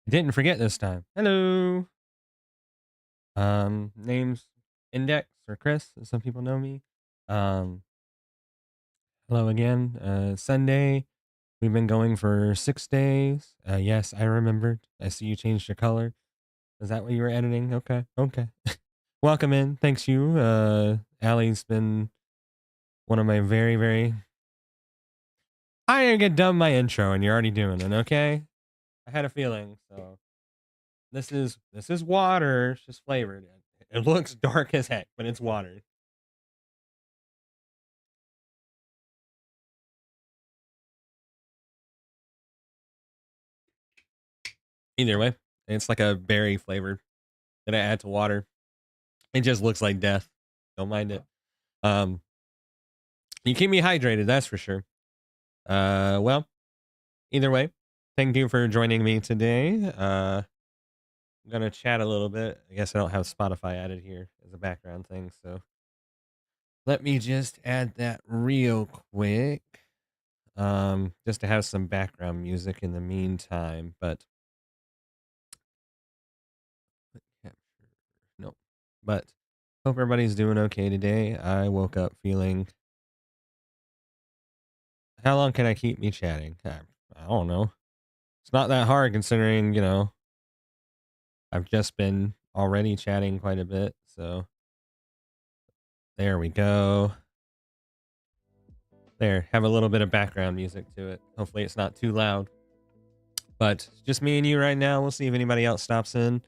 Didn't forget this time. Hello. Name's Index or Chris, as some people know me. Um, Hello again. Sunday. We've been going for 6 days. Yes, I remembered. I see you changed your color. Is that what you were editing? Okay, okay. Welcome in. Thanks you. Allie's been one of my very. I didn't get done my intro, and you're already doing it. Okay. I had a feeling. So this is water. It's just flavored. It looks dark as heck, but it's water. Either way, it's like a berry flavor that I add to water. It just looks like death. Don't mind it. Um, you keep me hydrated, that's for sure. Well, either way, thank you for joining me today. I'm gonna chat a little bit. I guess I don't have Spotify added here as a background thing, so let me just add that real quick. Just to have some background music in the meantime, but no. But hope everybody's doing okay today. I woke up feeling. How long can I keep me chatting? I don't know. It's not that hard considering, I've just been already chatting quite a bit. So there we go. There, have a little bit of background music to it. Hopefully it's not too loud. But just me and you right now. We'll see if anybody else stops in.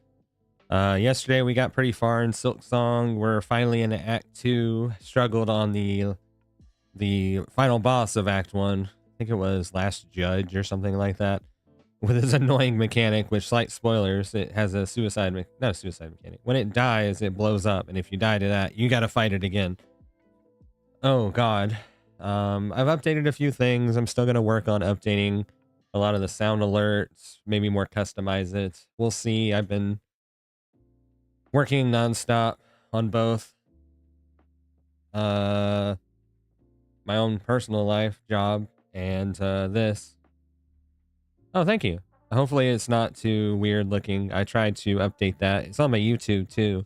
Yesterday we got pretty far in Silksong. We're finally in Act 2. Struggled on the final boss of Act 1. I think it was Last Judge or something like that. With his annoying mechanic, which, slight spoilers, it has a not a suicide mechanic. When it dies, it blows up, and if you die to that, you gotta fight it again. Oh god. I've updated a few things. I'm still gonna work on updating a lot of the sound alerts, maybe more customize it. We'll see. I've been working nonstop on both my own personal life, job, and this. Oh, thank you. Hopefully it's not too weird looking. I tried to update that. It's on my YouTube too.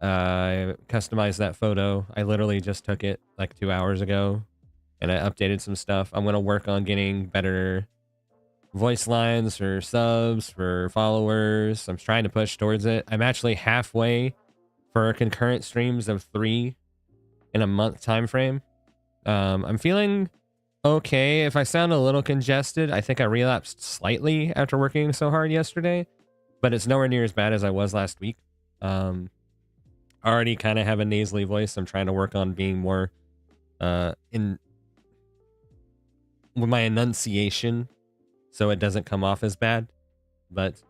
I customized that photo. I literally just took it like 2 hours ago and I updated some stuff. I'm going to work on getting better voice lines for subs, for followers. I'm trying to push towards it. I'm actually halfway for concurrent streams of 3 in a month time frame. I'm feeling okay. If I sound a little congested, I think I relapsed slightly after working so hard yesterday, but it's nowhere near as bad as I was last week. I already kind of have a nasally voice. I'm trying to work on being more in with my enunciation so it doesn't come off as bad, but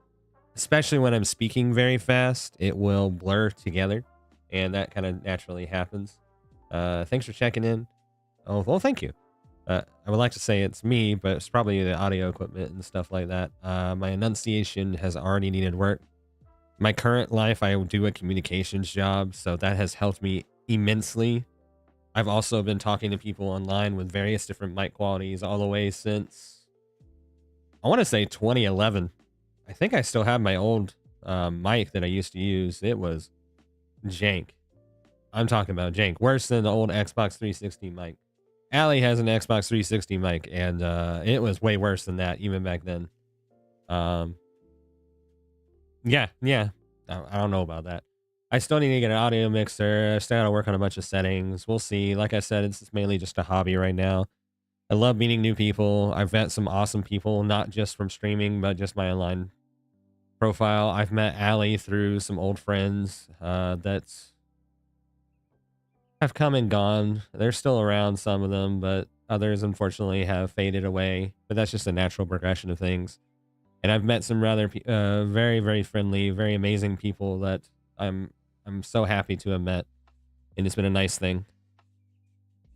especially when I'm speaking very fast, it will blur together, and that kind of naturally happens. Thanks for checking in. Oh, well, thank you. I would like to say it's me, but it's probably the audio equipment and stuff like that. My enunciation has already needed work. My current life, I do a communications job, so that has helped me immensely. I've also been talking to people online with various different mic qualities all the way since, I want to say 2011. I think I still have my old mic that I used to use. It was jank. I'm talking about jank. Worse than the old Xbox 360 mic. Allie has an Xbox 360 mic, and it was way worse than that even back then. Yeah. I don't know about that. I still need to get an audio mixer. I still gotta work on a bunch of settings. We'll see. Like I said, it's mainly just a hobby right now. I love meeting new people. I've met some awesome people, not just from streaming, but just my online profile. I've met Allie through some old friends that's have come and gone. They're still around, some of them, but others unfortunately have faded away. But that's just a natural progression of things. And I've met some rather very friendly, very amazing people that I'm so happy to have met, and it's been a nice thing.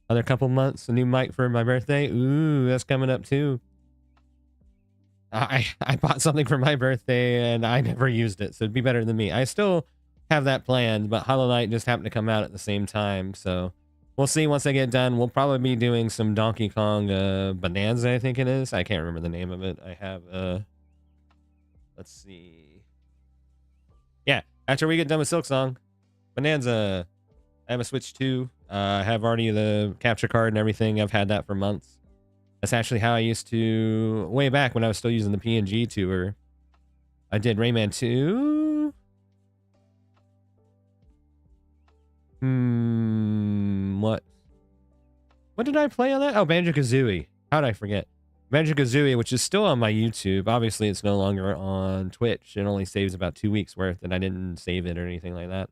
Other couple months, a new mic for my birthday. Ooh, that's coming up too. I bought something for my birthday and I never used it, so it'd be better than me. I still have that planned, but Hollow Knight just happened to come out at the same time, so we'll see once I get done. We'll probably be doing some Donkey Kong Bonanza, I think it is. I can't remember the name of it. I have Let's see. Yeah, after we get done with Silksong, Bonanza, I have a Switch 2. I have already the capture card and everything. I've had that for months. That's actually how I used to, way back when I was still using the PNG tour. I did Rayman 2. What? What did I play on that? Oh, Banjo-Kazooie. How did I forget? Banjo-Kazooie, which is still on my YouTube. Obviously, it's no longer on Twitch. It only saves about 2 weeks worth, and I didn't save it or anything like that.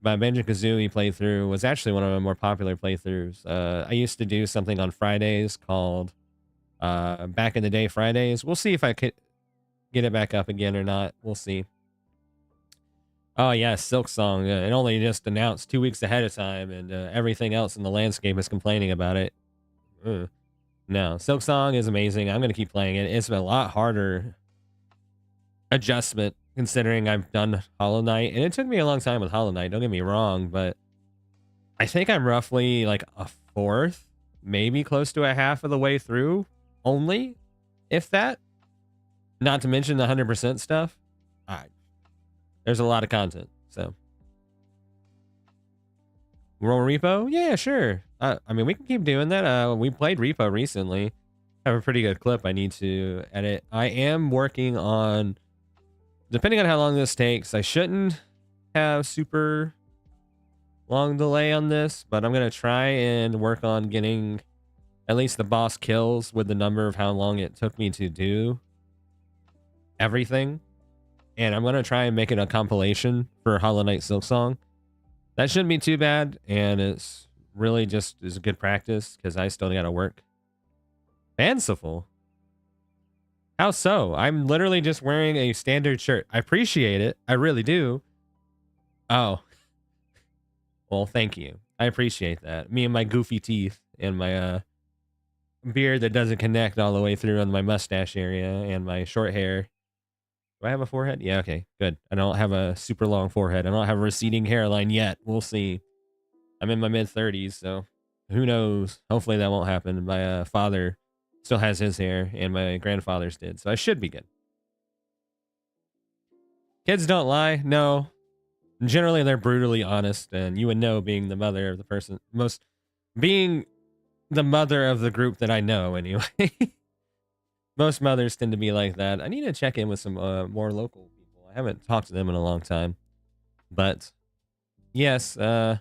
My Banjo-Kazooie playthrough was actually one of my more popular playthroughs. I used to do something on Fridays called Back in the Day Fridays. We'll see if I could get it back up again or not. We'll see. Oh, yeah, Silksong. It only just announced 2 weeks ahead of time, and everything else in the landscape is complaining about it. Ugh. No, Silksong is amazing. I'm going to keep playing it. It's a lot harder adjustment considering I've done Hollow Knight. And it took me a long time with Hollow Knight, don't get me wrong, but I think I'm roughly like a fourth, maybe close to a half of the way through only, if that. Not to mention the 100% stuff. There's a lot of content, so. Roll Repo? Yeah, sure. I mean, we can keep doing that. We played Repo recently. I have a pretty good clip I need to edit. I am working on, depending on how long this takes, I shouldn't have super long delay on this, but I'm going to try and work on getting at least the boss kills with the number of how long it took me to do everything. And I'm going to try and make it a compilation for Hollow Knight Silksong. That shouldn't be too bad, and it's really just is a good practice because I still got to work. Fanciful? How so? I'm literally just wearing a standard shirt. I appreciate it. I really do. Oh. Well, thank you. I appreciate that. Me and my goofy teeth and my beard that doesn't connect all the way through on my mustache area and my short hair. Do I have a forehead? Yeah, okay, good. I don't have a super long forehead. I don't have a receding hairline yet. We'll see. I'm in my mid-30s, so who knows? Hopefully that won't happen. My father still has his hair, and my grandfather's did, so I should be good. Kids don't lie. No. Generally, they're brutally honest, and you would know being the mother of the person, being the mother of the group that I know, anyway. Most mothers tend to be like that. I need to check in with some more local people. I haven't talked to them in a long time. But, yes, I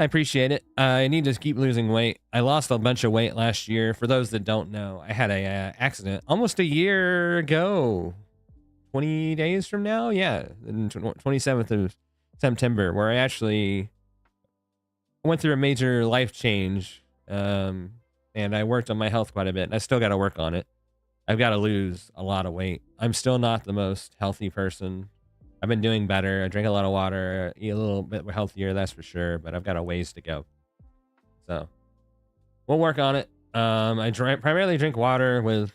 appreciate it. I need to keep losing weight. I lost a bunch of weight last year. For those that don't know, I had a accident almost a year ago. 20 days from now? Yeah, 27th of September, where I actually went through a major life change. And I worked on my health quite a bit. I still got to work on it. I've got to lose a lot of weight. I'm still not the most healthy person. I've been doing better. I drink a lot of water, eat a little bit healthier, that's for sure, but I've got a ways to go. So we'll work on it. I primarily drink water with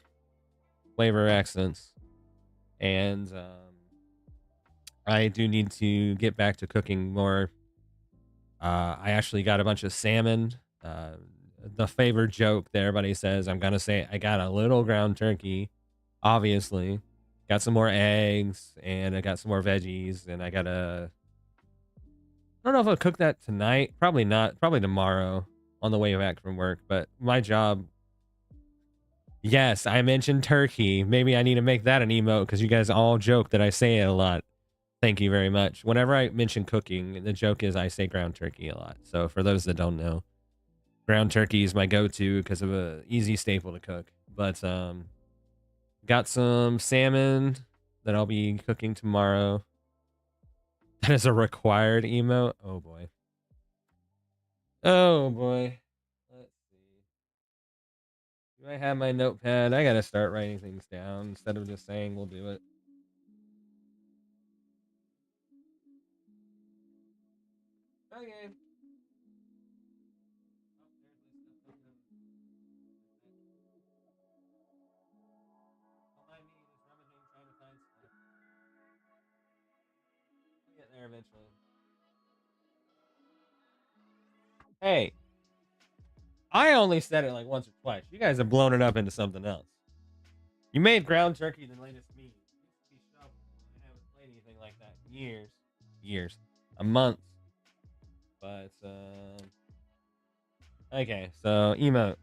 flavor accents. And I do need to get back to cooking more. I actually got a bunch of salmon. The favorite joke that everybody says, I'm going to say, I got a little ground turkey, obviously. Got some more eggs, and I got some more veggies, and I got to... I don't know if I'll cook that tonight. Probably not. Probably tomorrow on the way back from work. But my job... Yes, I mentioned turkey. Maybe I need to make that an emote, because you guys all joke that I say it a lot. Thank you very much. Whenever I mention cooking, the joke is I say ground turkey a lot. So for those that don't know, ground turkey is my go-to because of a easy staple to cook. But got some salmon that I'll be cooking tomorrow. That is a required emote. Oh boy. Oh boy. Let's see. Do I have my notepad? I gotta start writing things down instead of just saying we'll do it. Okay. I'll get there eventually. Hey, I only said it like once or twice. You guys have blown it up into something else. You made ground turkey the latest meat. It used to be shovelable. I haven't played anything like that in years. Years. A month. But, okay, so emote.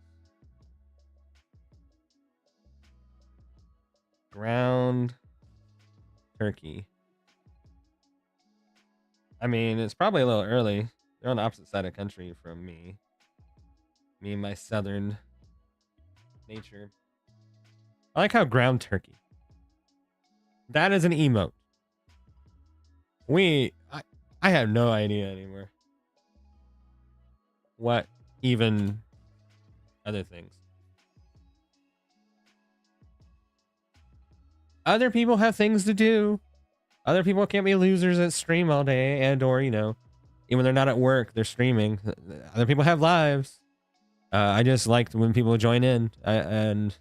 Ground turkey. I mean, it's probably a little early. They're on the opposite side of the country from me. Me and my southern nature. I like how ground turkey. That is an emote. I have no idea anymore. What even other things? Other people have things to do. Other people can't be losers that stream all day and or, even when they're not at work, they're streaming. Other people have lives. I just liked when people join in, and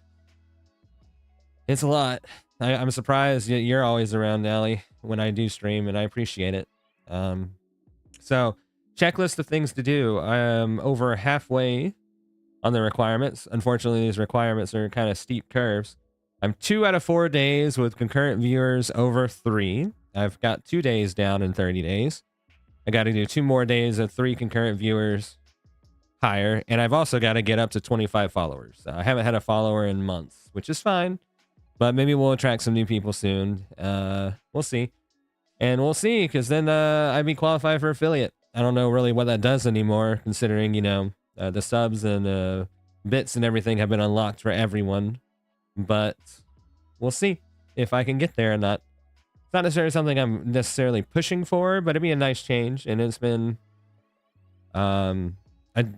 it's a lot. I'm surprised you're always around, Allie, when I do stream, and I appreciate it. So, checklist of things to do. I'm over halfway on the requirements. Unfortunately, these requirements are kind of steep curves. I'm 2 out of 4 days with concurrent viewers over 3. I've got 2 days down in 30 days. I got to do 2 more days of 3 concurrent viewers higher. And I've also got to get up to 25 followers. I haven't had a follower in months, which is fine. But maybe we'll attract some new people soon. We'll see. And we'll see, because then I'd be qualified for affiliate. I don't know really what that does anymore, considering, the subs and bits and everything have been unlocked for everyone. But we'll see if I can get there or not. It's not necessarily something I'm necessarily pushing for, but it'd be a nice change. And it's been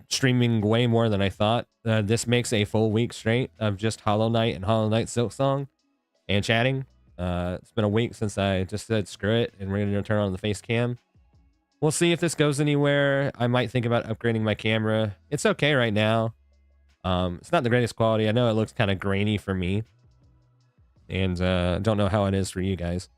streaming way more than I thought. This makes a full week straight of just Hollow Knight and Hollow Knight Silksong and chatting. It's been a week since I just said screw it and we're going to turn on the face cam. We'll see if this goes anywhere. I might think about upgrading my camera. It's okay right now. It's not the greatest quality. I know it looks kind of grainy for me. And don't know how it is for you guys.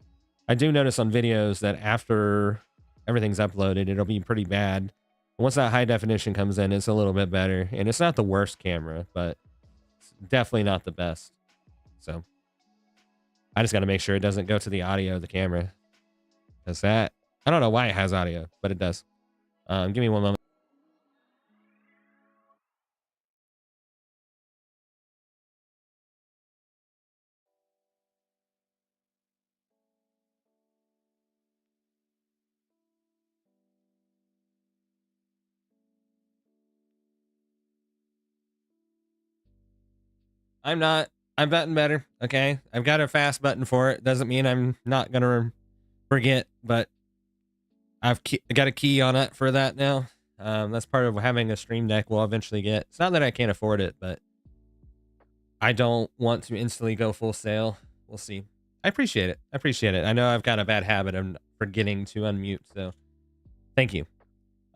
I do notice on videos that after everything's uploaded, it'll be pretty bad. Once that high definition comes in, it's a little bit better. And it's not the worst camera, but it's definitely not the best. So I just got to make sure it doesn't go to the audio of the camera. Because that, I don't know why it has audio, but it does. Give me one moment. I'm betting better. Okay. I've got a fast button for it. Doesn't mean I'm not going to forget, but I've got a key on it for that now. That's part of having a stream deck we'll eventually get. It's not that I can't afford it, but I don't want to instantly go full sale. We'll see. I appreciate it. I appreciate it. I know I've got a bad habit of forgetting to unmute, so thank you.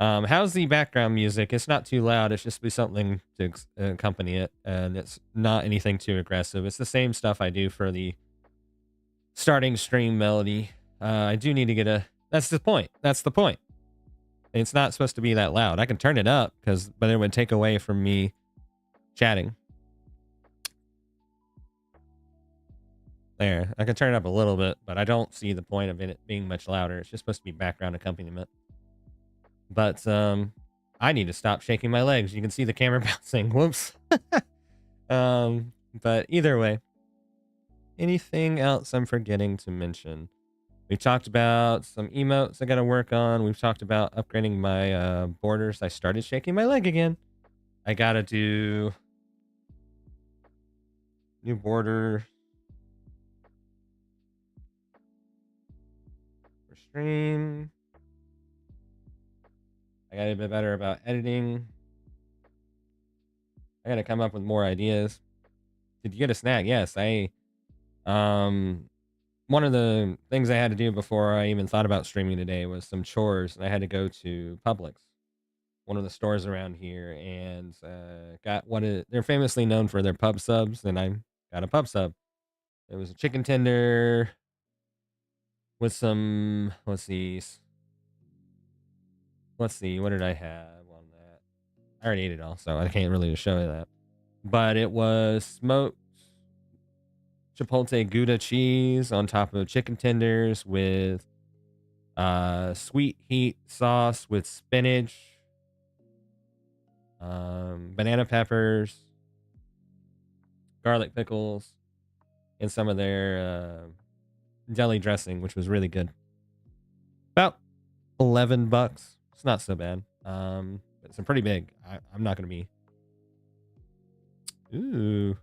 How's the background music? It's not too loud. It's just be something to accompany it, and it's not anything too aggressive. It's the same stuff I do for the starting stream melody. I do need to get a... That's the point. That's the point. It's not supposed to be that loud. I can turn it up, but it would take away from me chatting. There. I can turn it up a little bit, but I don't see the point of it being much louder. It's just supposed to be background accompaniment. But I need to stop shaking my legs. You can see the camera bouncing. Whoops. But either way, anything else I'm forgetting to mention? We talked about some emotes I got to work on. We've talked about upgrading my borders. I started shaking my leg again. I got to do new border for stream. I got to be better about editing. I got to come up with more ideas. Did you get a snack? Yes, one of the things I had to do before I even thought about streaming today was some chores, and I had to go to Publix, one of the stores around here, and got they're famously known for their pub subs, and I got a pub sub. It was a chicken tender with some, let's see, what did I have on that? I already ate it all, so I can't really show you that. But it was smoked Chipotle Gouda cheese on top of chicken tenders with sweet heat sauce with spinach, banana peppers, garlic pickles, and some of their deli dressing, which was really good. About $11. It's not so bad. It's pretty big. I'm not gonna be. Ooh,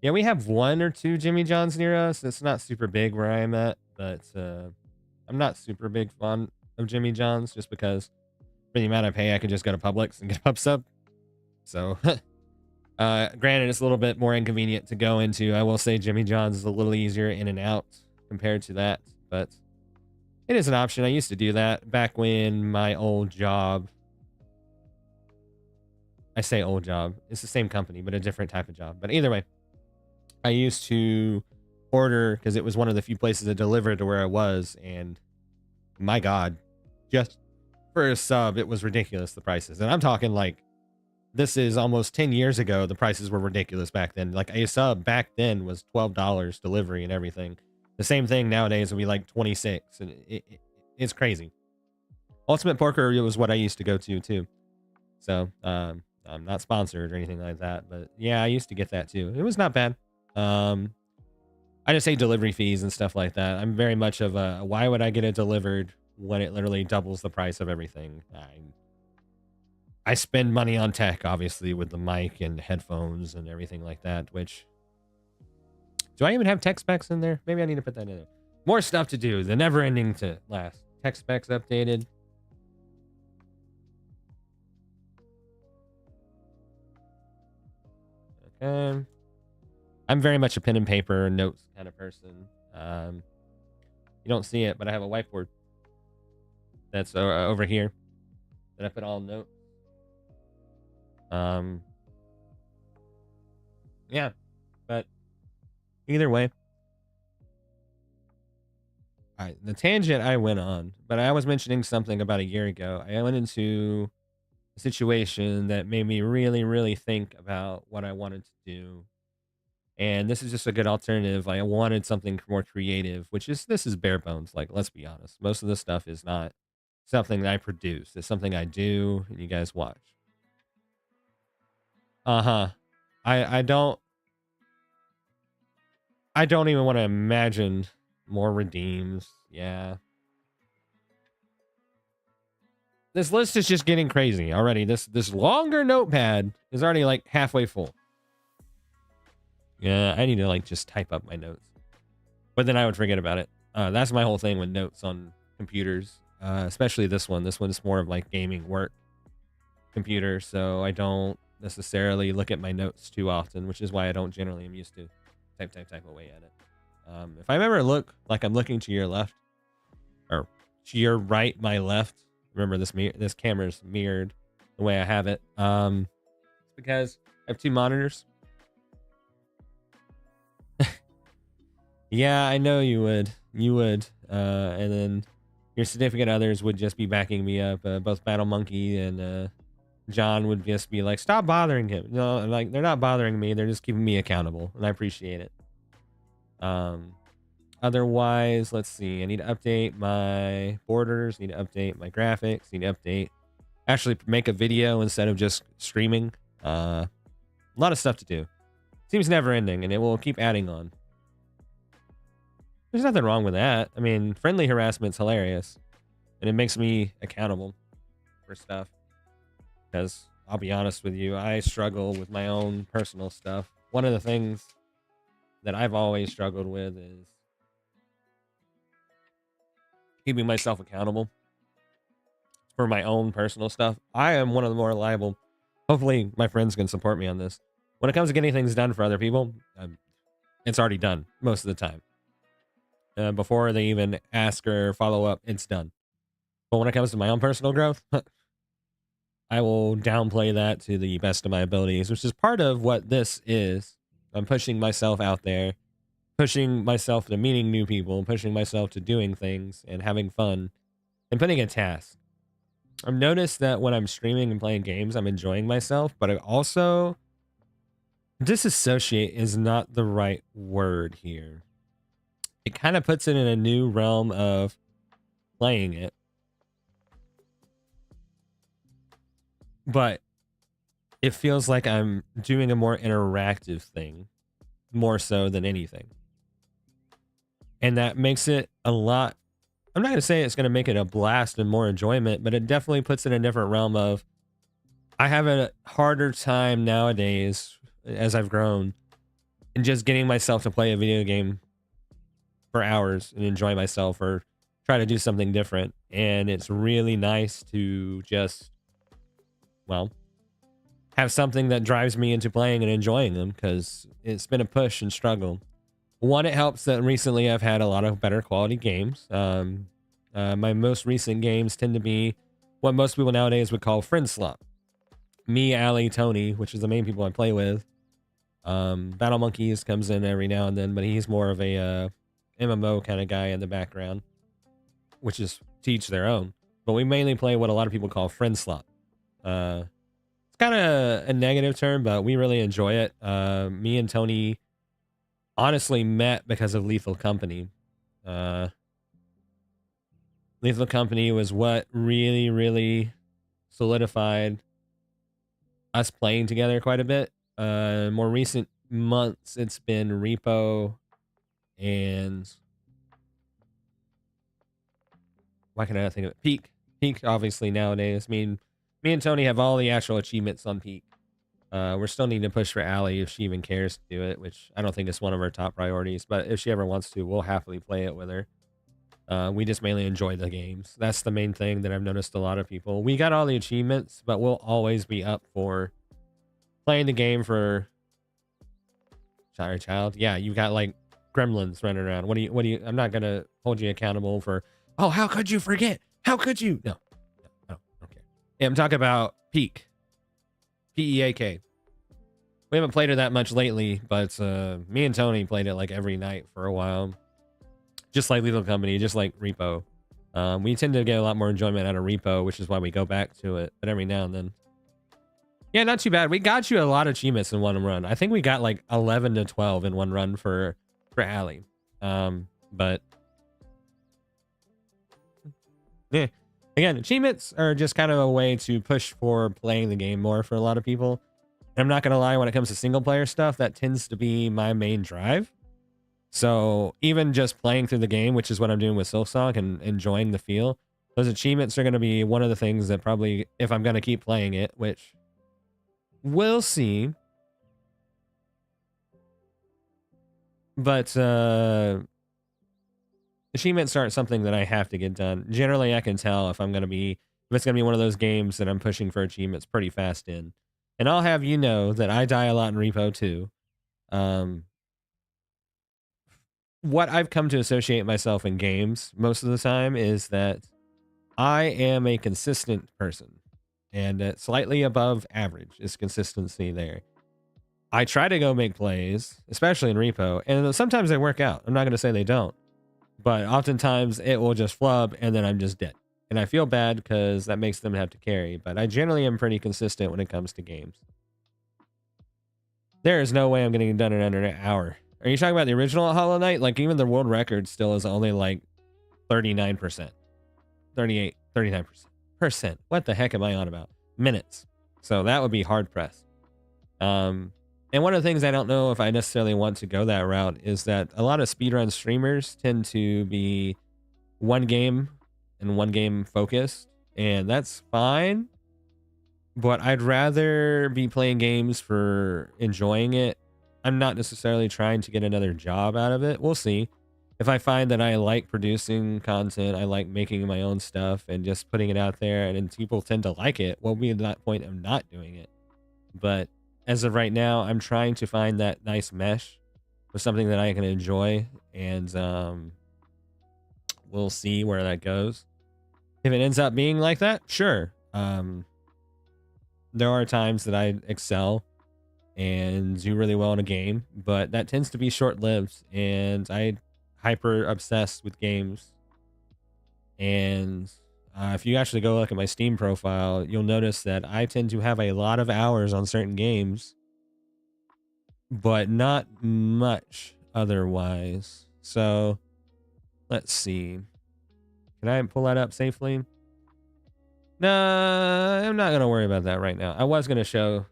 yeah, we have 1 or 2 Jimmy John's near us. It's not super big where I am at, but I'm not super big fan of Jimmy John's just because for the amount I pay, I can just go to Publix and get a pub sub. So, granted, it's a little bit more inconvenient to go into. I will say Jimmy John's is a little easier in and out compared to that, but it is an option. I used to do that back when my old job. I say old job. It's the same company, but a different type of job. But either way, I used to order because it was one of the few places that delivered to where I was, and my God, just for a sub, it was ridiculous, the prices. And I'm talking like this is almost 10 years ago. The prices were ridiculous back then. Like a sub back then was $12 delivery and everything. The same thing nowadays would be like 26, and it's crazy. Ultimate Porker was what I used to go to too. So I'm not sponsored or anything like that, but yeah, I used to get that too. It was not bad. I just hate delivery fees and stuff like that. I'm very much of a why would I get it delivered when it literally doubles the price of everything? I spend money on tech, obviously, with the mic and headphones and everything like that, which... Do I even have tech specs in there? Maybe I need to put that in there. More stuff to do. The never ending to last. Tech specs updated. Okay. I'm very much a pen and paper notes kind of person. You don't see it, but I have a whiteboard that's over here that I put all notes. Yeah, but either way, the tangent I went on, but I was mentioning something about a year ago. I went into a situation that made me really, really think about what I wanted to do. And this is just a good alternative. I wanted something more creative, which is this is bare bones. Like, let's be honest. Most of the stuff is not something that I produce. It's something I do and you guys watch. Uh-huh. I don't even want to imagine more redeems. Yeah. This list is just getting crazy already. This longer notepad is already like halfway full. Yeah, I need to like just type up my notes. But then I would forget about it. That's my whole thing with notes on computers. Especially this one. This one's more of like gaming work computer, so I don't necessarily look at my notes too often, which is why I don't generally am used to type away at it. If I ever look like I'm looking to your left or to your right, my left, remember this camera's mirrored the way I have it. It's because I have 2 monitors. Yeah, I know you would. You would. And then your significant others would just be backing me up. Both Battle Monkey and John would just be like, stop bothering him. No, like, they're not bothering me. They're just keeping me accountable. And I appreciate it. Otherwise, let's see. I need to update my borders. Need to update my graphics. Need to actually make a video instead of just streaming. A lot of stuff to do. Seems never ending, and it will keep adding on. There's nothing wrong with that. I mean, friendly harassment's hilarious. And it makes me accountable for stuff. Because, I'll be honest with you, I struggle with my own personal stuff. One of the things that I've always struggled with is keeping myself accountable for my own personal stuff. I am one of the more reliable. Hopefully, my friends can support me on this. When it comes to getting things done for other people, it's already done most of the time. Before they even ask or follow up, it's done. But when it comes to my own personal growth, I will downplay that to the best of my abilities, which is part of what this is. I'm pushing myself out there, pushing myself to meeting new people, pushing myself to doing things and having fun and putting a task. I've noticed that when I'm streaming and playing games, I'm enjoying myself, but I also Disassociate is not the right word here. It kind of puts it in a new realm of playing it. But it feels like I'm doing a more interactive thing, more so than anything. And that makes it a lot. I'm not going to say it's going to make it a blast and more enjoyment, but it definitely puts it in a different realm of I have a harder time nowadays as I've grown in just getting myself to play a video game for hours and enjoy myself or try to do something different. And it's really nice to just, well, have something that drives me into playing and enjoying them because it's been a push and struggle. One, it helps that recently I've had a lot of better quality games. My most recent games tend to be what most people nowadays would call friend slot. Me, Ali, Tony, which is the main people I play with. Battle Monkeys comes in every now and then, but he's more of a MMO kind of guy in the background, which is to each their own. But we mainly play what a lot of people call friend slot. It's kind of a negative term, but we really enjoy it. Me and Tony honestly met because of Lethal Company. Lethal Company was what really solidified us playing together quite a bit. More recent months, it's been Repo and why can I not think of it? Peak. Peak, obviously, nowadays. I mean, me and Tony have all the actual achievements on Peak. We're still needing to push for Allie if she even cares to do it, which I don't think is one of our top priorities. But if she ever wants to, we'll happily play it with her. We just mainly enjoy the games. That's the main thing that I've noticed a lot of people. We got all the achievements, but we'll always be up for playing the game for child. Yeah, you got like gremlins running around. What do you, I'm not going to hold you accountable for, oh, how could you forget? How could you? No, I don't care. Yeah, I'm talking about Peak. Peak. We haven't played it that much lately, but me and Tony played it like every night for a while. Just like Lethal Company, just like Repo. We tend to get a lot more enjoyment out of Repo, which is why we go back to it. But every now and then. Yeah, not too bad. We got you a lot of achievements in one run. I think we got like 11 to 12 in one run for Allie. But yeah. Again, achievements are just kind of a way to push for playing the game more for a lot of people. And I'm not going to lie, when it comes to single player stuff, that tends to be my main drive. So even just playing through the game, which is what I'm doing with Silksong and enjoying the feel, those achievements are going to be one of the things that probably, if I'm going to keep playing it, which we'll see. But achievements aren't something that I have to get done. Generally, I can tell if it's going to be one of those games that I'm pushing for achievements pretty fast in. And I'll have you know that I die a lot in Repo too. What I've come to associate myself in games most of the time is that I am a consistent person, and slightly above average is consistency there. I try to go make plays, especially in Repo, and sometimes they work out. I'm not going to say they don't, but oftentimes it will just flub and then I'm just dead. And I feel bad because that makes them have to carry, but I generally am pretty consistent when it comes to games. There is no way I'm getting it done in under an hour. Are you talking about the original Hollow Knight? Like, even the world record still is only like 39%. 38, 39%. What the heck am I on about? Minutes. So that would be hard pressed. And one of the things I don't know if I necessarily want to go that route is that a lot of speedrun streamers tend to be one game and one game focused, and that's fine. But I'd rather be playing games for enjoying it. I'm not necessarily trying to get another job out of it. We'll see. If I find that I like producing content, I like making my own stuff and just putting it out there, and then people tend to like it, we'll be at that point of not doing it. But as of right now, I'm trying to find that nice mesh with something that I can enjoy, and we'll see where that goes. If it ends up being like that, sure. There are times that I excel and do really well in a game, but that tends to be short-lived, and I hyper obsessed with games. And if you actually go look at my Steam profile, you'll notice that I tend to have a lot of hours on certain games, but not much otherwise. So let's see. Can I pull that up safely? No, I'm not going to worry about that right now. I was going to show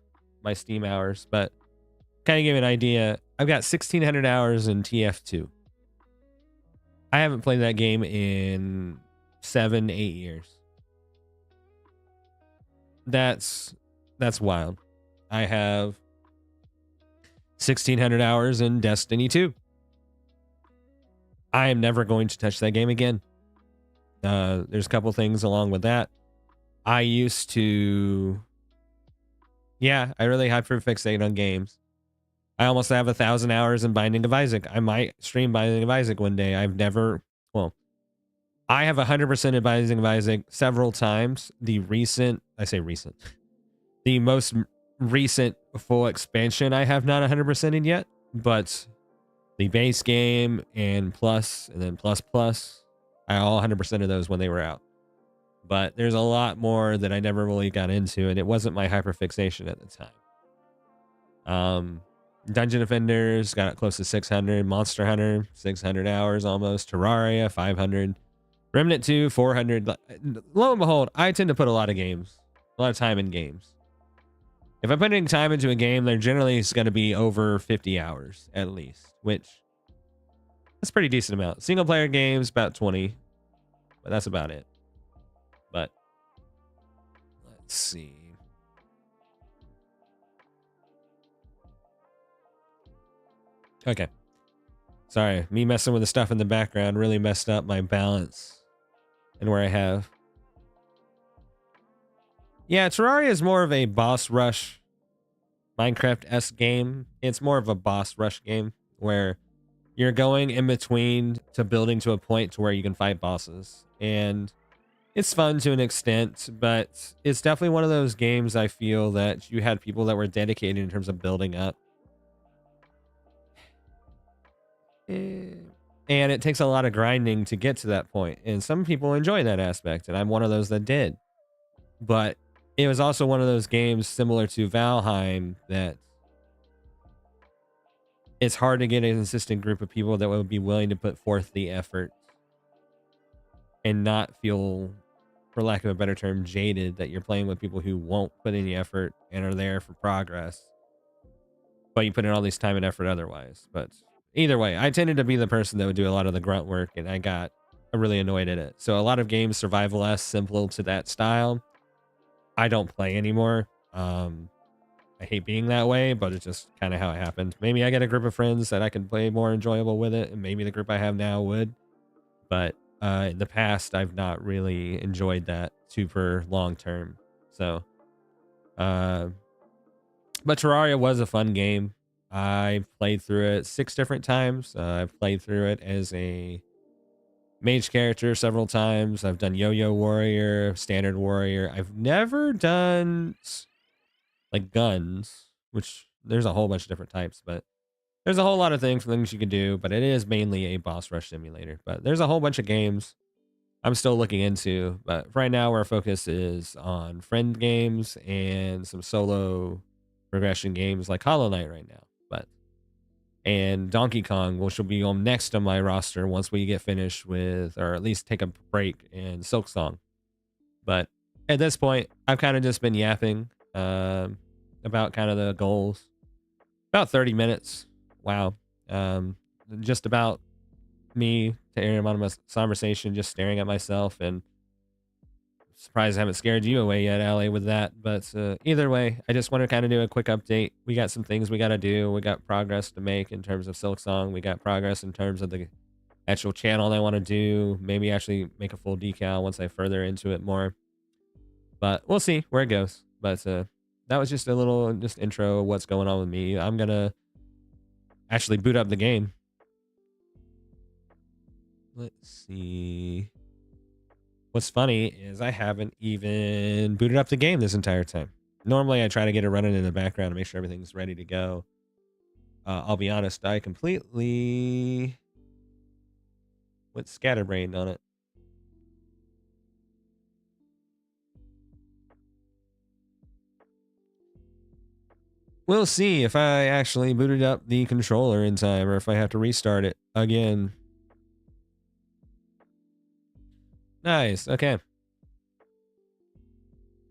my Steam hours, but kind of give you an idea. I've got 1,600 hours in TF2. I haven't played that game in 7, 8 years. That's wild. I have 1,600 hours in Destiny 2. I am never going to touch that game again. There's a couple things along with that. I used to, I really hyperfixate on games. I almost have 1,000 hours in Binding of Isaac. I might stream Binding of Isaac one day. I have 100% in Binding of Isaac several times. The most recent full expansion I have not 100% in yet, but the base game and plus, and then plus, I all 100% of those when they were out. But there's a lot more that I never really got into, and it wasn't my hyperfixation at the time. Dungeon Defenders got close to 600. Monster Hunter, 600 hours almost. Terraria, 500. Remnant 2, 400. Lo and behold, I tend to put a lot of time in games. If I'm putting time into a game, there generally is going to be over 50 hours at least, which that's a pretty decent amount. Single player games, about 20, but that's about it. But let's see. Okay. Sorry, me messing with the stuff in the background really messed up my balance and where I have. Yeah, Terraria is more of a boss rush Minecraft-esque game. It's more of a boss rush game where you're going in between to building to a point to where you can fight bosses. And it's fun to an extent, but it's definitely one of those games I feel that you had people that were dedicated in terms of building up. And it takes a lot of grinding to get to that point. And some people enjoy that aspect, and I'm one of those that did. But it was also one of those games similar to Valheim that it's hard to get a consistent group of people that would be willing to put forth the effort and not feel, for lack of a better term, jaded that you're playing with people who won't put any effort and are there for progress, but you put in all this time and effort otherwise. But either way, I tended to be the person that would do a lot of the grunt work, and I got really annoyed at it. So a lot of games, survival-esque, simple to that style, I don't play anymore. I hate being that way, but it's just kind of how it happened. Maybe I get a group of friends that I can play more enjoyable with it, and maybe the group I have now would. But in the past, I've not really enjoyed that super long term. So, but Terraria was a fun game. I played through it 6 different times. I've played through it as a mage character several times. I've done yo-yo warrior, standard warrior. I've never done like guns, which there's a whole bunch of different types, but there's a whole lot of things you can do, but it is mainly a boss rush simulator. But there's a whole bunch of games I'm still looking into, but right now our focus is on friend games and some solo progression games like Hollow Knight right now. And Donkey Kong, which will be on next on my roster once we get finished with, or at least take a break in Silksong. But at this point, I've kind of just been yapping about kind of the goals. About 30 minutes. Wow. Just about me to air anonymous conversation, just staring at myself, and surprised I haven't scared you away yet, Allie, with that. But either way, I just want to kind of do a quick update. We got some things we got to do. We got progress to make in terms of Silksong. We got progress in terms of the actual channel I want to do. Maybe actually make a full decal once I further into it more. But we'll see where it goes. But that was just a little intro of what's going on with me. I'm going to actually boot up the game. Let's see. What's funny is I haven't even booted up the game this entire time. Normally, I try to get it running in the background to make sure everything's ready to go. I'll be honest, I completely went scatterbrained on it. We'll see if I actually booted up the controller in time or if I have to restart it again. Nice. Okay.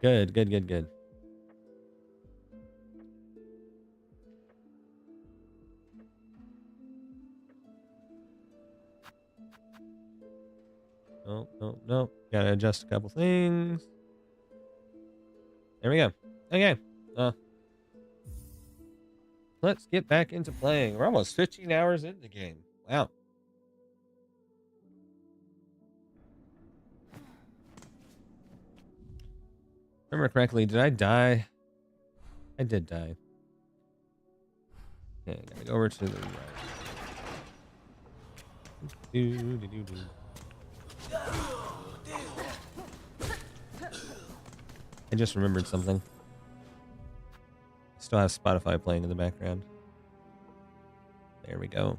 Good, good, good, good. Oh, no, no. Gotta adjust a couple things. There we go. Okay. Let's get back into playing. We're almost 15 hours into the game. Wow. Remember correctly, did I die? I did die. Okay, gotta go over to the right. I just remembered something. Still have Spotify playing in the background. There we go.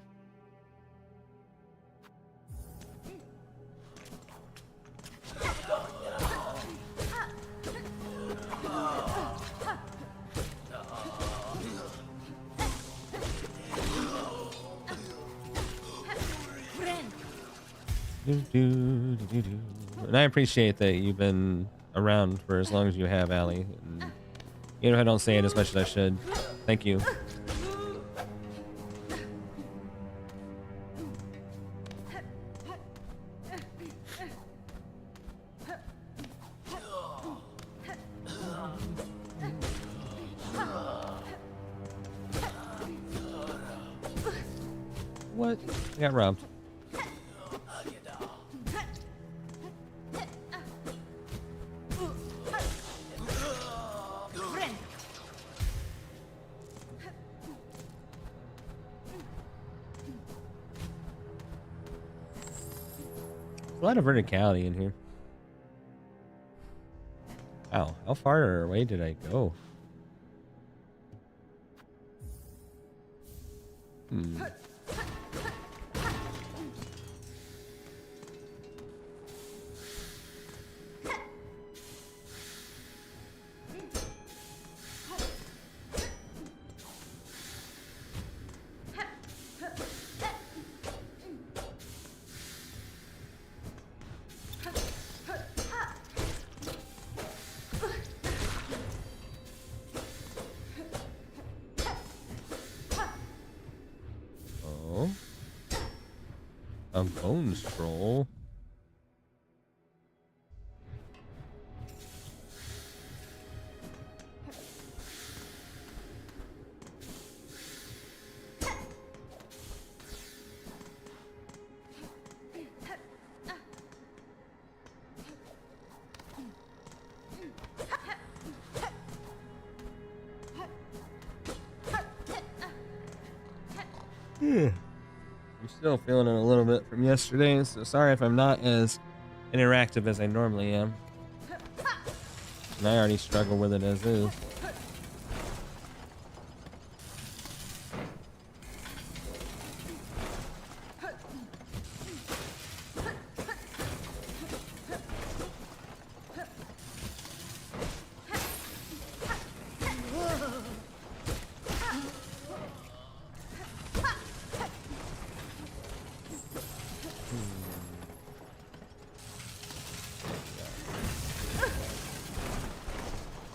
And I appreciate that you've been around for as long as you have, Allie. And even if I don't say it as much as I should, thank you. What? I got robbed. A lot of verticality in here. Wow, how far away did I go? A bone scroll. I'm still feeling it a little bit from yesterday, so sorry if I'm not as interactive as I normally am. And I already struggle with it as is.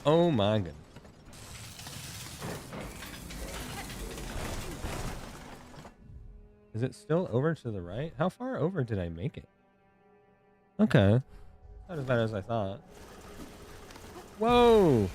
Oh my goodness. Is it still over to the right? How far over did I make it? Okay. Not as bad as I thought. Whoa!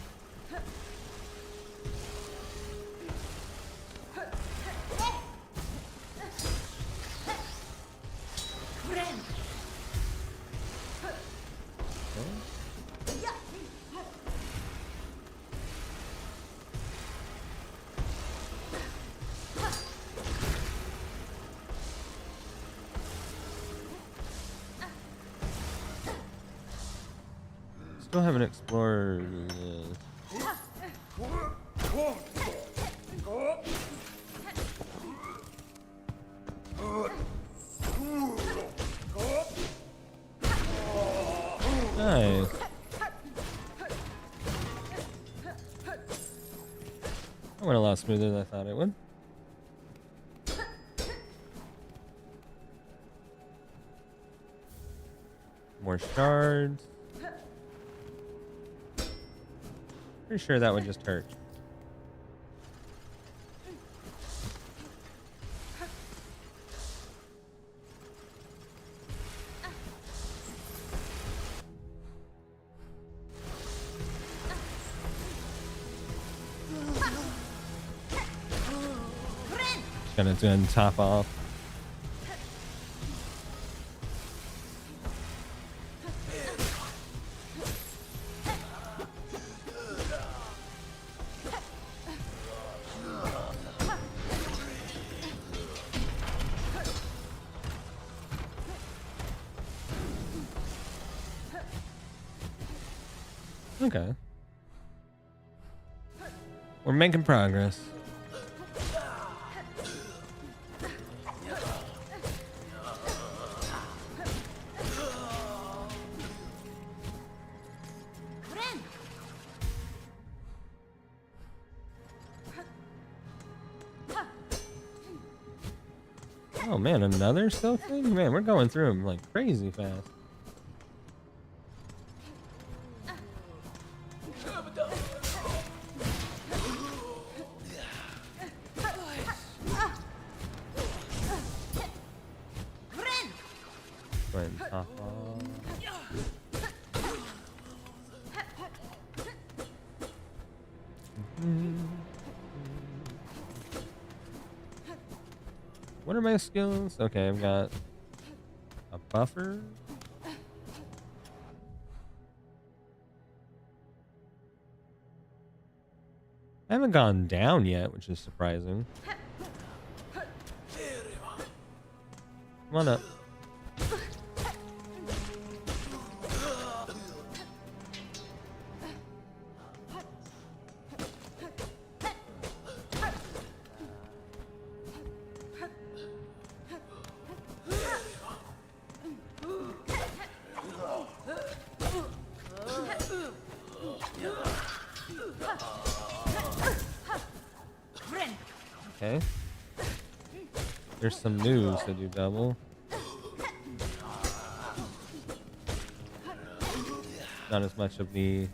Still haven't explored this. Nice. That went a lot smoother than I thought it would. More shards. Pretty sure that would just hurt. Just gonna do it top off. Okay. We're making progress. Oh man, another stealth thing? Man, we're going through them like crazy fast. Go ahead and top off. What are my skills? Okay, I've got a buffer. I haven't gone down yet, which is surprising. Come on up. Okay. There's some news that do double. Not as much of the...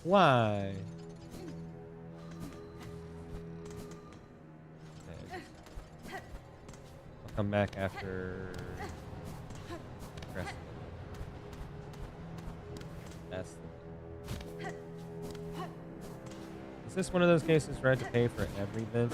Why? Okay. I'll come back after... Rest. That's the... Is this one of those cases where I have to pay for every bit?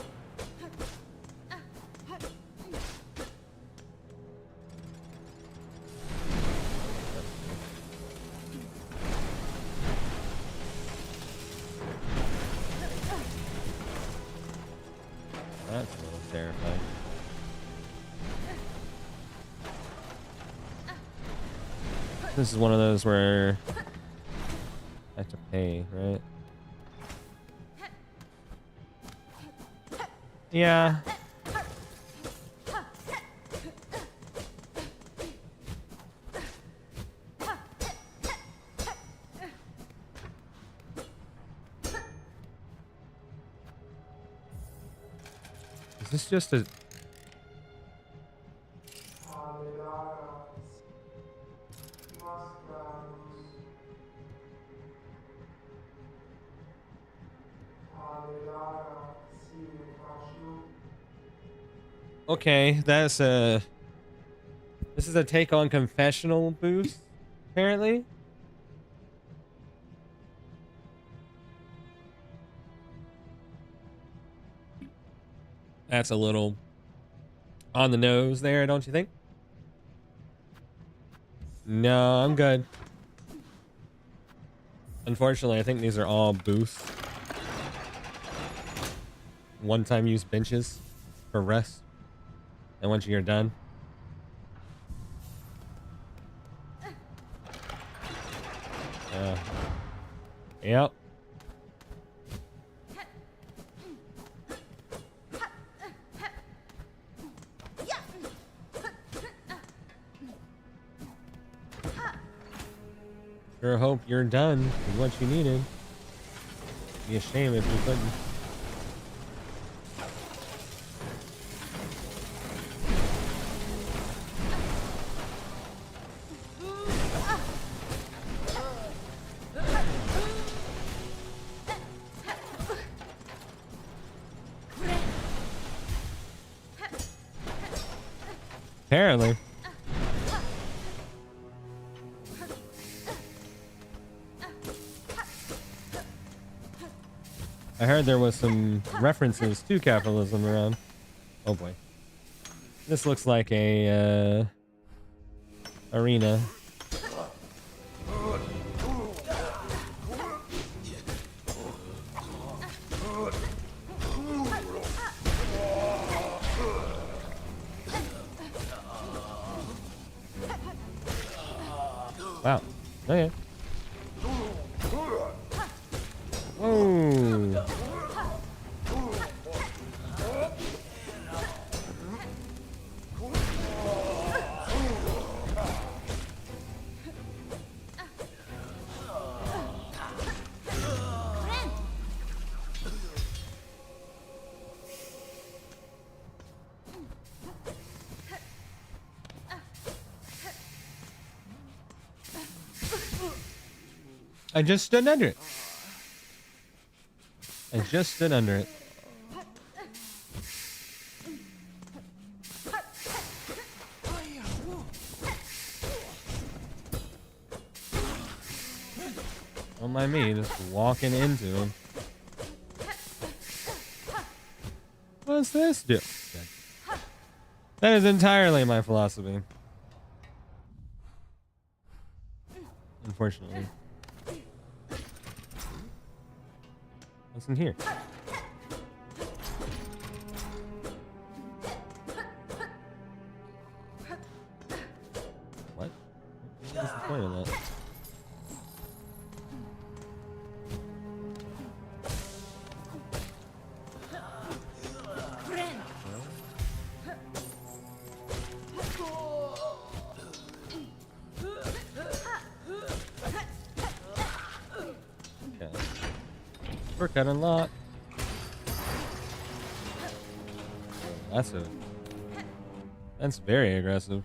That's a little terrifying. This is one of those where I have to pay, right? Yeah. Is this just a... Okay, that's a... This is a take on confessional boost, apparently. That's a little on the nose there, don't you think? No, I'm good. Unfortunately, I think these are all boosts. One-time use benches for rest. And once you're done. Yep. Sure hope you're done with what you needed. Be a shame if you couldn't. Apparently. I heard there was some references to capitalism around. Oh boy. This looks like a arena. Wow. Okay. Whoa. I just stood under it. I just stood under it. Don't mind me, just walking into him. What's this do? That is entirely my philosophy. Unfortunately. What's in here? What? What's the point of that? Shortcut unlocked. That's very aggressive.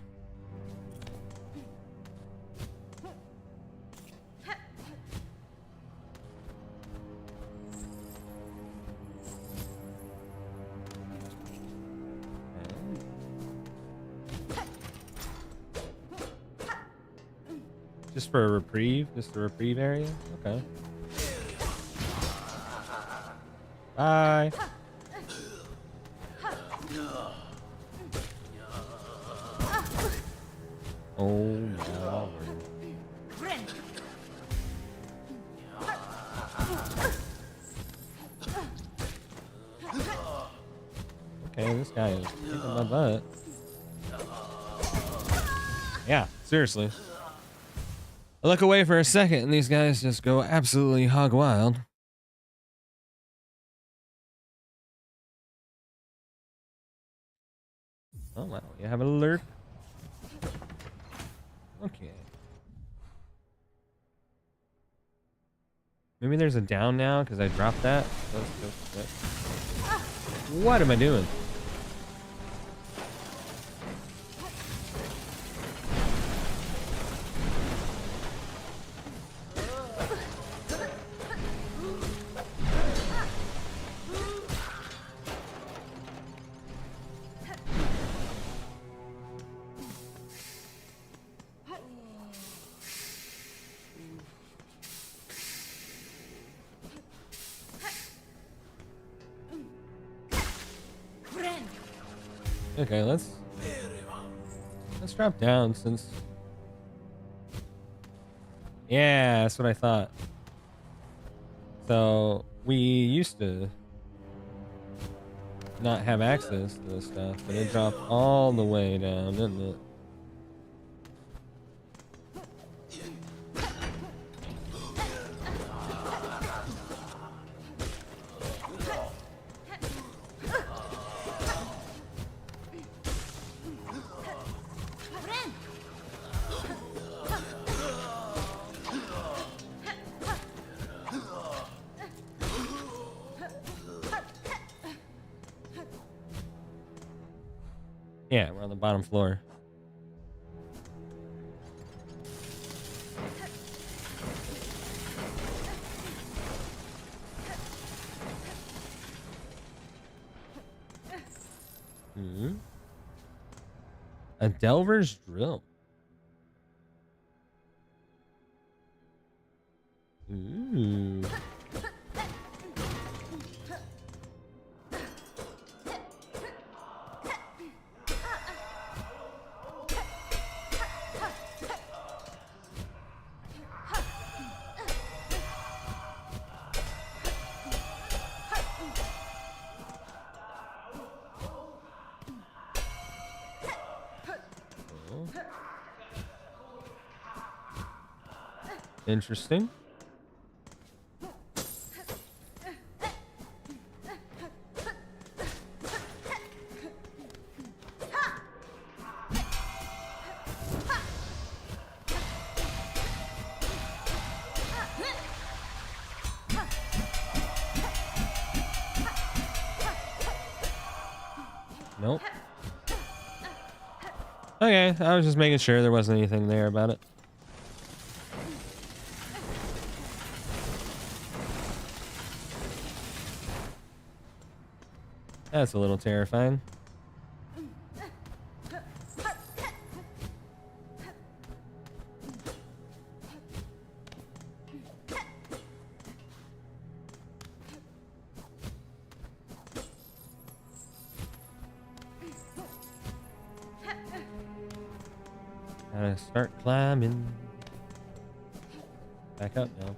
Just for a reprieve? Just a reprieve area? Okay. Bye. Oh no. Okay, this guy is kicking my butt. Yeah, seriously. I look away for a second and these guys just go absolutely hog wild. Oh wow, you have a lurk. Okay. Maybe there's a down now because I dropped that. What am I doing? Okay, let's drop down since... Yeah, that's what I thought. So, we used to not have access to this stuff, but it dropped all the way down, didn't it? Yeah, we're on the bottom floor. Hmm. A Delver's drill. Ooh. Oh. Interesting. Nope. Okay, I was just making sure there wasn't anything there about it. That's a little terrifying. Gotta start climbing. Back up now.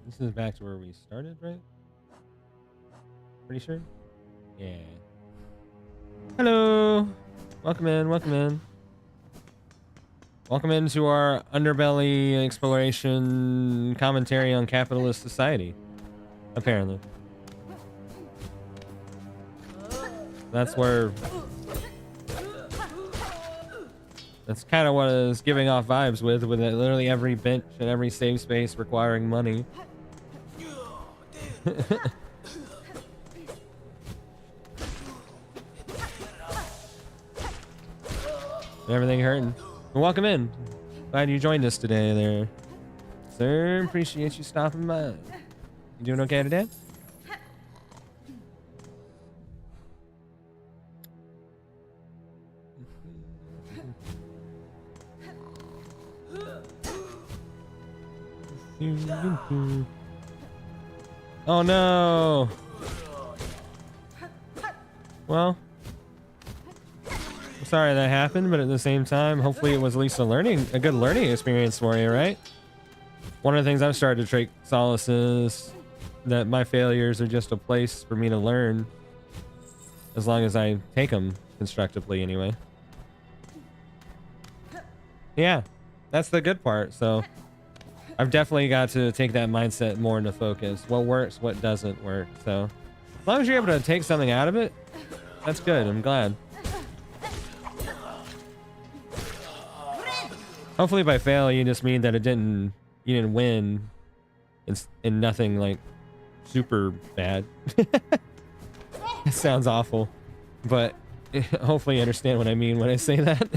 This is back to where we started, right? Pretty sure? Yeah. Hello! Welcome in, welcome in. Welcome into our underbelly exploration commentary on capitalist society. Apparently. That's where... That's kind of what is giving off vibes with literally every bench and every save space requiring money. Everything hurting. Well, welcome in. Glad you joined us today there. Sir, appreciate you stopping by. You doing okay today? Oh no. Well, I'm sorry that happened, but at the same time, hopefully it was at least a good learning experience for you, right? One of the things I've started to take solace is that my failures are just a place for me to learn, as long as I take them constructively anyway. Yeah, that's the good part. So I've definitely got to take that mindset more into focus. What works, what doesn't work. So as long as you're able to take something out of it, that's good. I'm glad. Hopefully by fail, you just mean that you didn't win in nothing like super bad. It sounds awful, but hopefully you understand what I mean when I say that.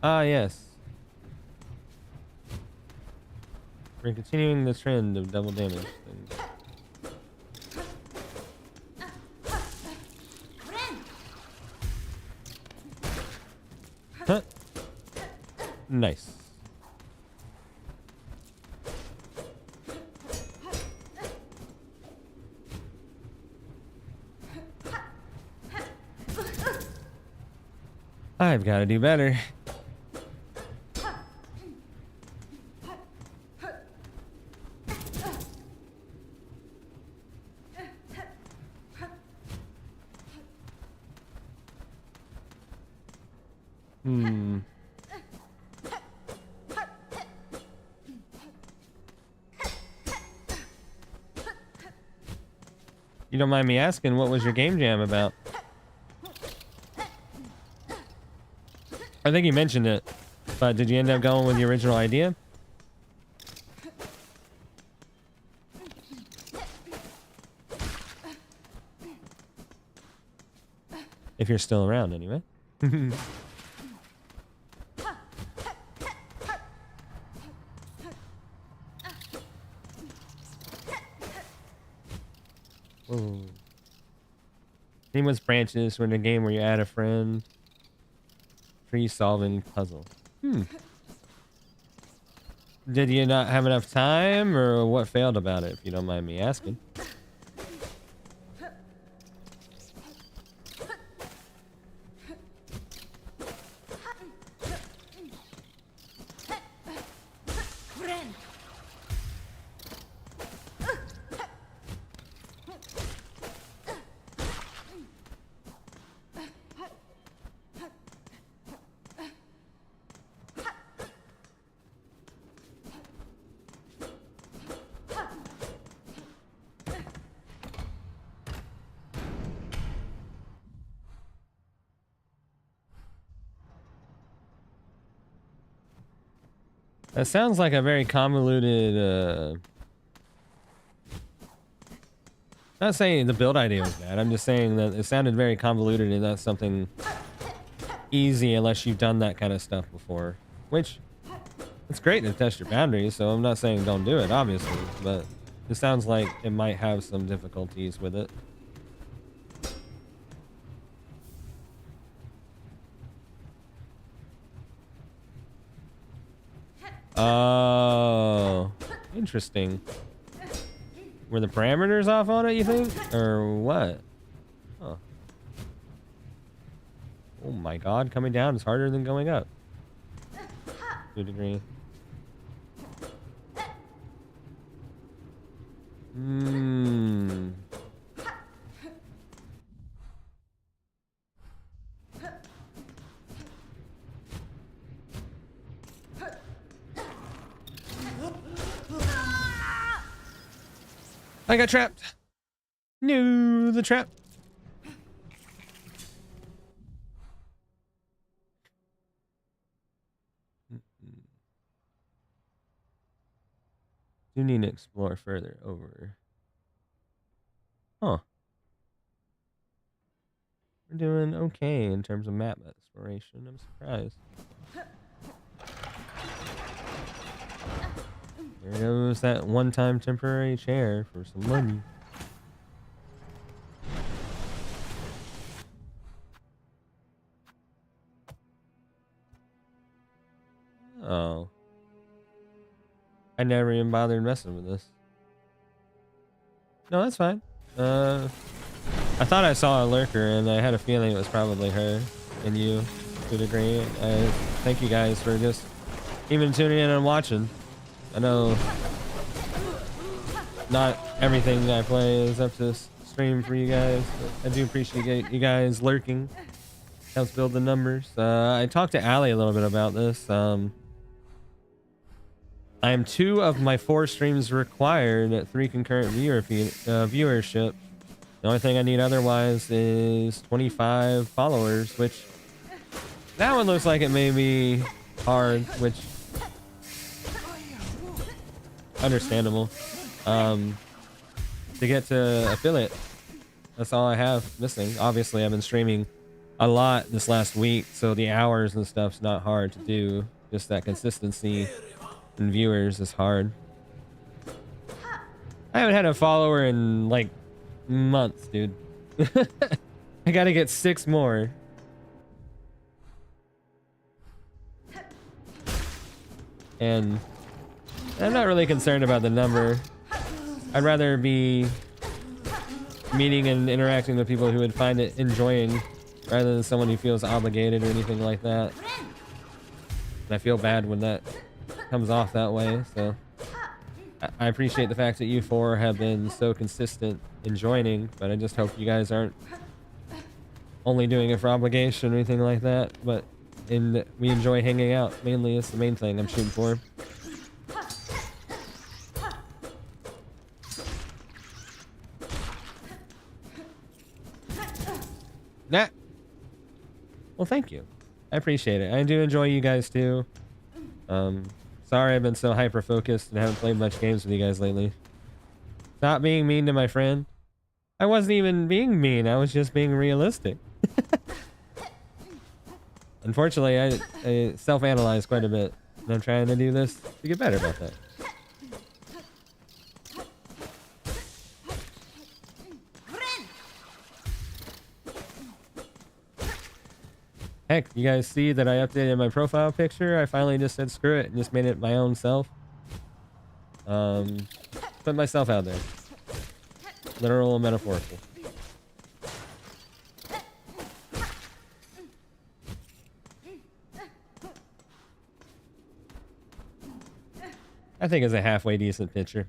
Ah, yes. We're continuing the trend of double damage things. Huh. Nice. I've got to do better. Hmm. You don't mind me asking, what was your game jam about? I think you mentioned it, but did you end up going with the original idea? If you're still around, anyway. Whoa. Seamless branches were in a game where you add a friend. Tree solving puzzle. Did you not have enough time, or what failed about it, if you don't mind me asking? That sounds like a very convoluted, not saying the build idea was bad, I'm just saying that it sounded very convoluted and not something easy unless you've done that kind of stuff before. Which, it's great to test your boundaries, so I'm not saying don't do it, obviously, but it sounds like it might have some difficulties with it. Oh, interesting. Were the parameters off on it, you think? Or what? Huh. Oh my god, coming down is harder than going up. To a degree. I got trapped. No, the trap. Do need to explore further over. Huh. We're doing okay in terms of map exploration. I'm surprised. There goes that one-time temporary chair for some money. Oh. I never even bothered messing with this. No, that's fine. I thought I saw a lurker and I had a feeling it was probably her and you to a degree. I thank you guys for just even tuning in and watching. I know not everything I play is up to stream for you guys, but I do appreciate you guys lurking. Helps build the numbers. I talked to Allie a little bit about this. I am 2 of my 4 streams required at 3 concurrent viewership. The only thing I need otherwise is 25 followers, which that one looks like it may be hard, which understandable. To get to affiliate, that's all I have missing. Obviously, I've been streaming a lot this last week, so the hours and stuff's not hard to do. Just that consistency and viewers is hard. I haven't had a follower in like months, dude. I gotta get 6 more. And I'm not really concerned about the number. I'd rather be meeting and interacting with people who would find it enjoying rather than someone who feels obligated or anything like that. And I feel bad when that comes off that way, so I appreciate the fact that you 4 have been so consistent in joining, but I just hope you guys aren't only doing it for obligation or anything like that. But and we enjoy hanging out. Mainly, it's the main thing I'm shooting for. Nah. Well, thank you. I appreciate it. I do enjoy you guys too. Sorry I've been so hyper focused and haven't played much games with you guys lately. Stop being mean to my friend. I wasn't even being mean. I was just being realistic. Unfortunately, I self-analyze quite a bit, and I'm trying to do this to get better about that. Heck, you guys see that I updated my profile picture? I finally just said screw it and just made it my own self. Put myself out there. Literal and metaphorical. I think it's a halfway decent picture.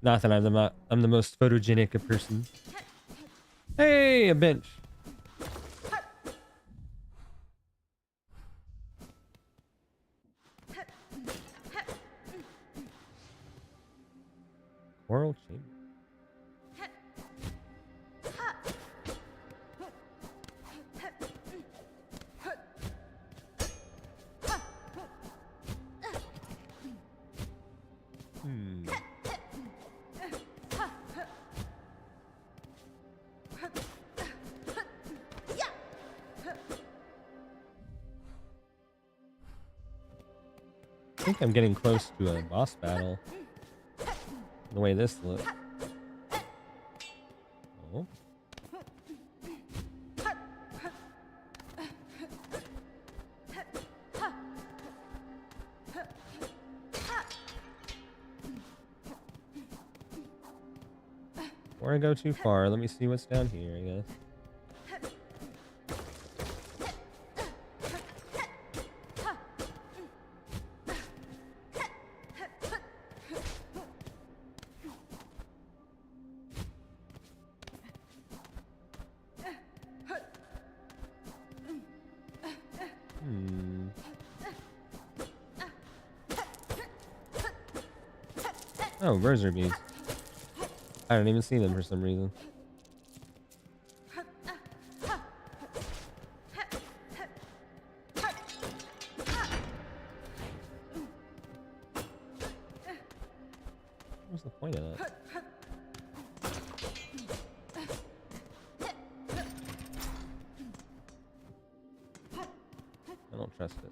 Not that I'm the most photogenic of persons. Hey, a bench. Coral chamber. I think I'm getting close to a boss battle. The way this looks. Oh. Before I go too far, let me see what's down here, I guess. Oh, rosary beads. I don't even see them for some reason. What's the point of that? I don't trust it.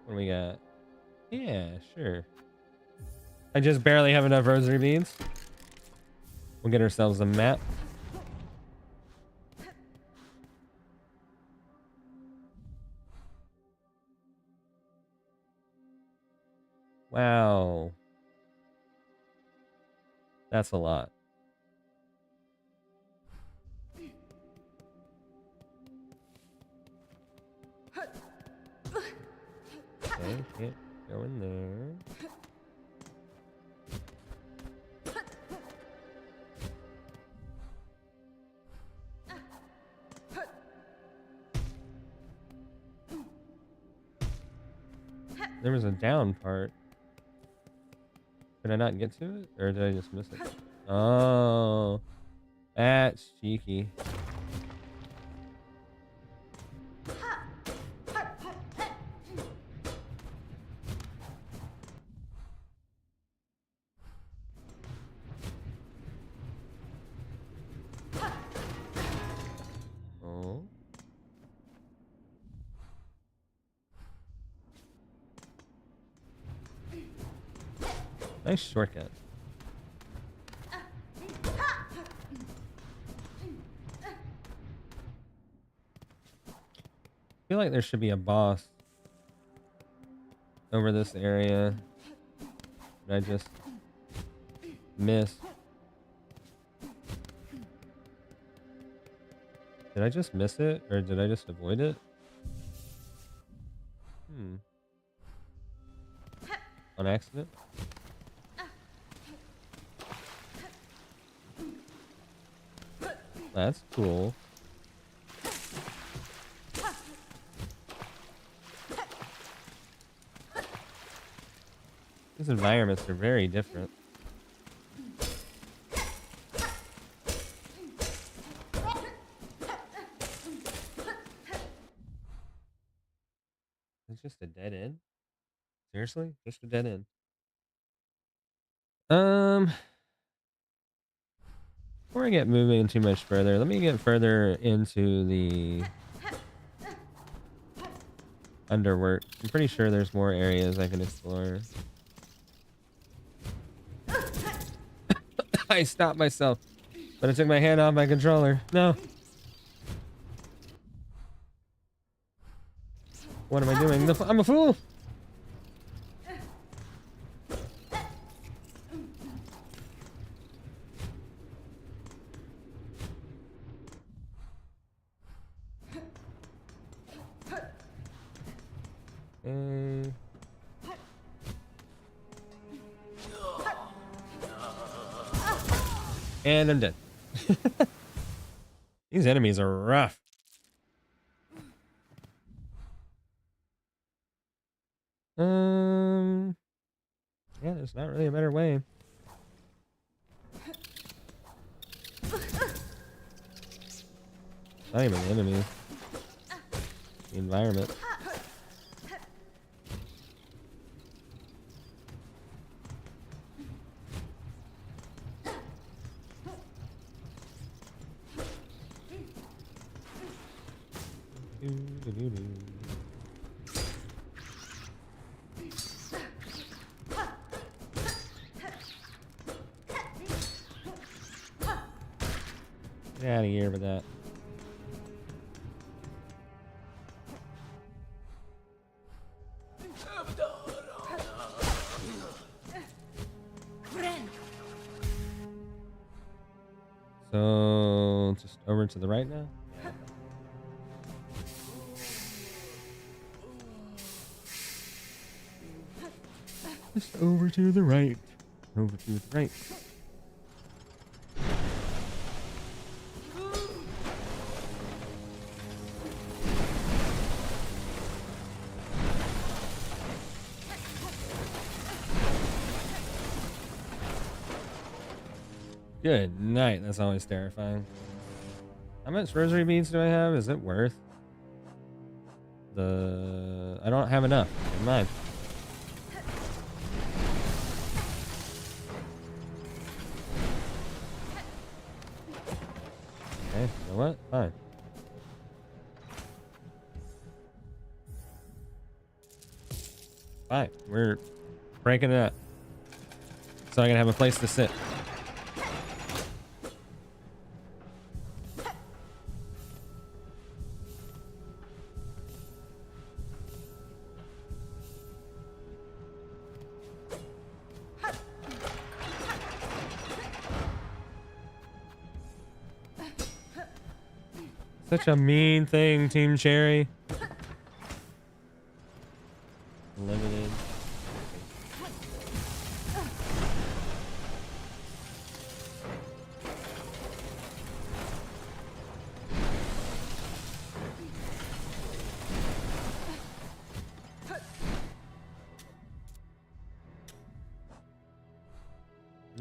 What do we got? Yeah, sure. I just barely have enough rosary beads. We'll get ourselves a map. Wow. That's a lot. Okay, can't go in there. There was a down part. Did I not get to it? Or did I just miss it? Oh. That's cheeky. Oh. Nice shortcut. I feel like there should be a boss over this area. I just missed. Did I just miss it? Or did I just avoid it? on accident. That's cool. These environments are very different. It's just a dead end? Seriously? Just a dead end. Before I get moving too much further, let me get further into the underwork. I'm pretty sure there's more areas I can explore. I stopped myself, but I took my hand off my controller. No. What am I doing? I'm a fool. And I'm dead. These enemies are rough. Yeah, there's not really a better way. Not even the enemies. The environment. Get out of here with that. So, just over to the right now? Just over to the right. Over to the right. Good night. That's always terrifying. How much rosary beads do I have? Is it worth the... I don't have enough. Never mind. Okay, you know what? Fine. Fine. We're breaking it up. So I can have a place to sit. Such a mean thing, Team Cherry. Limited.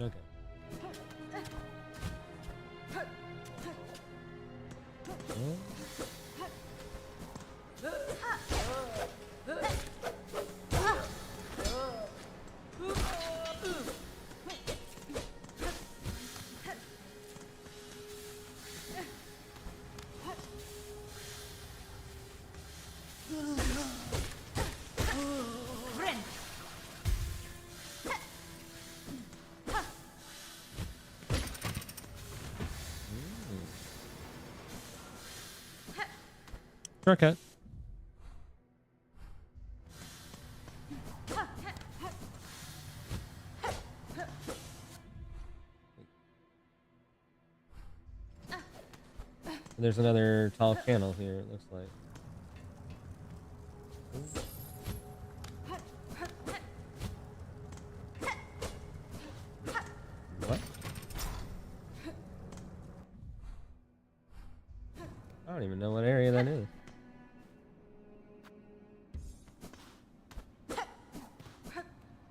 Okay. Shortcut. There's another tall channel here, it looks like. I don't even know what area that is.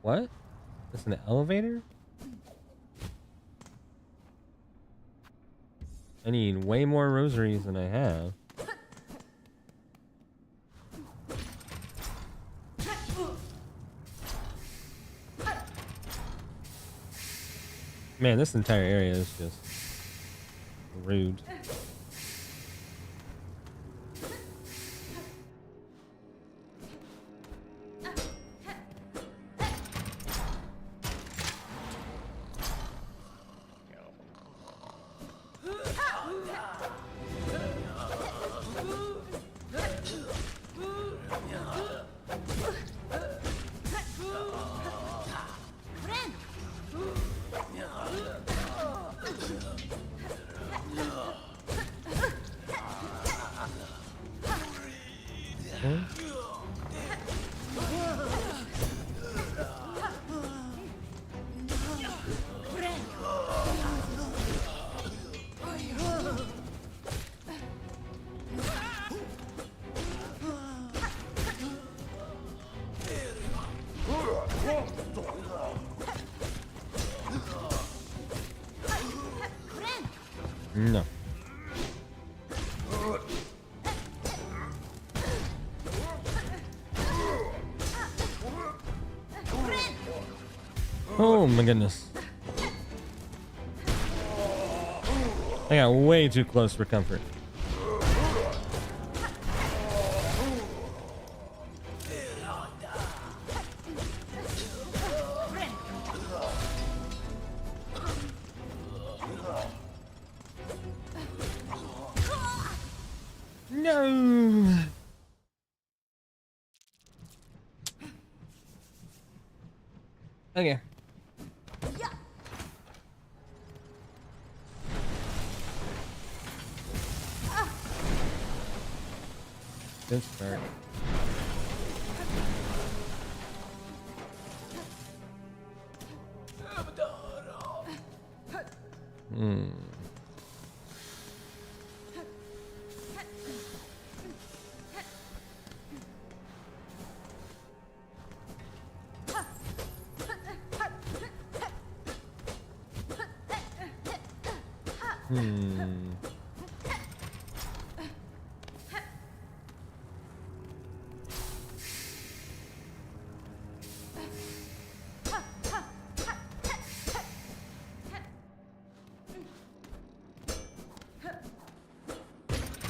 What? That's an elevator? I need way more rosaries than I have. Man, this entire area is just rude. No. Oh my goodness. I got way too close for comfort. No. Okay. Good start. Hmm.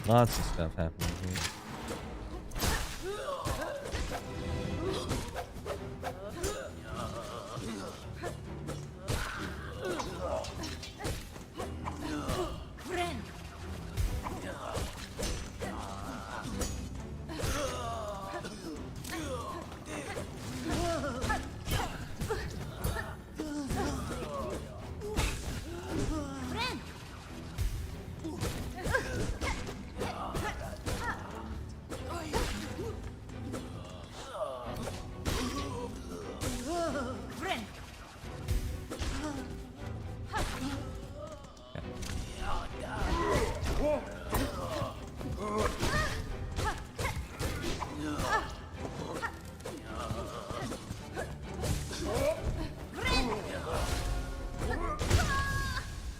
Lots of stuff happening here.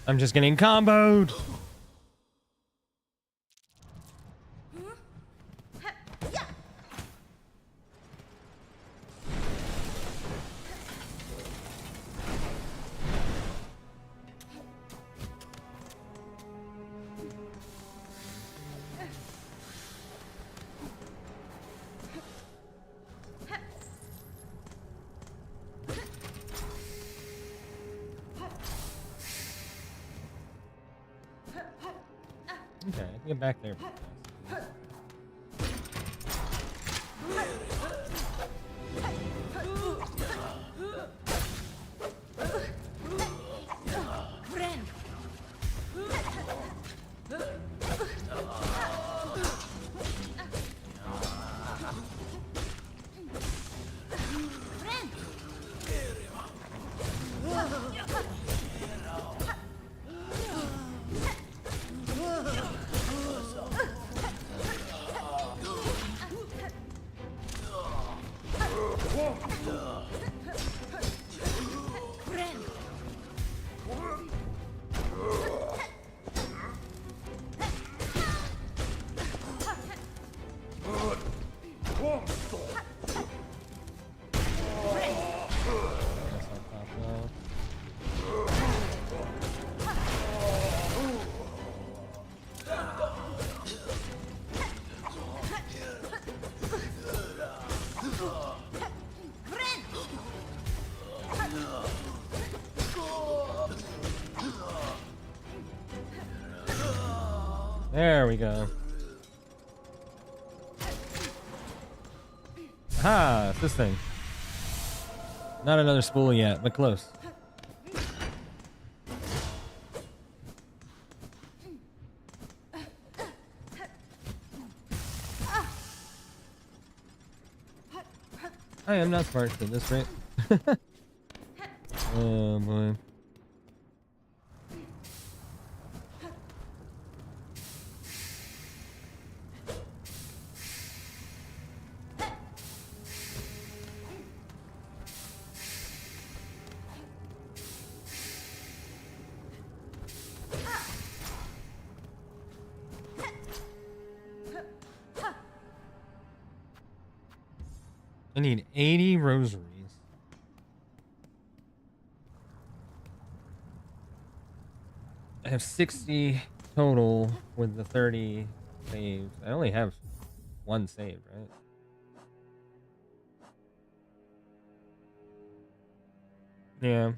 I'm just getting comboed. Okay, I can get back there. There we go. Aha, it's this thing. Not another spool yet, but close. I am not smart at this rate. Oh boy. I need 80 rosaries. I have 60 total with the 30 saved. I only have one saved, right? Yeah.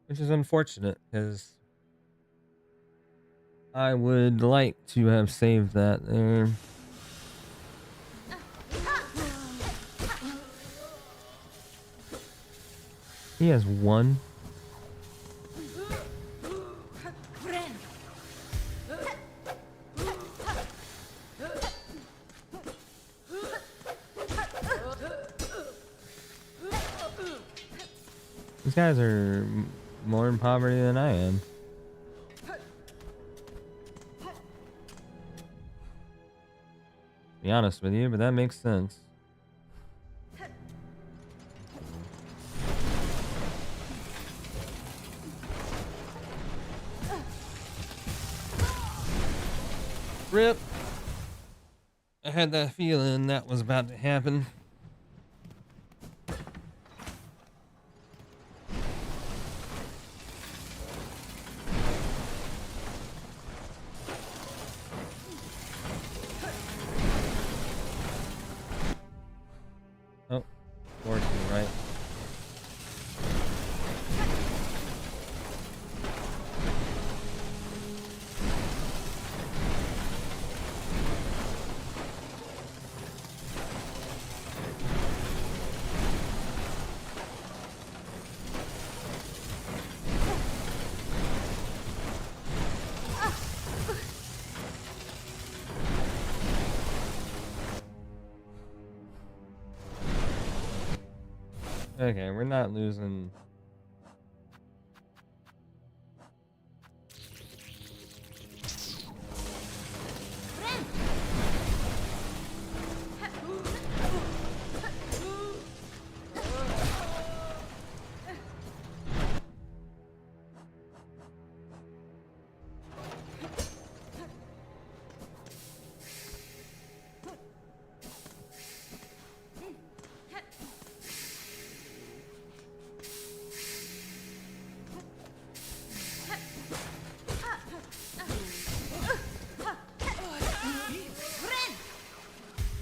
Which is unfortunate, because I would like to have saved that there. He has one. These guys are more in poverty than I am. To be honest with you, but that makes sense. Rip. I had that feeling that was about to happen. Oh, fortune, right? Okay, we're not losing.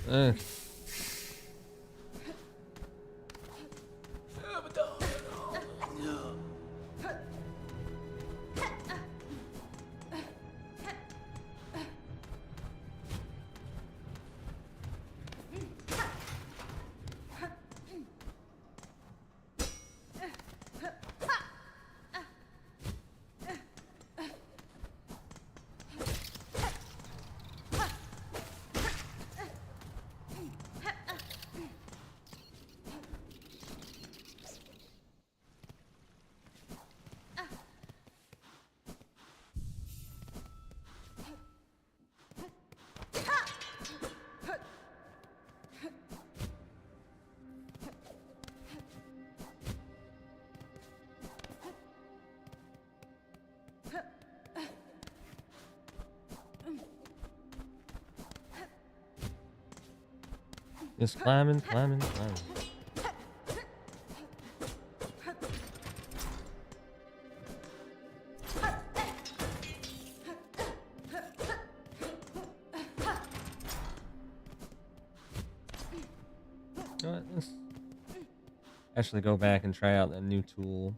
Ugh. Just climbing, climbing, climbing. know what? Let's actually go back and try out that new tool.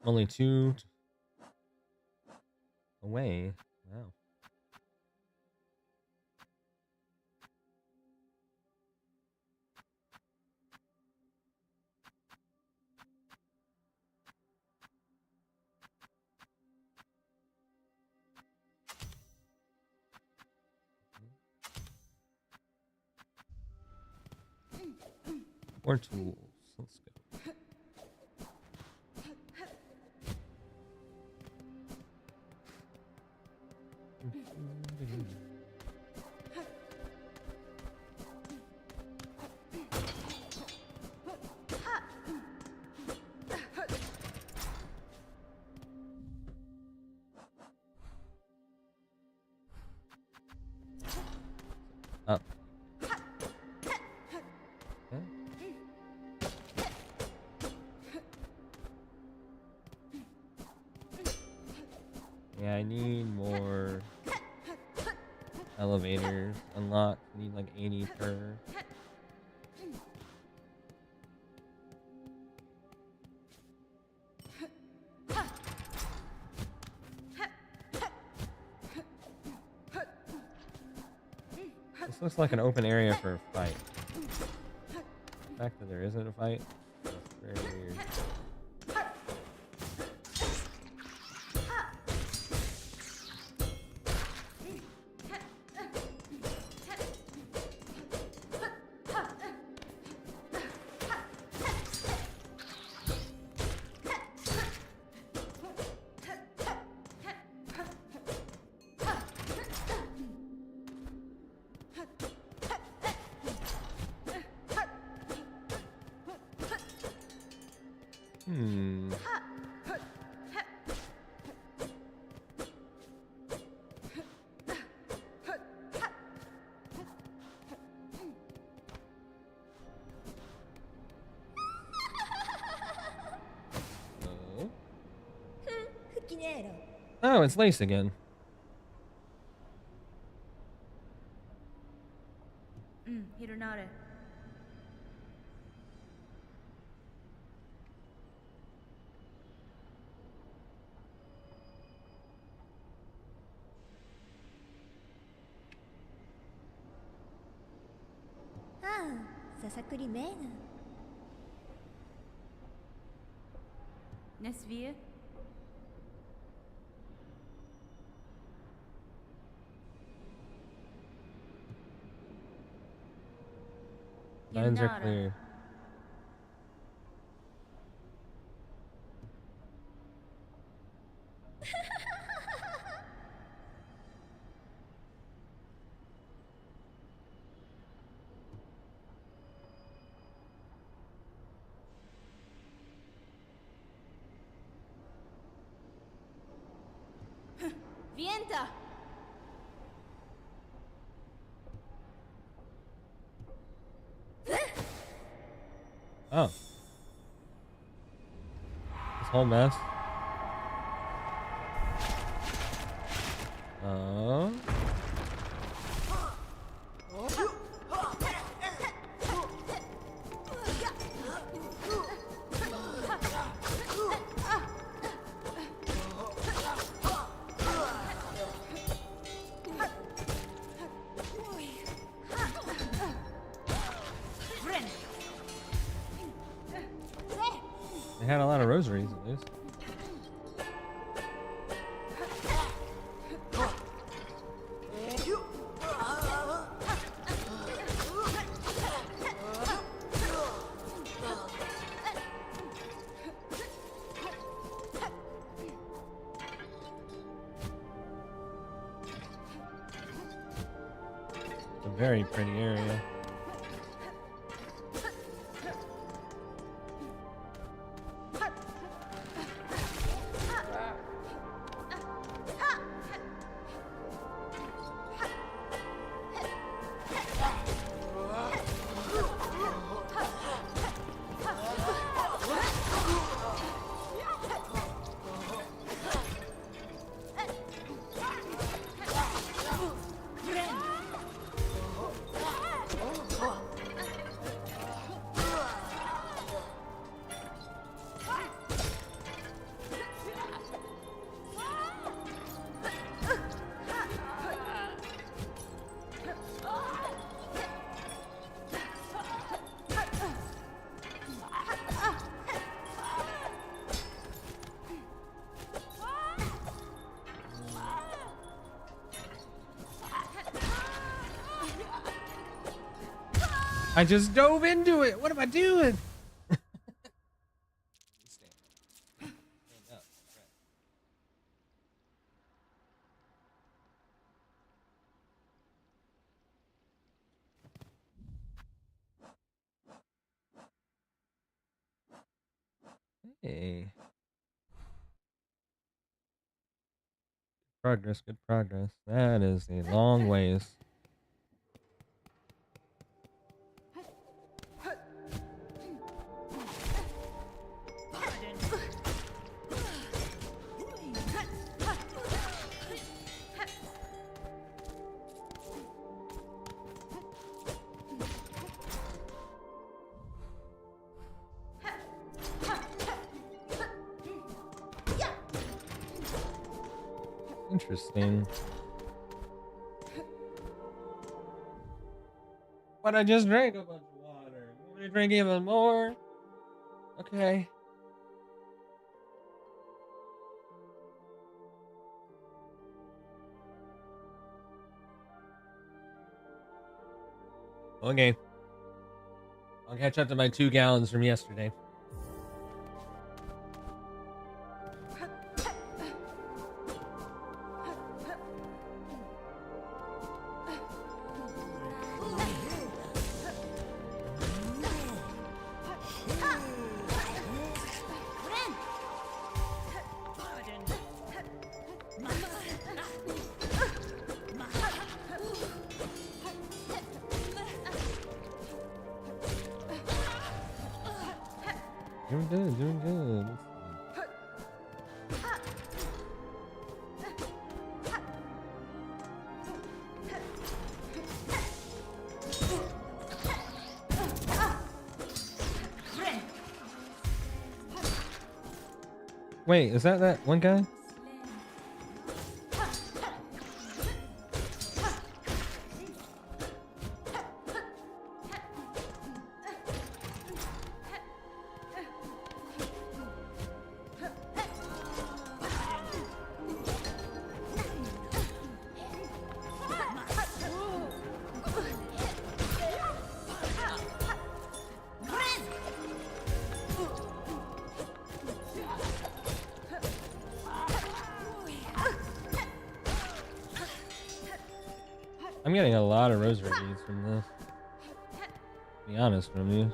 Only 2 away. Wow. More tools. Let's go. Up. Okay. Yeah, I need more elevators unlocked. I need like 80 per. This looks like an open area for a fight. The fact that there isn't a fight is very weird. Oh, it's Lace again. Nesvia? Lines are clear. Vienta! Oh. This whole mess. Oh. They had a lot of rosaries at least. It's a very pretty area. I just dove into it. What am I doing? Stand up. Hey. Progress, good progress. That is a long ways. Interesting. But I just drank a bunch of water. You want me to drink even more? Okay. Okay. I'll catch up to my 2 gallons from yesterday. Doing good, doing good. Wait, is that one guy? I'm getting a lot of rosary beads from this. To be honest from you.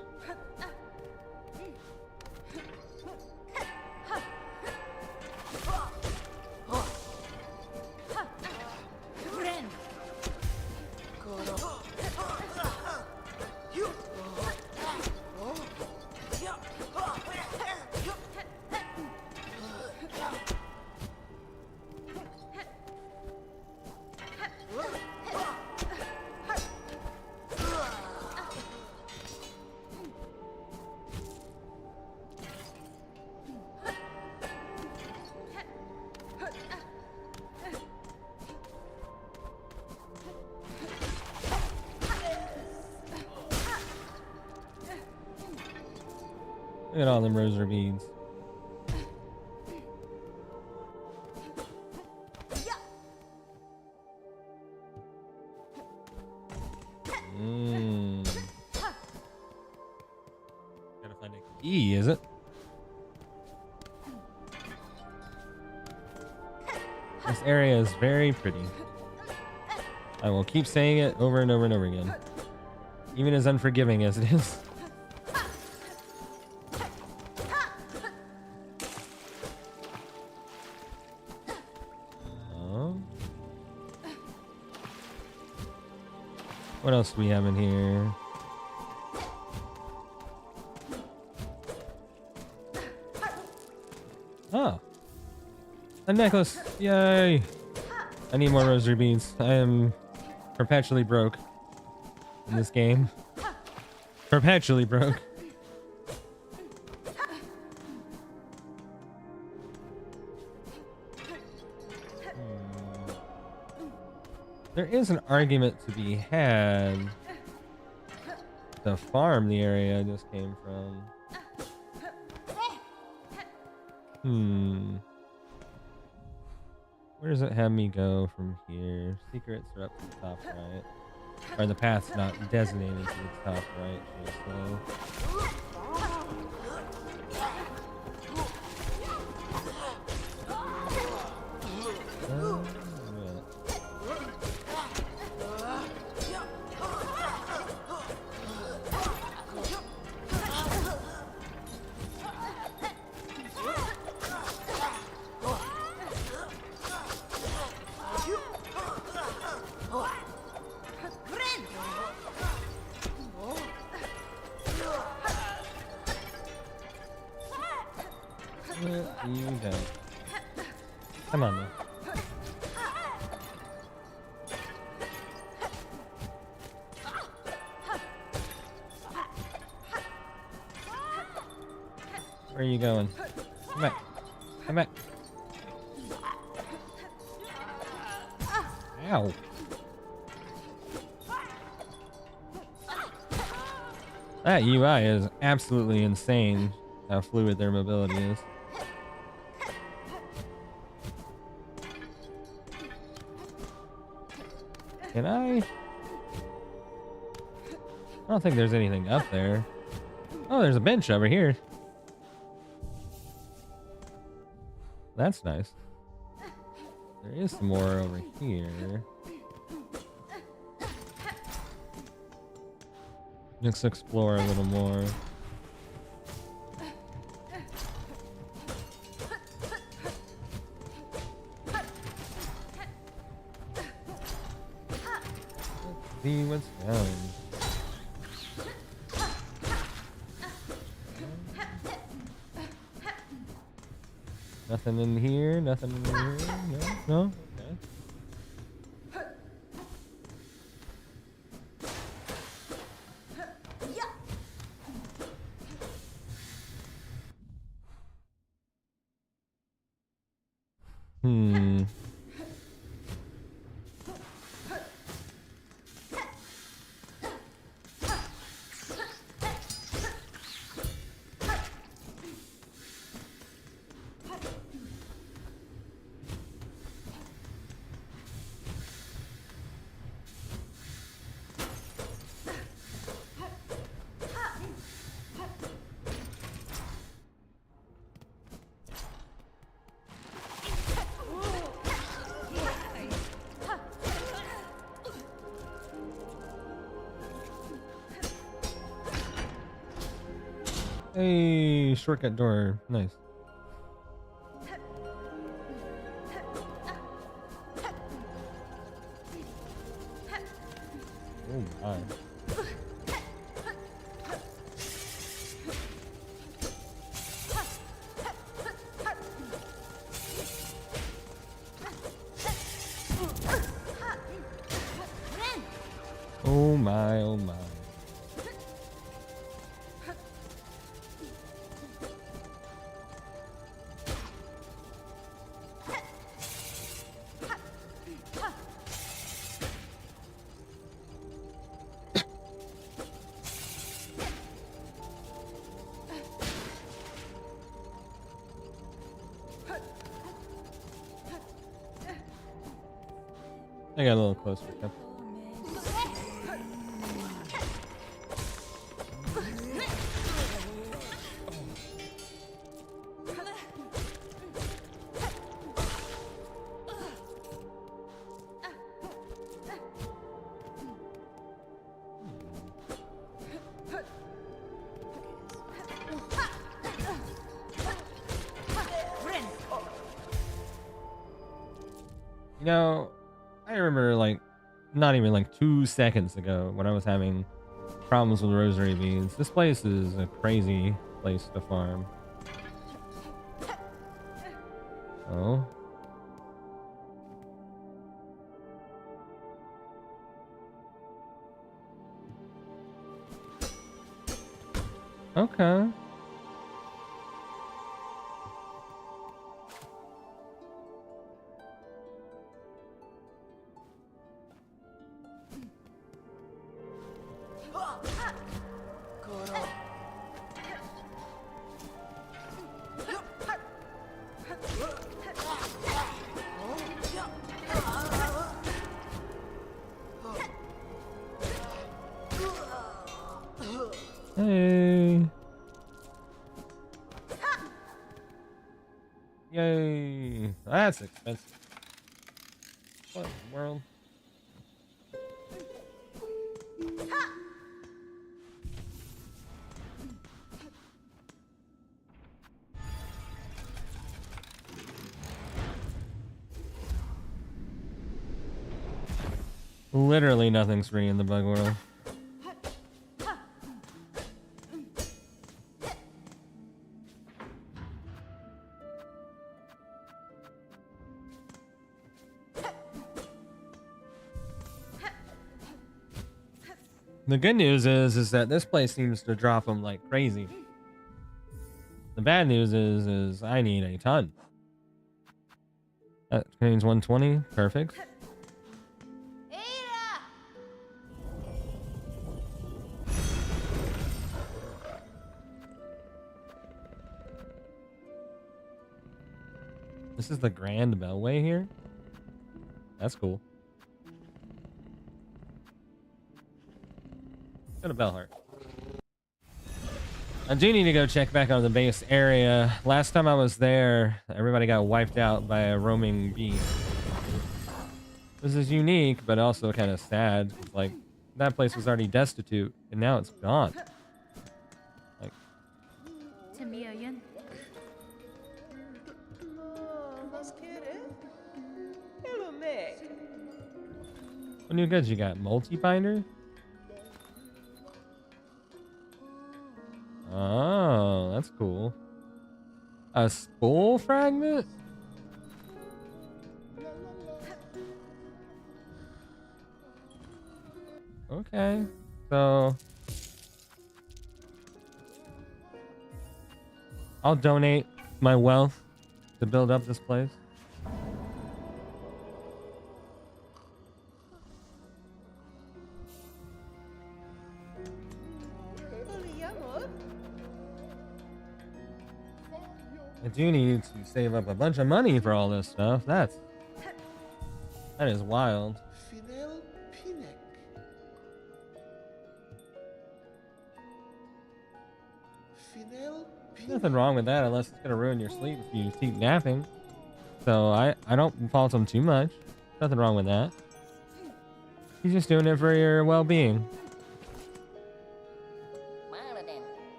Look at all them rosary beads. Gotta find a key, is it? This area is very pretty. I will keep saying it over and over and over again. Even as unforgiving as it is. What else do we have in here? Oh. A necklace. Yay. I need more rosary beads. I am perpetually broke in this game. Perpetually broke. There is an argument to be had to farm the area I just came from. Where does it have me go from here? Secrets are up to the top right. Or the path's not designated to the top right. Should I slow? You don't. Come on, man. Where are you going? Come back. Come back. Ow. That UI is absolutely insane how fluid their mobility is. Can I don't think there's anything up there. Oh, there's a bench over here. That's nice. There is some more over here. Let's explore a little more. Let's see what's down. Nothing in here, nothing in here. No, no. Okay. Hmm. Hey, shortcut door. Nice. Oh my. Oh my, oh my. I got a little closer. Yep. You know, I remember like not even like 2 seconds ago when I was having problems with rosary beads. This place is a crazy place to farm. Oh. Okay. That's expensive. What in the world? Literally nothing's free in the bug world. The good news is that this place seems to drop them like crazy. The bad news is I need a ton. That contains 120. Perfect. This is the Grand Bellway here. That's cool. Go to Bellheart. I do need to go check back on the base area. Last time I was there, everybody got wiped out by a roaming bee. This is unique, but also kind of sad. Like, that place was already destitute, and now it's gone. Like, what new goods you got? Multi-binder? Oh, that's cool. A spool fragment? Okay, so I'll donate my wealth to build up this place. I do need to save up a bunch of money for all this stuff. That is wild. Nothing wrong with that unless it's gonna ruin your sleep if you keep napping. So I don't fault him too much. Nothing wrong with that. He's just doing it for your well-being.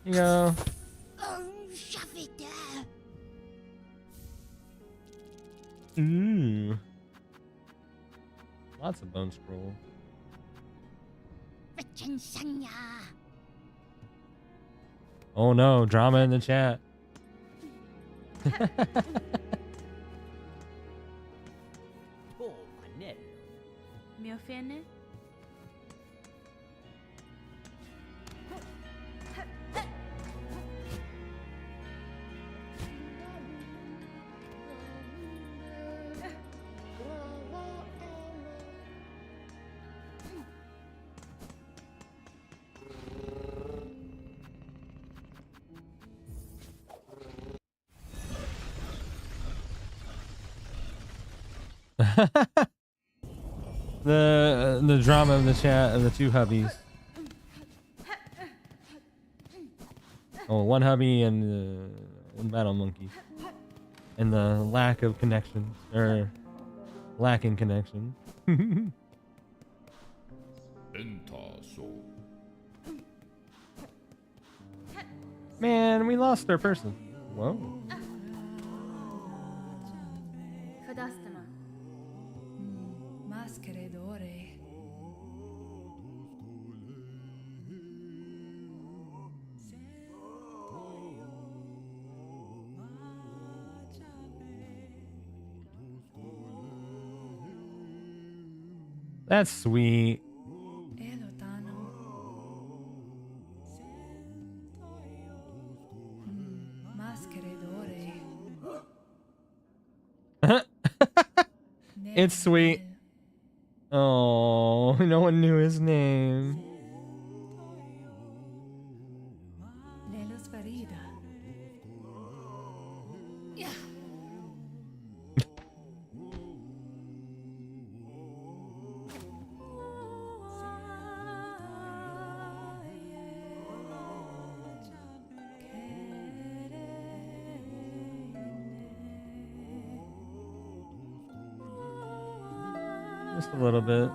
You go. Ooh. Lots of bone scroll. Oh no, drama in the chat. The drama of the chat of the two hubbies. Oh, one hubby and one battle monkey, and the lack of connection or lacking connection. Man, we lost our person. Whoa. That's sweet. It's sweet. Oh, no one knew his name. Just a little bit.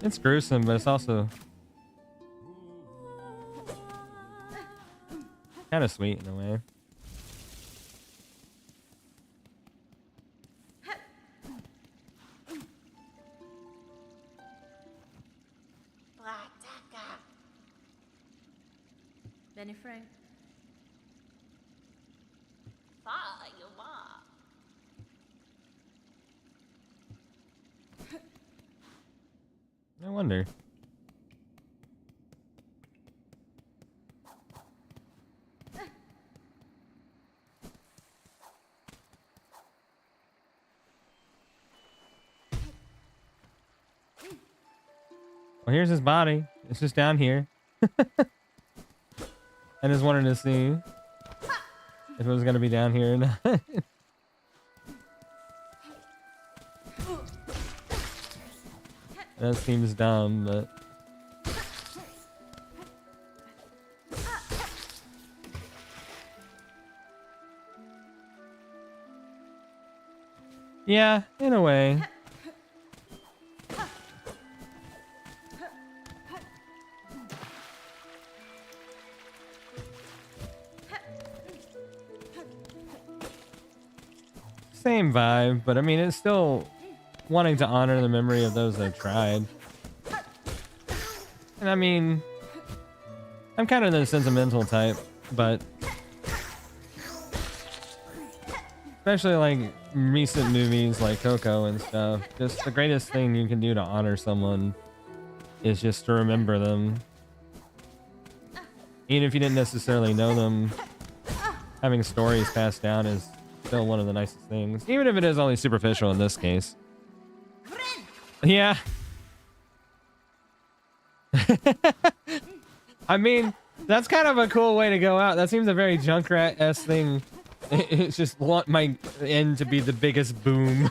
It's gruesome, but it's also kind of sweet in a way. Benny Frank. I wonder. Well, here's his body. It's just down here. I just wanted to see if it was going to be down here or not. That seems dumb, but... yeah, in a way. Same vibe, but I mean, it's still wanting to honor the memory of those that tried. And I mean, I'm kind of the sentimental type, but especially like recent movies like Coco and stuff, just the greatest thing you can do to honor someone is just to remember them. Even if you didn't necessarily know them, having stories passed down is still one of the nicest things, even if it is only superficial in this case. Yeah. I mean, that's kind of a cool way to go out. That seems a very Junkrat-esque thing. It's just want my end to be the biggest boom.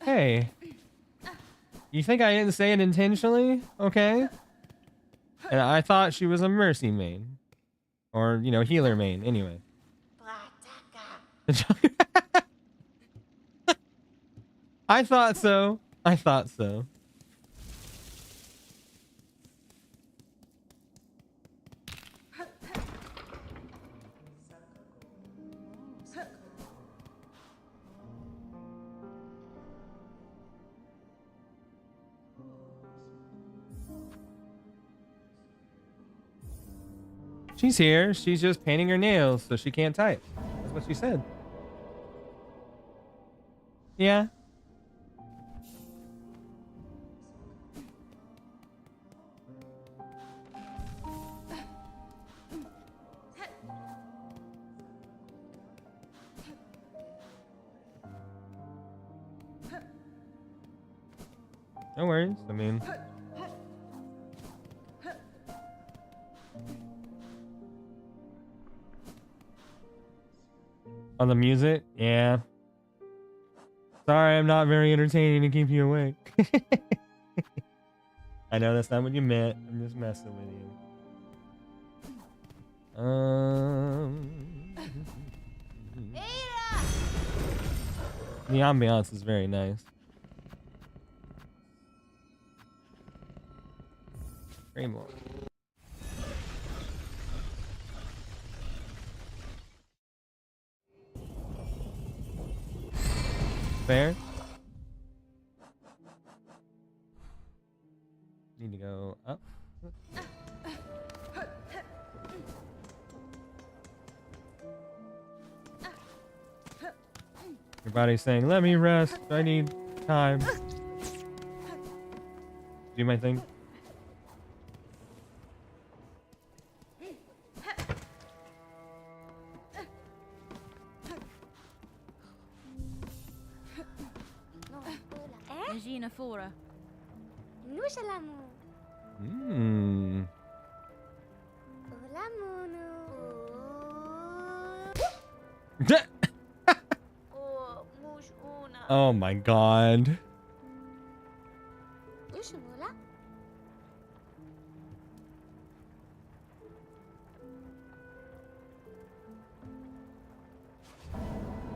Hey, you think I didn't say it intentionally? Okay. And I thought she was a mercy main. Or, you know, healer main. Anyway. I thought so. I thought so. She's here. She's just painting her nails so she can't type. That's what she said. Yeah. No worries. I mean... on the music? Yeah. Sorry, I'm not very entertaining to keep you awake. I know that's not what you meant. I'm just messing with you. The ambiance is very nice. Very more. Fair. Need to go up. Your body's saying, let me rest. I need time. Do my thing. Regina Fora. Nushalamu. Mmm. Ulamunu. Oh, mush una. Oh my god. Yushmula.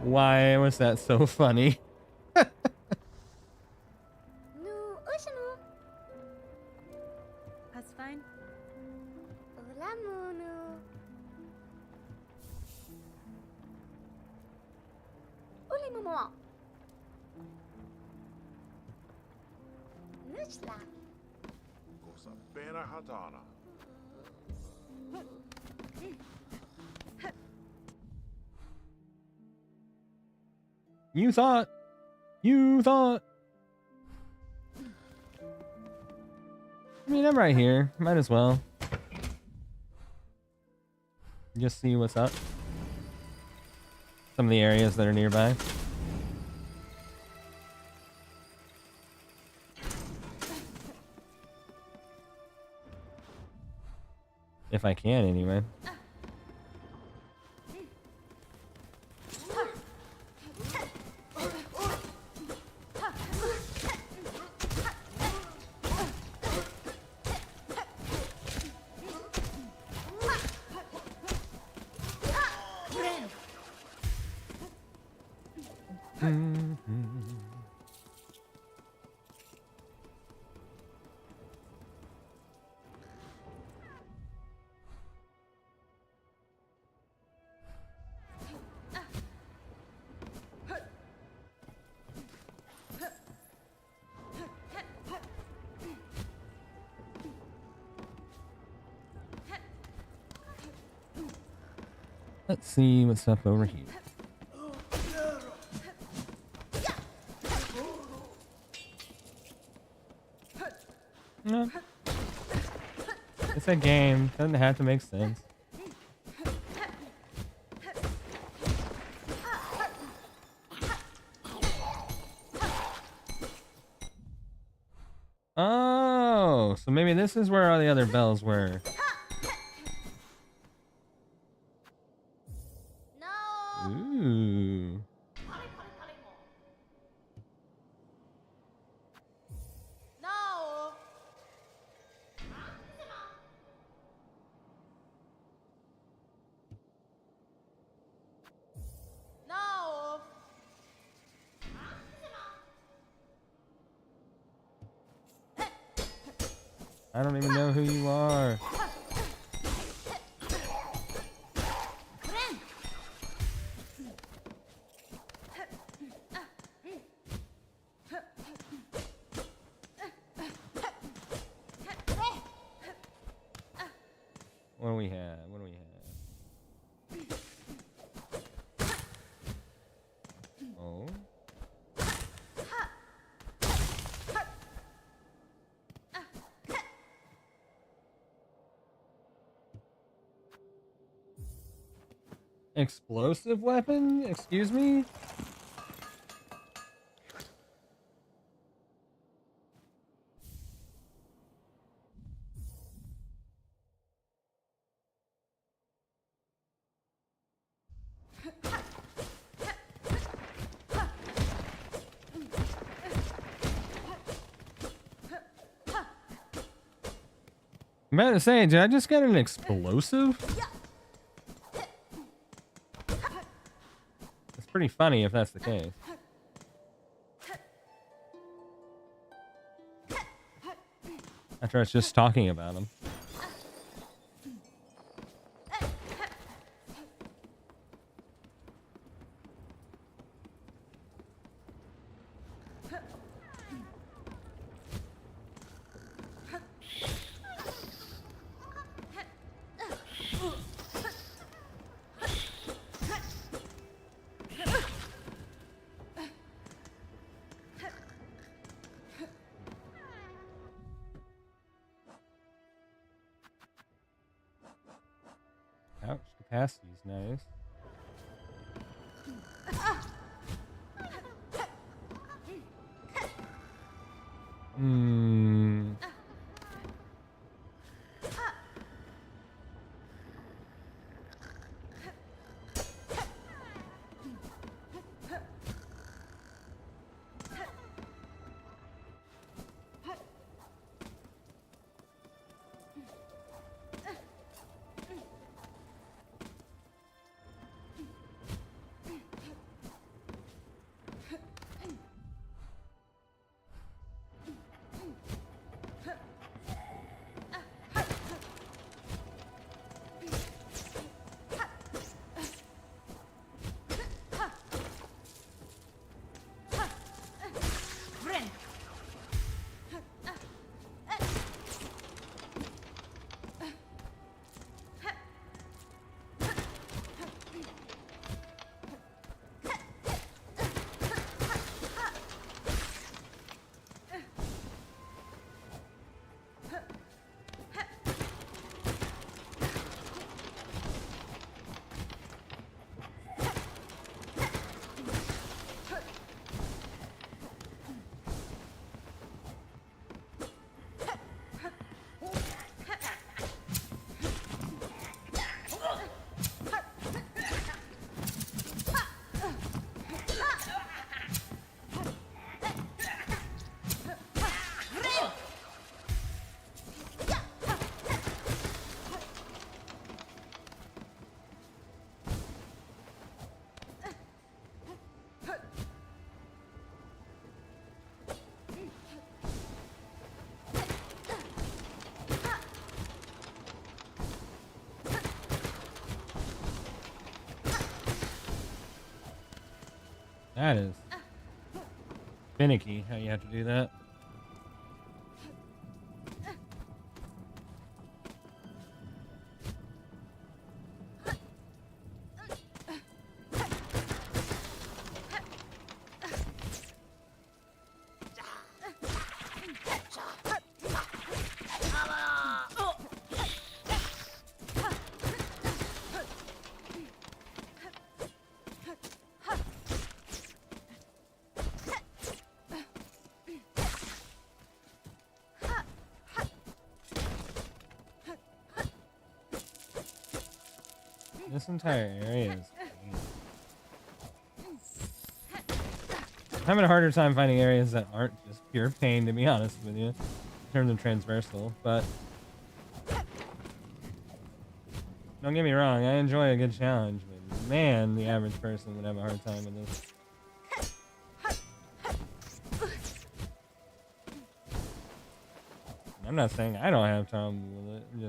Why was that so funny? Nu ushnu. That's fine. Ulamunu. Ulimumo. Nushla. Cosa pena hadana. You thought. You thought. I mean, I'm right here. Might as well. Just see what's up. Some of the areas that are nearby. If I can, anyway. Let's see what's up over here. No. It's a game. Doesn't have to make sense. Oh, so maybe this is where all the other bells were. No. Ooh. No. No. I don't even know who you are. What do we have? What do we have? Oh. Explosive weapon? Excuse me? I'm about to say, did I just get an explosive? It's pretty funny if that's the case. After I was just talking about him. capacity's nice. Hmm. That is finicky how you have to do that. This entire area is I'm having a harder time finding areas that aren't just pure pain, to be honest with you, in terms of transversal, but don't get me wrong, I enjoy a good challenge, but man, the average person would have a hard time with this. I'm not saying I don't have trouble with it, I'm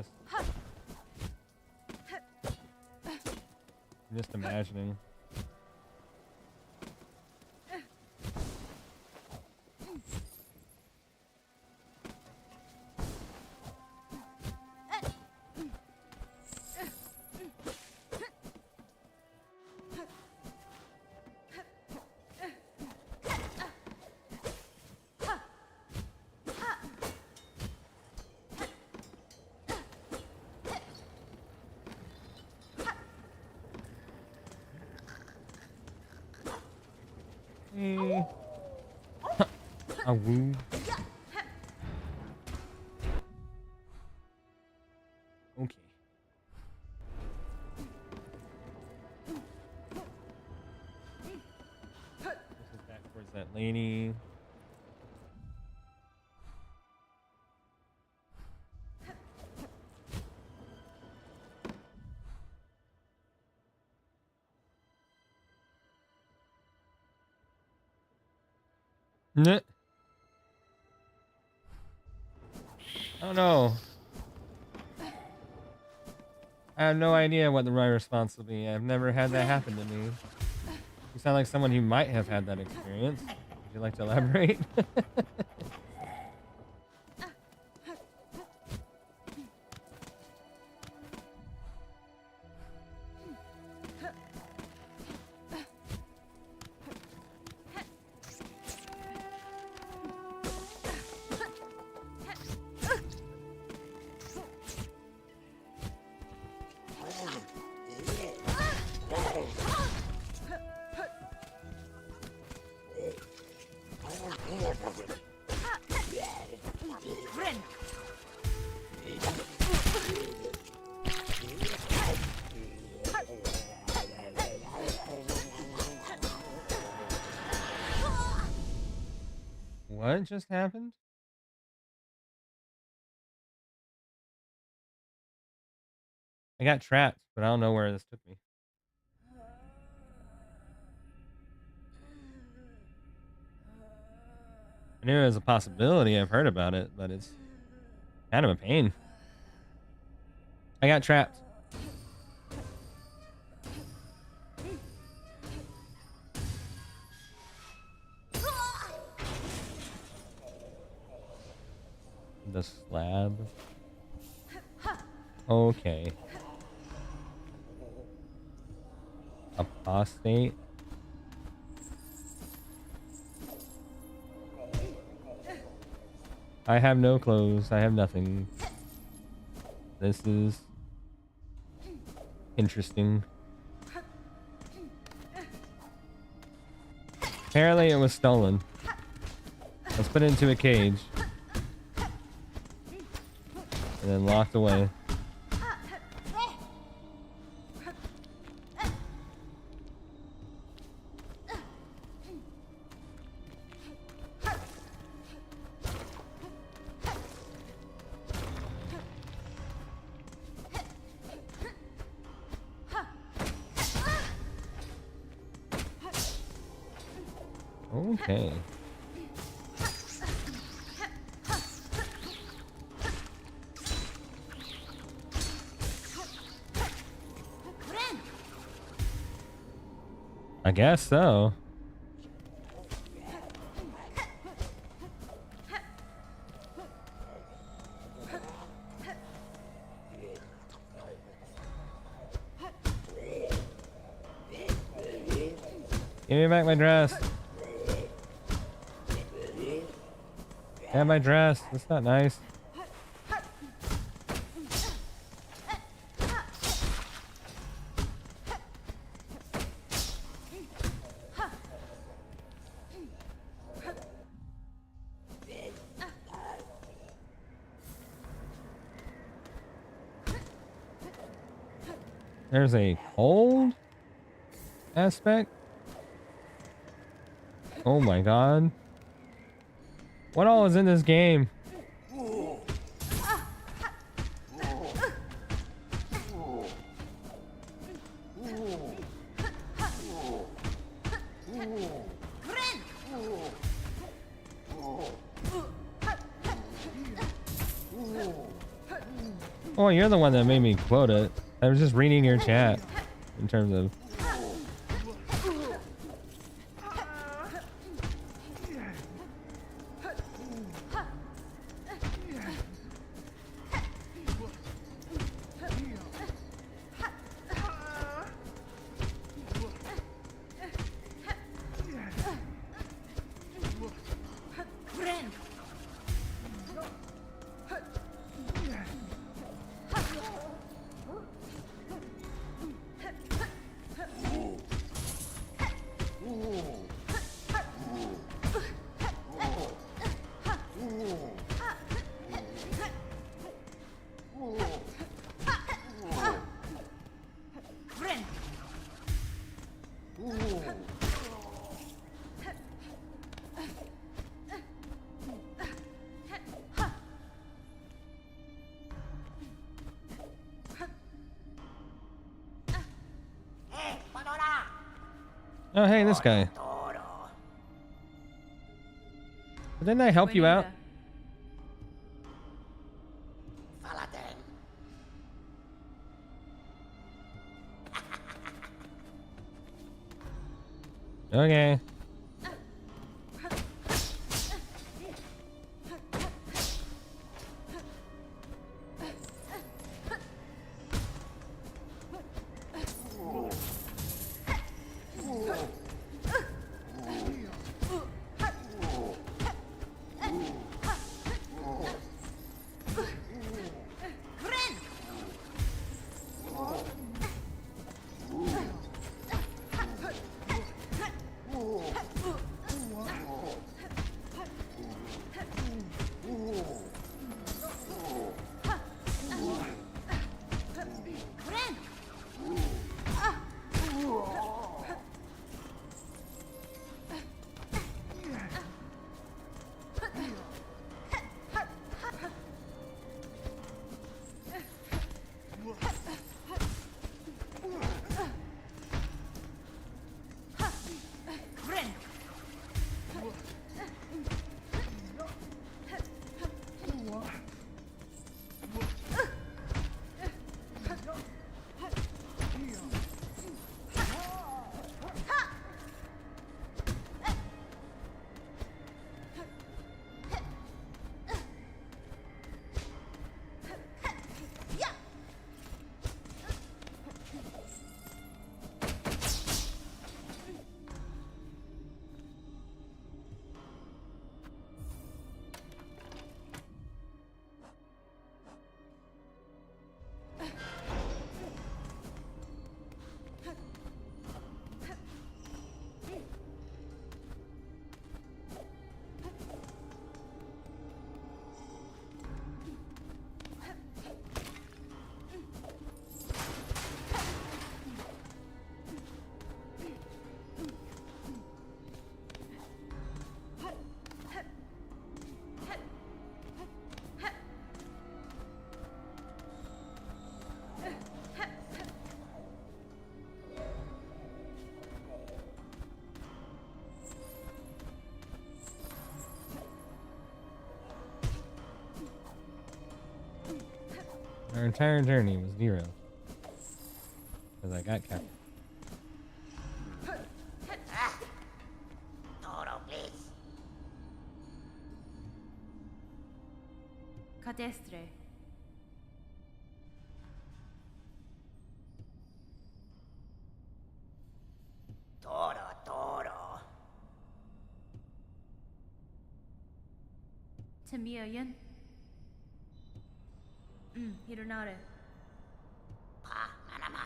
just imagining. Hey. A woo. Okay. This is back towards that lady. I don't know. I have no idea what the right response will be. I've never had that happen to me. You sound like someone who might have had that experience. Would you like to elaborate? What just happened? I got trapped, but I don't know where this took me. I knew it was a possibility. I've heard about it, but it's kind of a pain. I got trapped. The slab. Okay. Apostate. I have no clothes. I have nothing. This is interesting. Apparently it was stolen. Let's put it into a cage. And then locked away. Okay. I guess so. Give me back my dress. Have my dress. That's not nice. There's a cold aspect. Oh my god. What all is in this game? Oh, you're the one that made me quote it. I was just reading your chat in terms of... Oh, hey, this guy. But didn't I help you out? Okay. Our entire journey was 0. Because I got captured. Toro, please. Cadestre. Toro. Tamiayan. Hironare. Manama.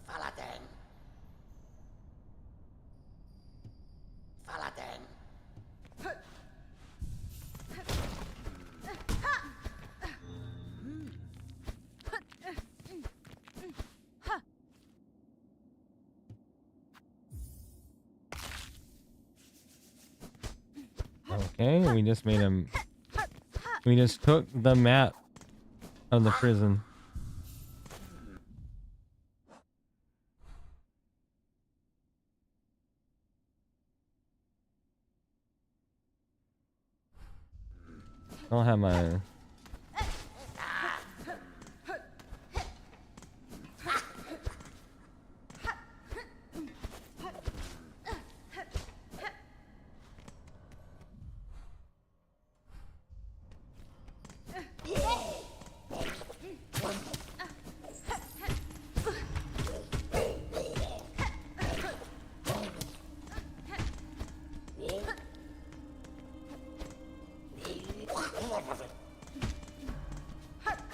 Falateng. Okay, we just made him. We just took the map of the prison. I don't have my.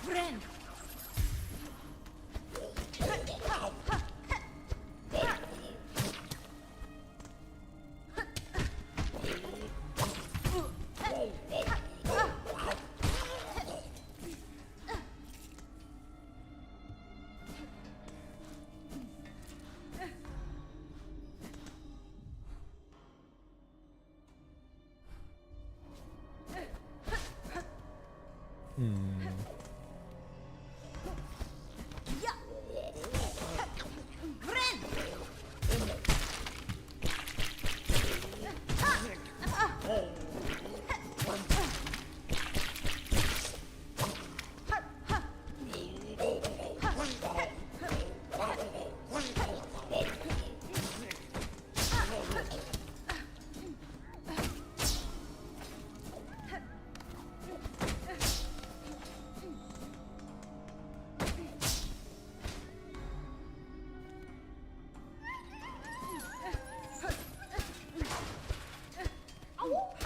Friend.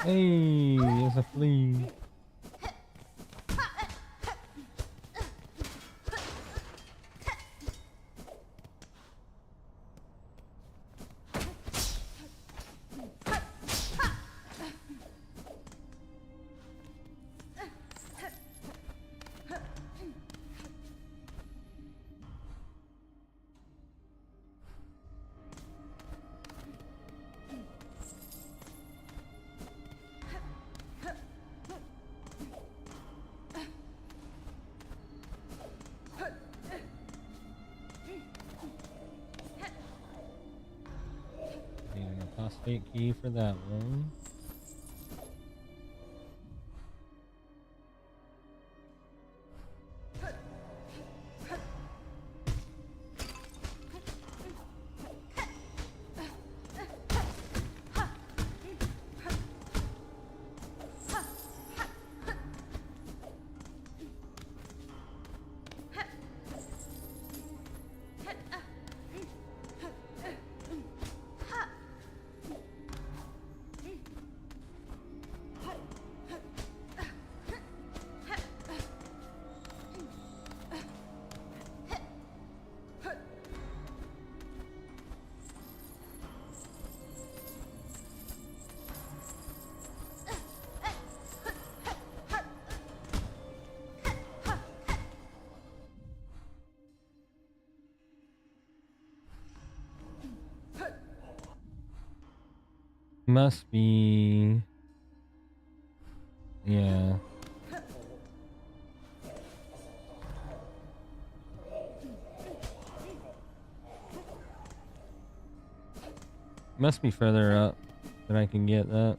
Hey, there's a flea. Needing a phosphate key for that one. Must be. Yeah. Must be further up that I can get that.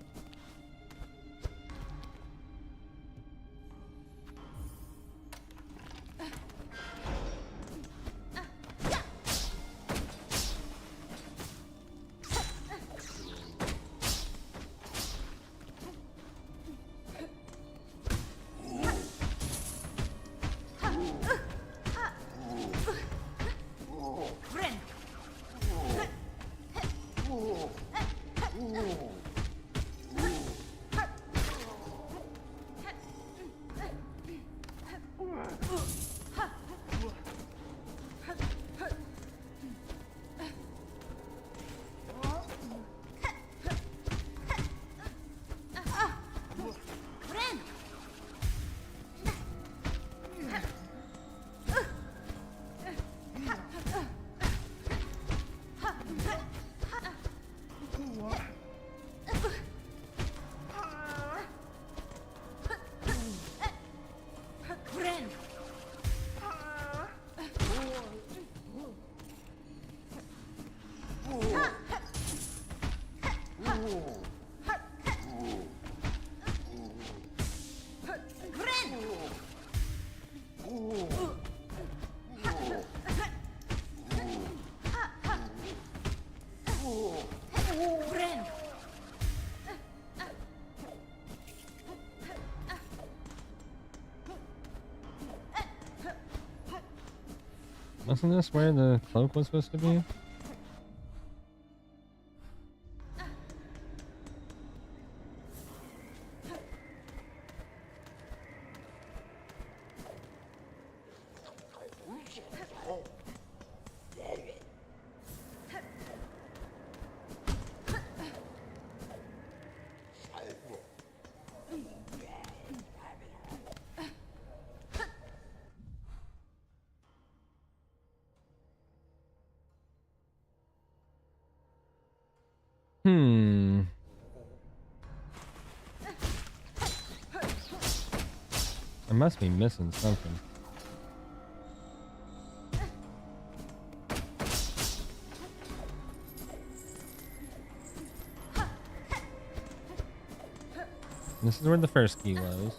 Wasn't this where the cloak was supposed to be? Hmm. I must be missing something. This is where the first key was.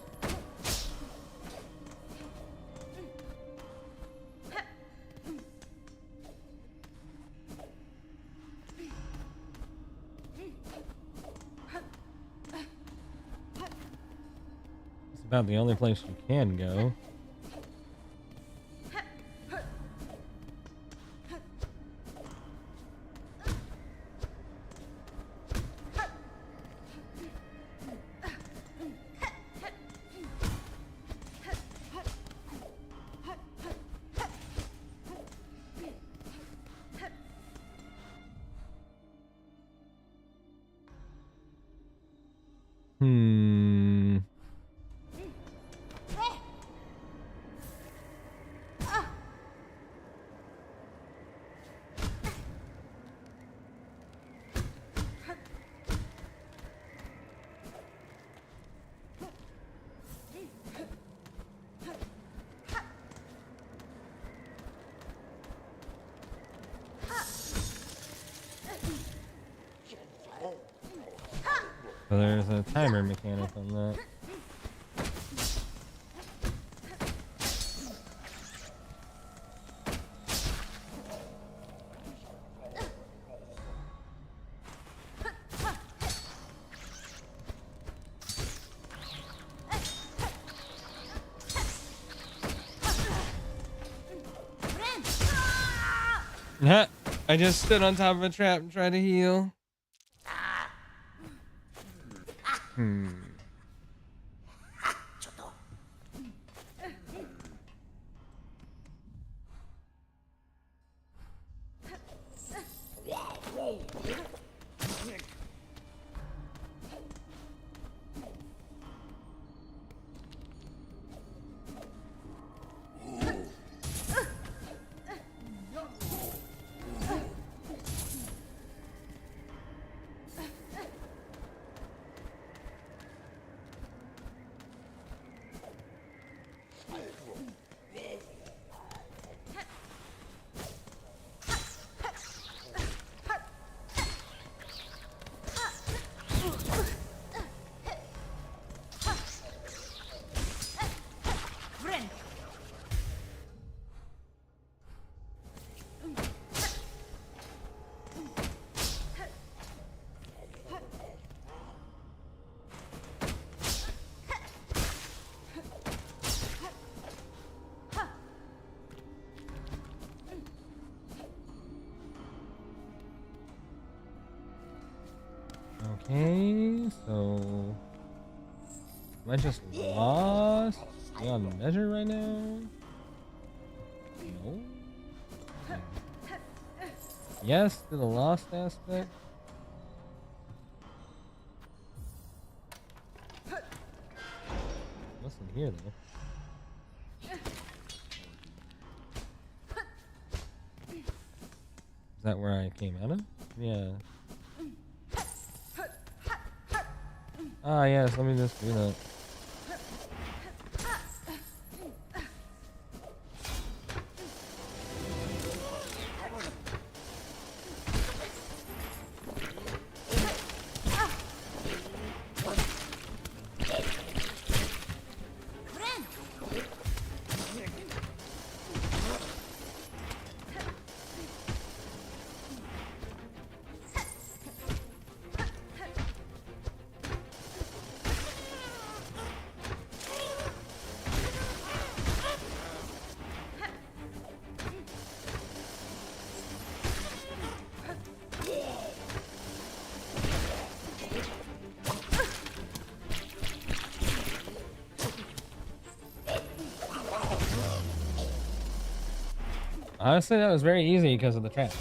It's about the only place you can go. Hmm. So there's a timer mechanic on that. I just stood on top of a trap and tried to heal. Hmm. Okay, so am I just lost beyond measure right now? No. Yes to the lost aspect. What's in here though? Is that where I came out of? Yeah. Ah, yes, let me just do that. Honestly, that was very easy because of the trap.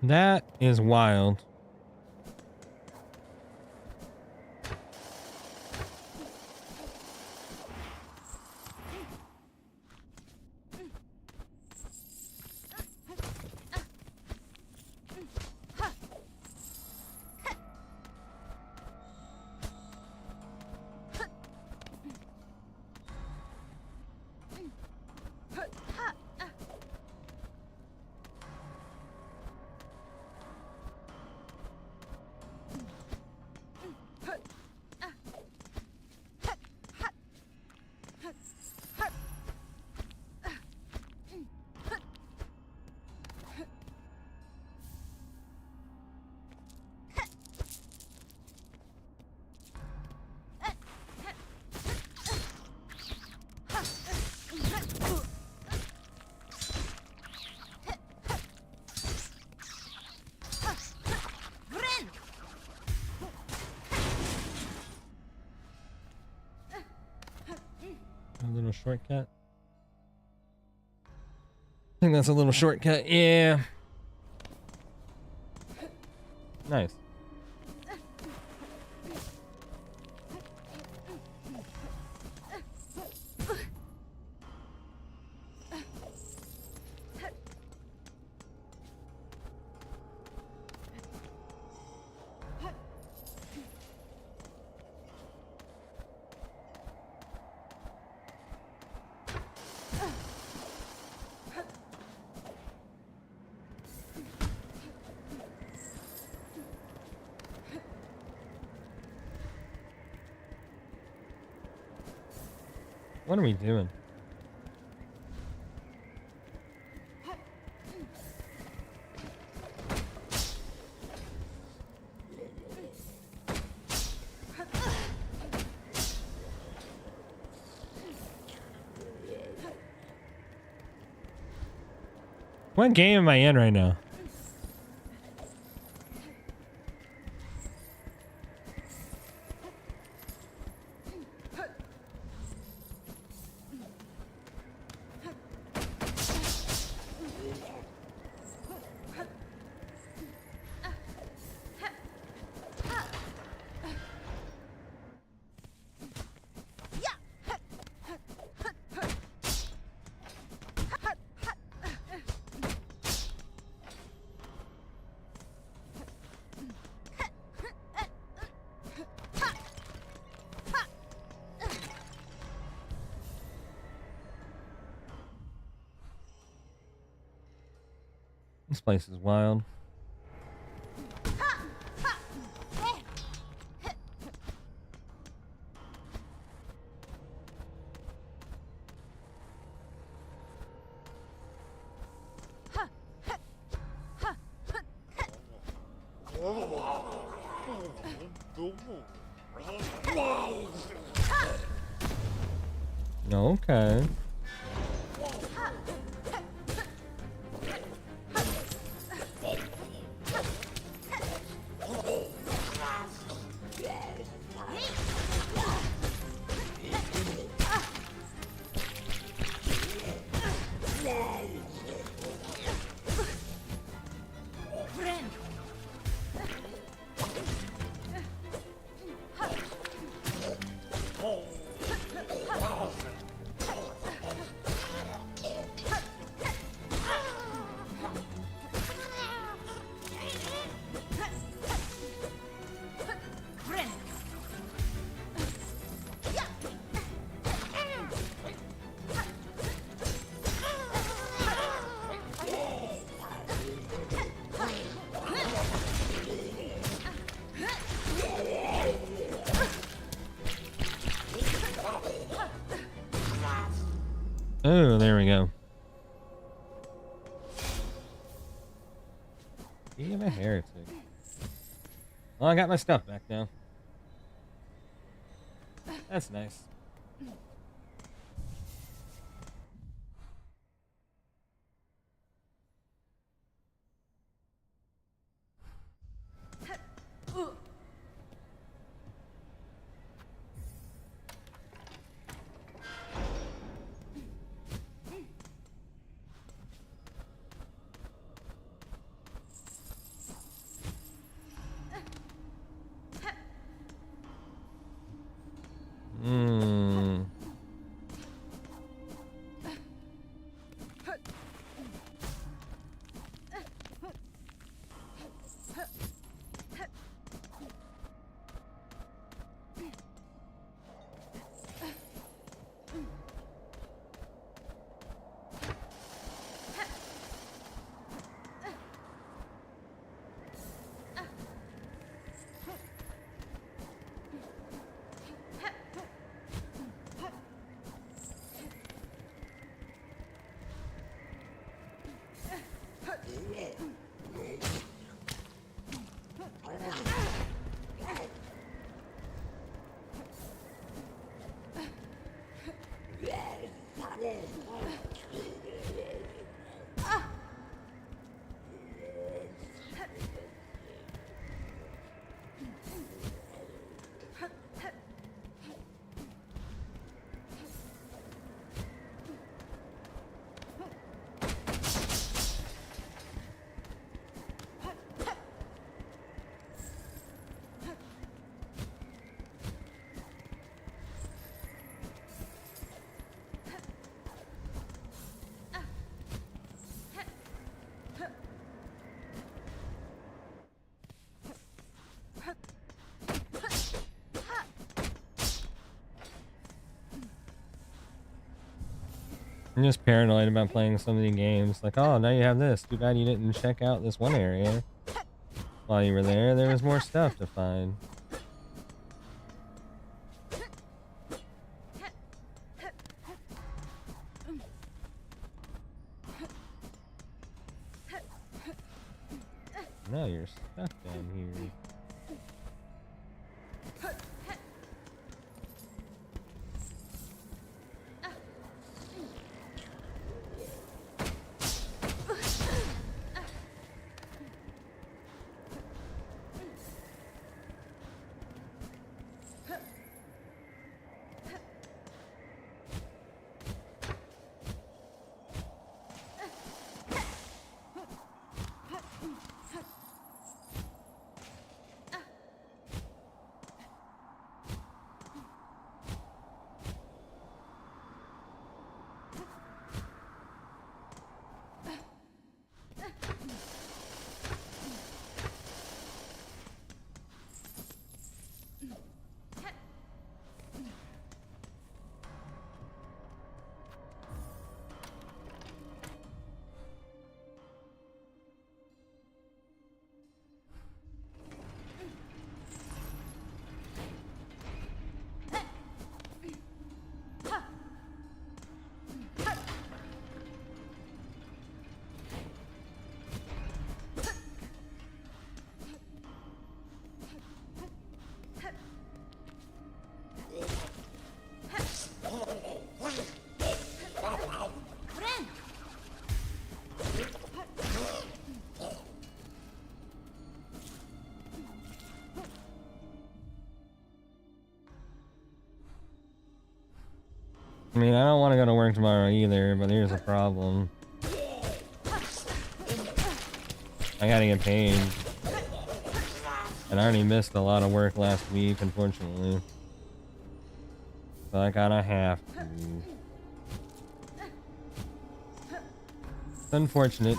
That is wild. A little shortcut. I think that's a little shortcut. Yeah. Nice. What are we doing? What game am I in right now? This place is wild. Okay. Oh, there we go. Be a heretic. Well, I got my stuff back now. That's nice. Hmm. I'm just paranoid about playing so many games. Like, oh, now you have this. Too bad you didn't check out this one area. While you were there, there was more stuff to find. Now you're stuck down here. I mean, I don't want to go to work tomorrow either, but here's a problem. I gotta get paid. And I already missed a lot of work last week, unfortunately. So I gotta have to. It's unfortunate.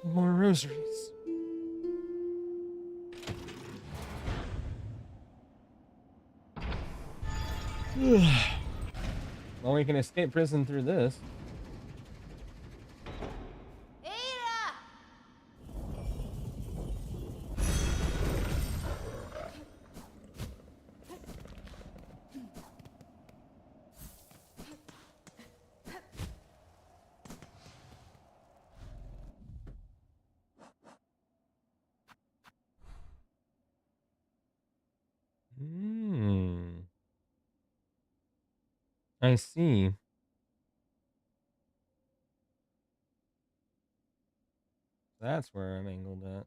More rosaries. Well, we can escape prison through this. Ada! Hmm. I see. That's where I'm angled at.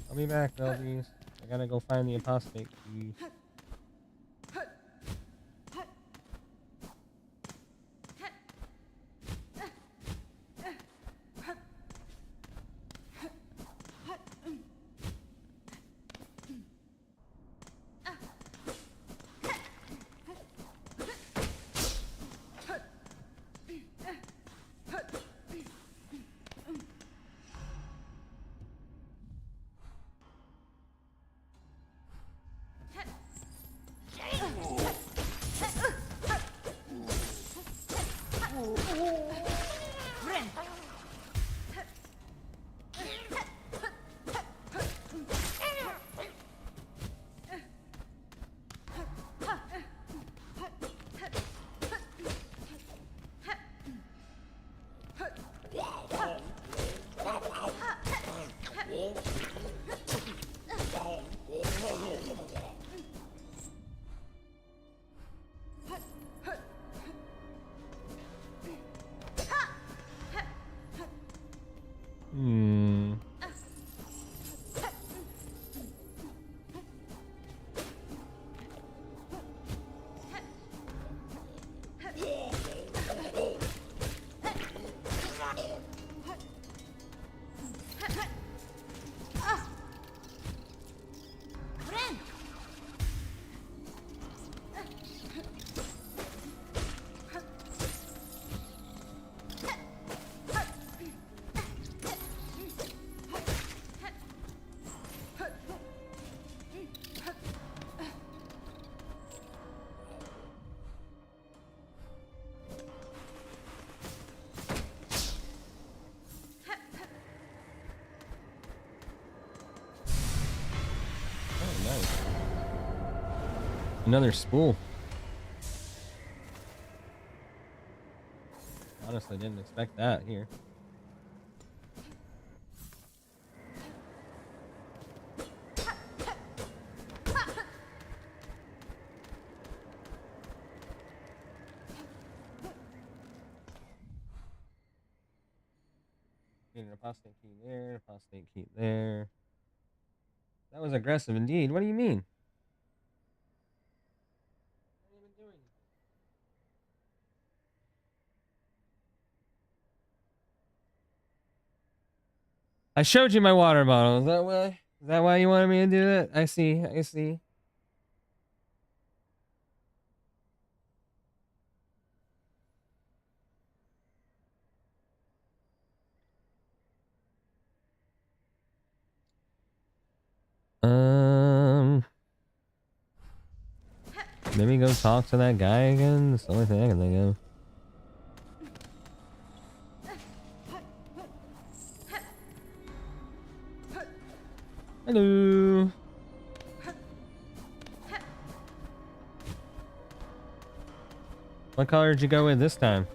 I'll be back, Belgies. I gotta go find the apostate key. Hmm. Oh, nice. Another spool. Honestly, didn't expect that here. Need an apostate key there, apostate key there. That was aggressive indeed. What do you mean? What are you even doing? I showed you my water bottle. Is that why? Is that why you wanted me to do it? I see. I see. Maybe go talk to that guy again. That's the only thing I can think of. Hello. What color did you go with this time?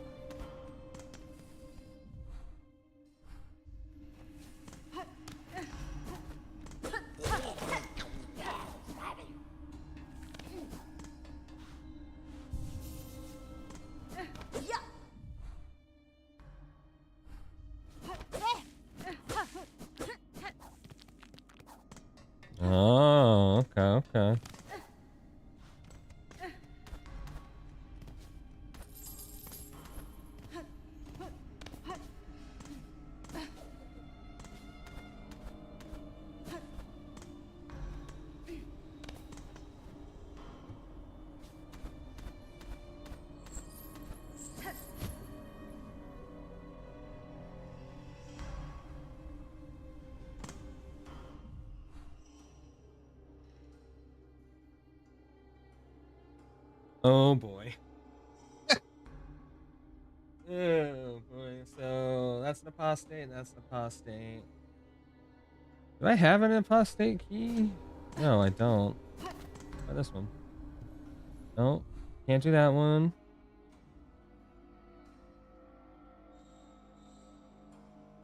Oh, okay, okay. Oh boy. Oh boy. So that's an apostate. That's an apostate. Do I have an apostate key? No, I don't. Try this one. No, can't do that one.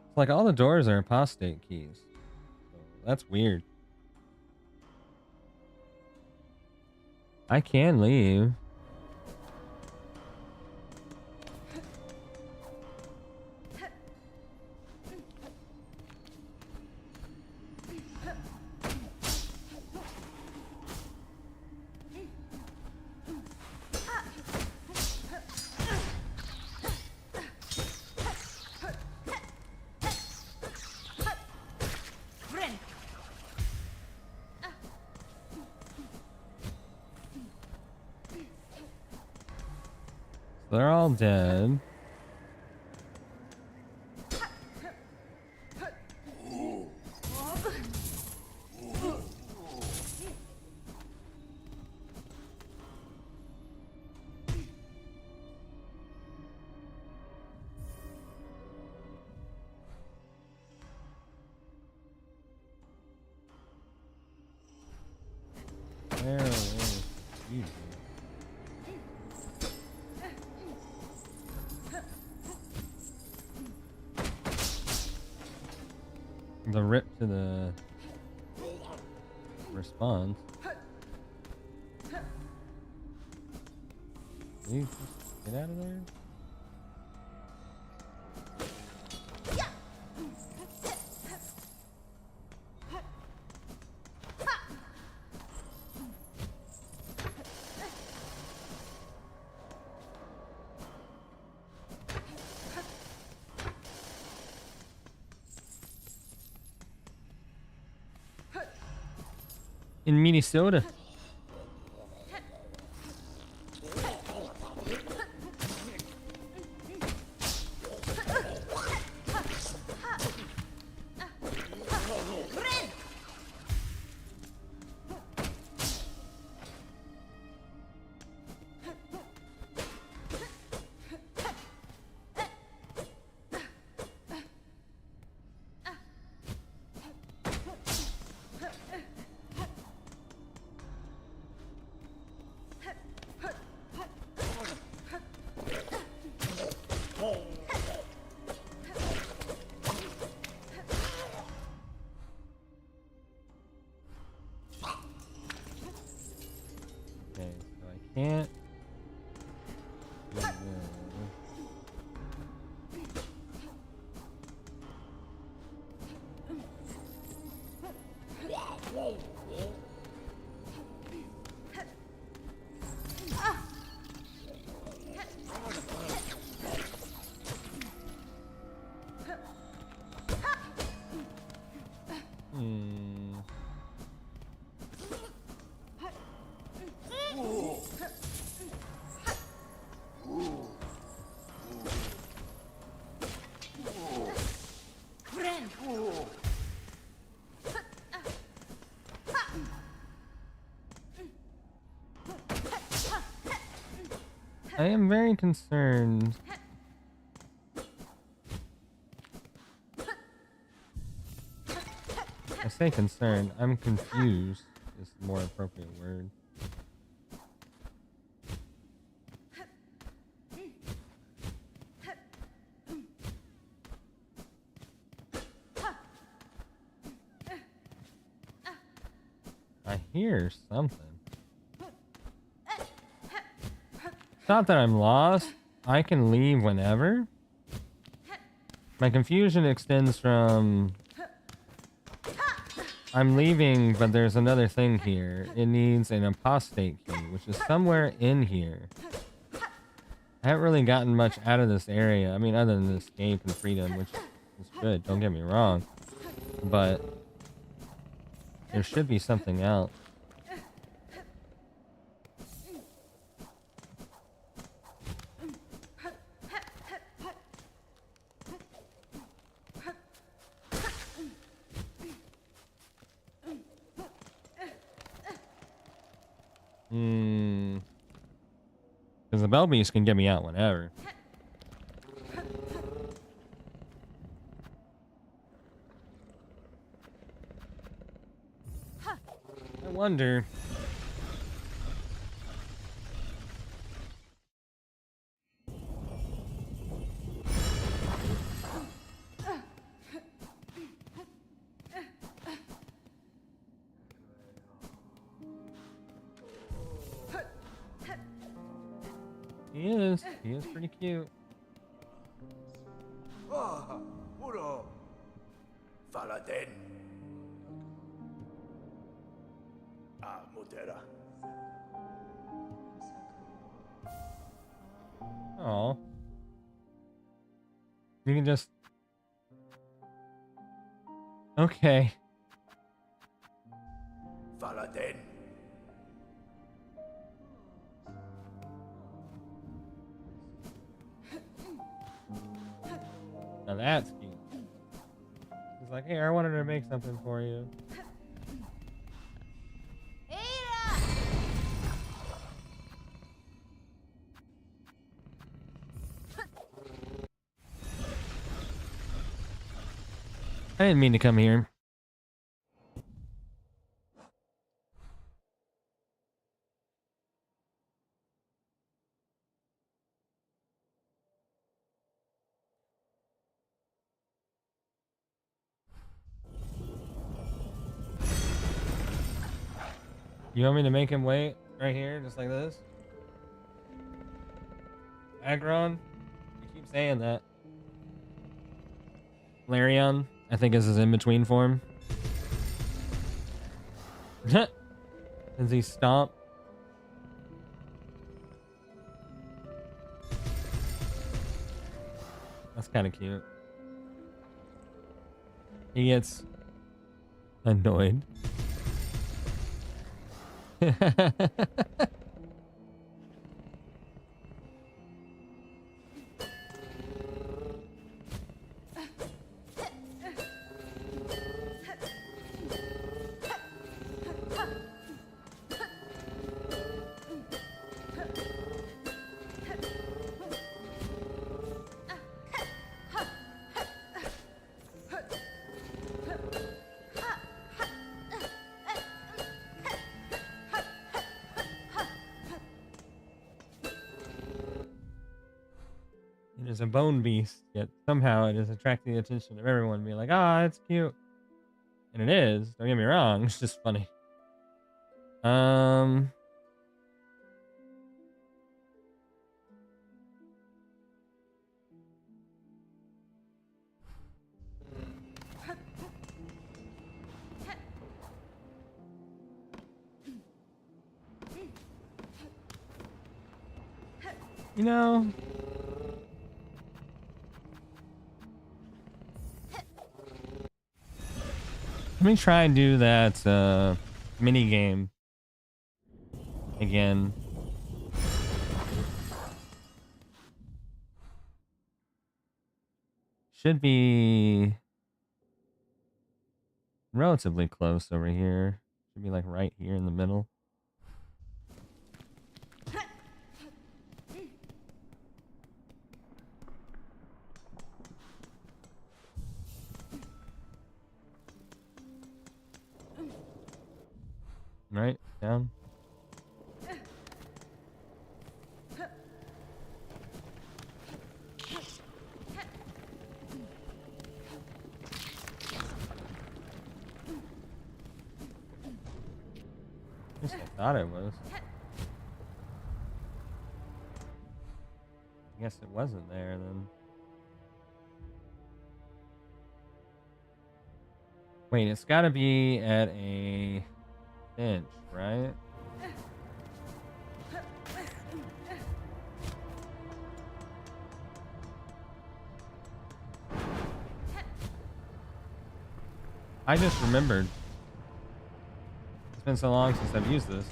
It's like all the doors are apostate keys. So that's weird. I can leave. They're all dead. Where is you? The rip to the response. You just get out of there. In Minnesota. Okay, so I can't. do this. Hmm. I am very concerned. I say concerned. I'm confused. Is the more appropriate word. I hear something. It's not that I'm lost. I can leave whenever. My confusion extends from I'm leaving, but there's another thing here. It needs an apostate key, which is somewhere in here. I haven't really gotten much out of this area. I mean, other than escape and freedom, which is good. Don't get me wrong. But there should be something else. Hmm. Because the Bell Beast can get me out whenever. I wonder. He is. He is pretty cute. Puro. Faladin. Mutera. Oh. You can just. Okay. Faladin. Now that's cute. He's like, hey, I wanted to make something for you. Ada! I didn't mean to come here. You want me to make him wait right here, just like this? Agron? You keep saying that. Larion, I think is his in-between form. Does he stomp? That's kind of cute. He gets annoyed. It is a bone beast, yet somehow it is attracting the attention of everyone, being like, ah, it's cute. And it is, don't get me wrong, it's just funny. You know, let me try and do that mini game again. Should be relatively close over here. Should be like right here in the middle. Right, down. At least I thought it was. I guess it wasn't there then. Wait, it's gotta be at a bench, right? I just remembered. It's been so long since I've used this.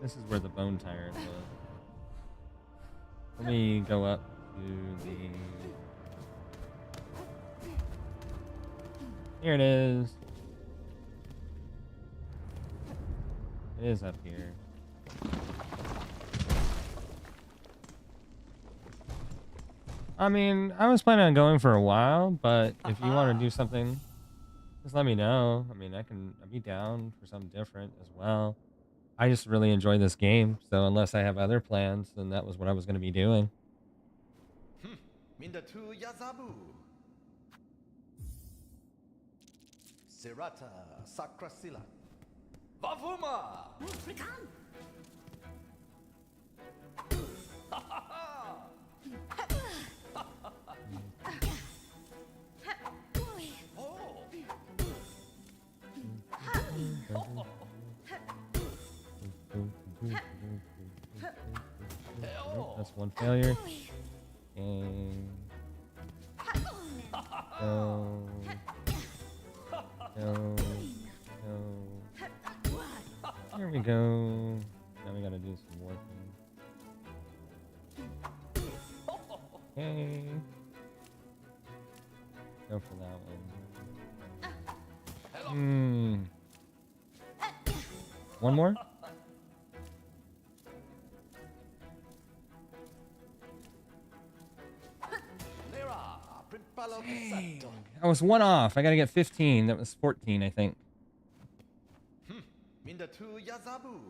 This is where the bone tyrant was. Let me go up to the... Here it is. It is up here. I mean, I was planning on going for a while, but if you want to do something, just let me know. I mean, I'd be down for something different as well. I just really enjoy this game, so unless I have other plans, then that was what I was going to be doing. Minda tu Yazabu. Sirata Sakrasila. Bavuma! That's one failure. And go. Here we go. Now we gotta do some working. Okay. Go for that one. One more? Dang. I was one off. I gotta get 15. That was 14, I think. Minda tu Yazabu.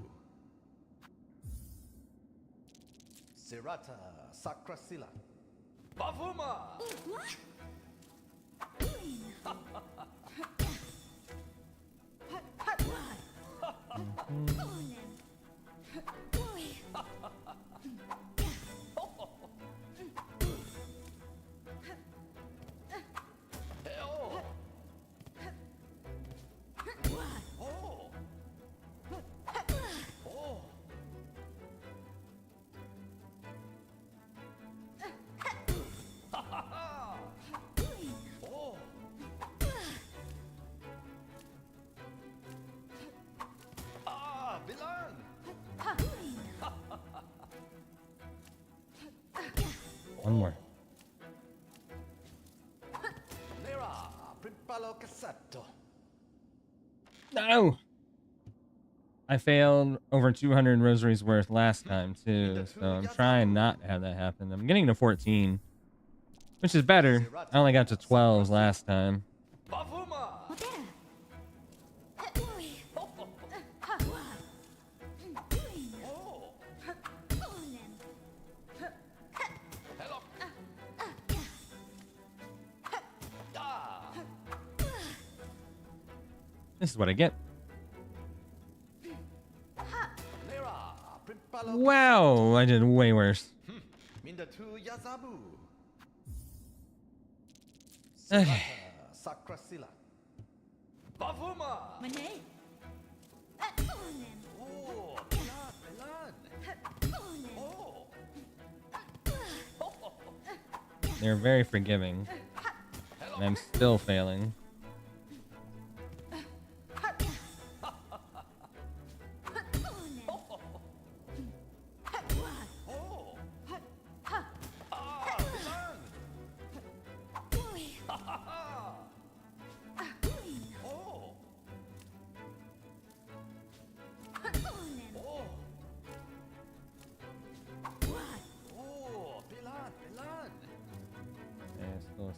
Sirata Sakrasila. Bavuma! One more. No! I failed over 200 rosaries worth last time too, so I'm trying not to have that happen. I'm getting to 14, which is better. I only got to 12 last time. This is what I get. Wow, I did way worse. Okay. They're very forgiving, and I'm still failing.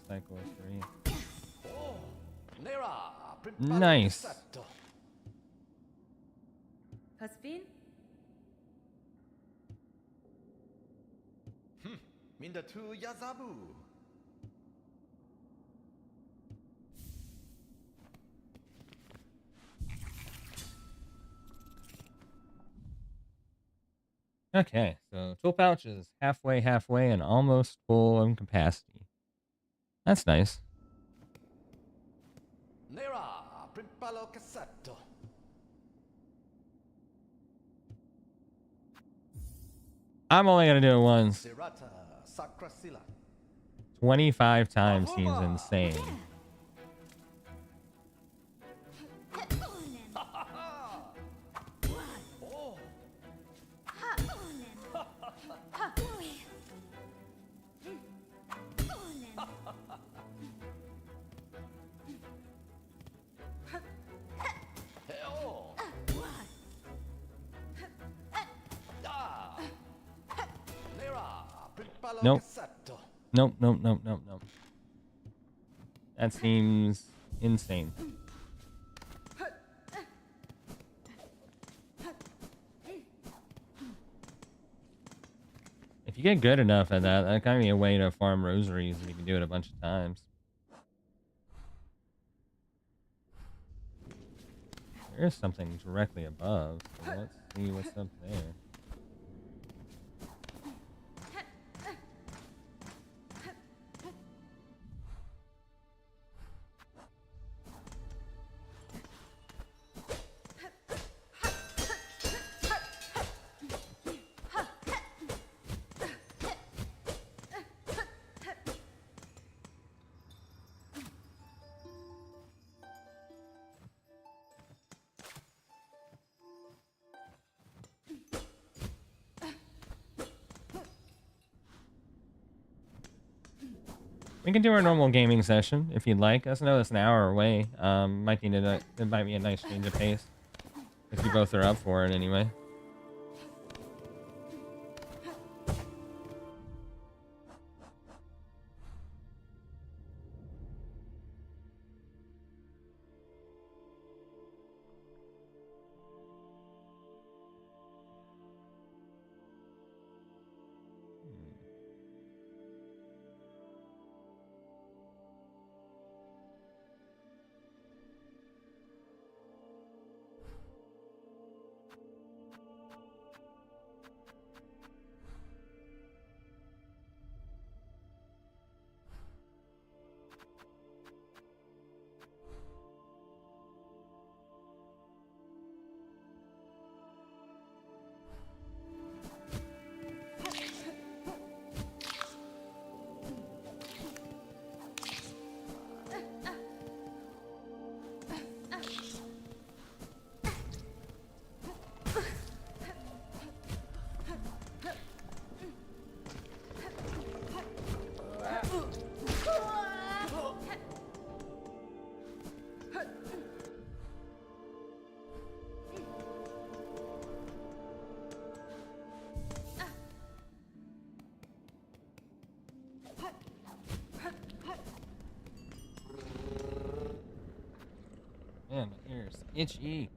Cycle 3. Nice. Caspin? Minda tu Yazabu. Okay, so tool pouch is halfway, and almost full in capacity. That's nice. I'm only gonna do it once. 25 times seems insane. Palo Nope. Cassetto. Nope, nope, nope, nope, nope. That seems insane. If you get good enough at that, that kind of be a way to farm rosaries and you can do it a bunch of times. There is something directly above, so let's see what's up there. We can do our normal gaming session if you'd like. I know it's an hour away. Might need a, it might be a nice change of pace if you both are up for it anyway. Man, my ears itchy.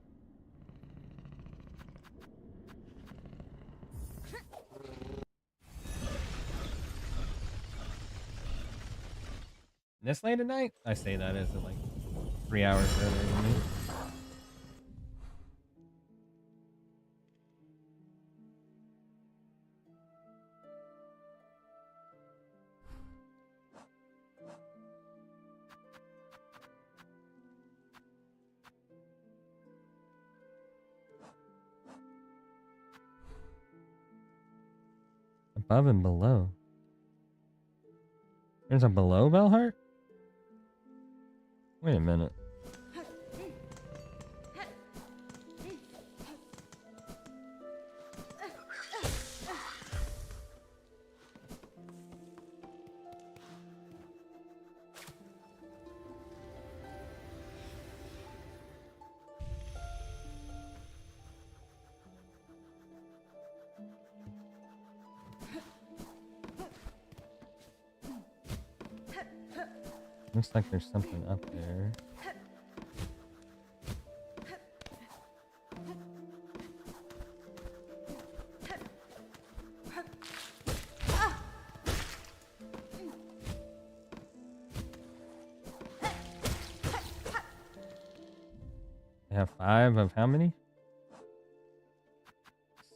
This late at night? I say that as like 3 hours earlier than me. Above and below. There's a below Bellheart? Wait a minute. Looks like there's something up there. I have 5 of how many?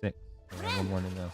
6. I have 1 more to go.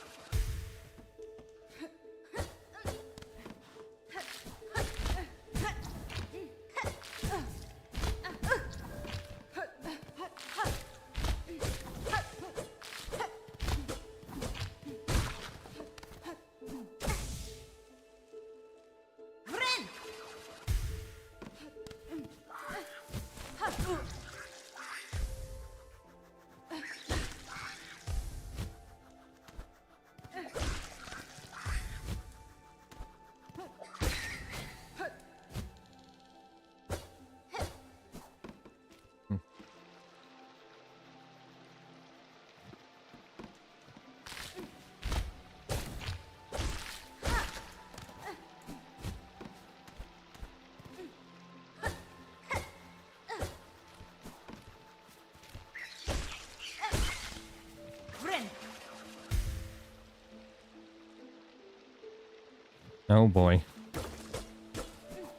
Oh boy.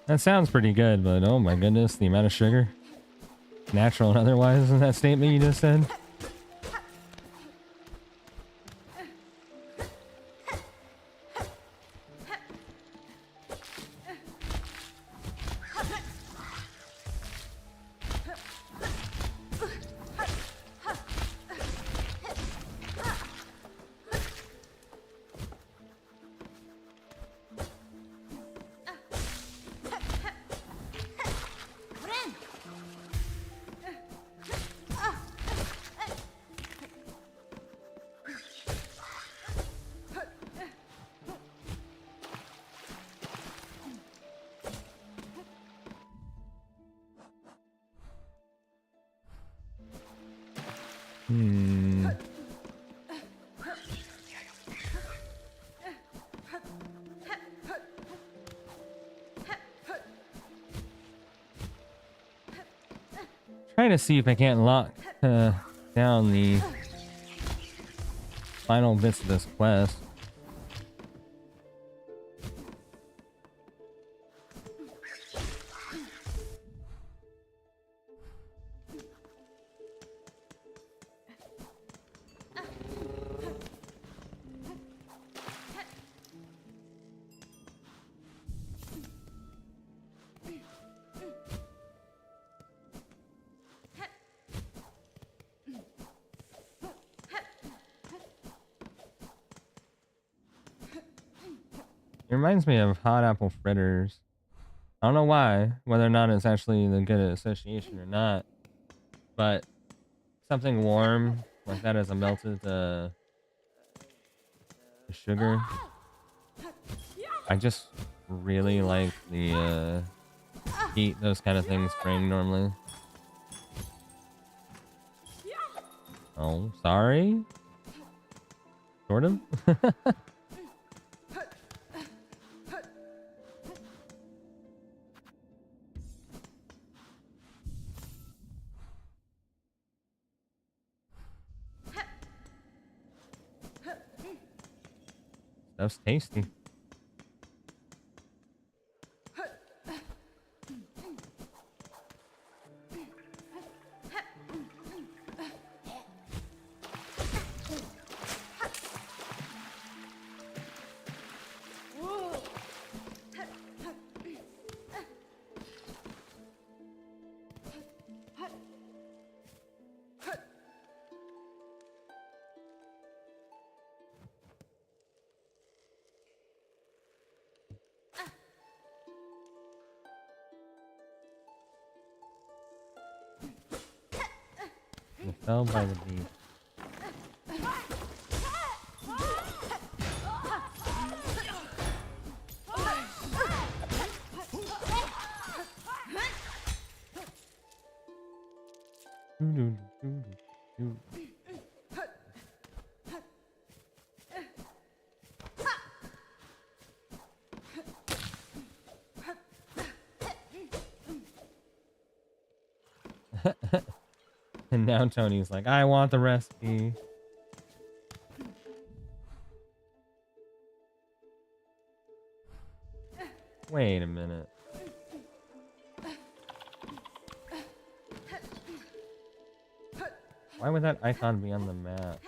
That sounds pretty good, but oh my goodness, the amount of sugar. Natural and otherwise in that statement you just said. Hmm. Trying to see if I can't lock down the final bits of this quest. It reminds me of hot apple fritters. I don't know why, whether or not it's actually the good association or not, but something warm like that as a melted sugar. I just really like the heat those kind of things bring normally. Oh, sorry. Sort of. Stuff's tasty. It fell by the beach. And now Tony's like, I want the recipe. Wait a minute. Why would that icon be on the map?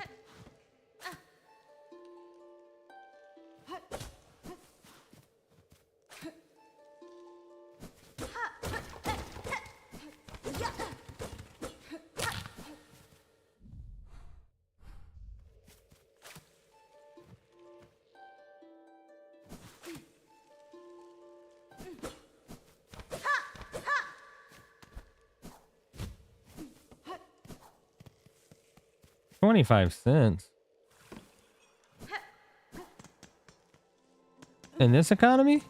$0.25 in this economy?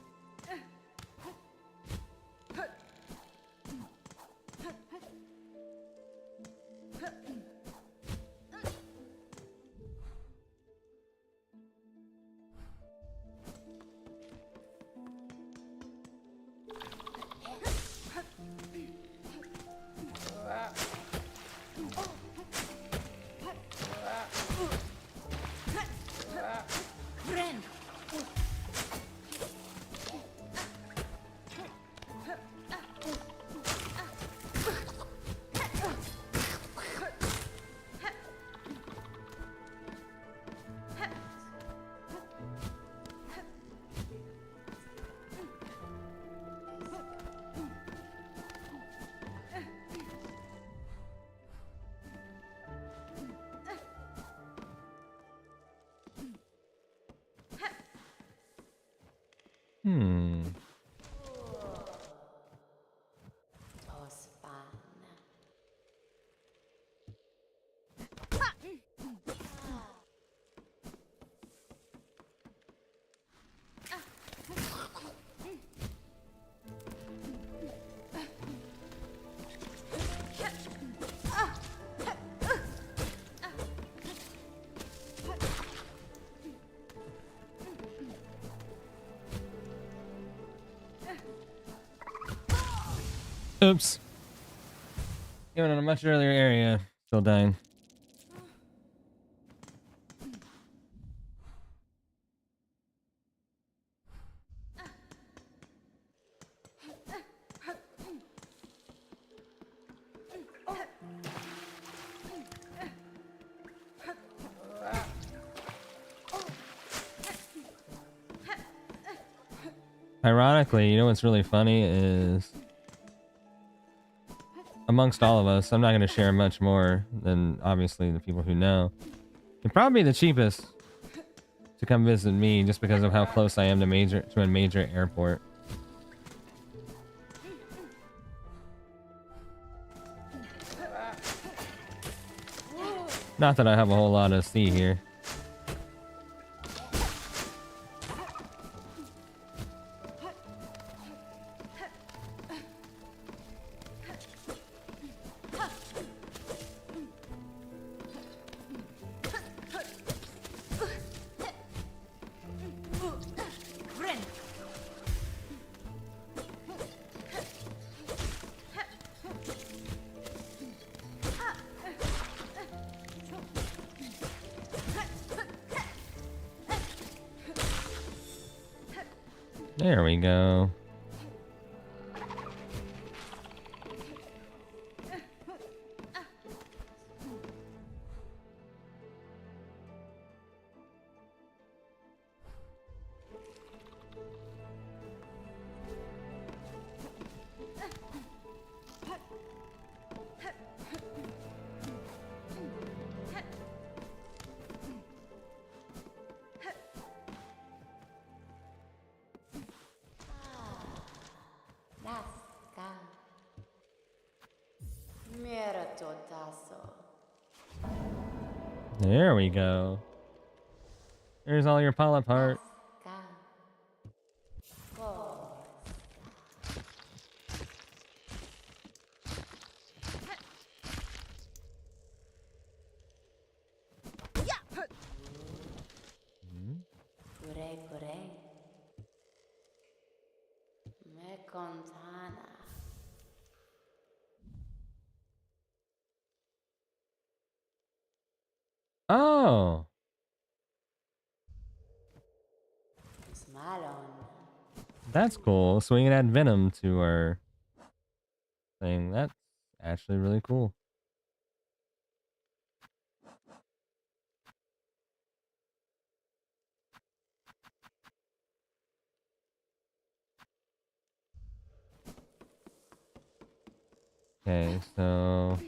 Hmm. Ospan. Oops. Even in a much earlier area, still dying. Ironically, you know what's really funny is amongst all of us, I'm not going to share much more than obviously the people who know. You're probably the cheapest to come visit me just because of how close I am to a major airport. Not that I have a whole lot to see here. There we go. Naska. Mira totaso. There we go. There's all your polyp heart. Naska. Go. Pure pure. Me contana. Oh, Smalon. that's cool. So we can add venom to our thing. That's actually really cool. Okay, so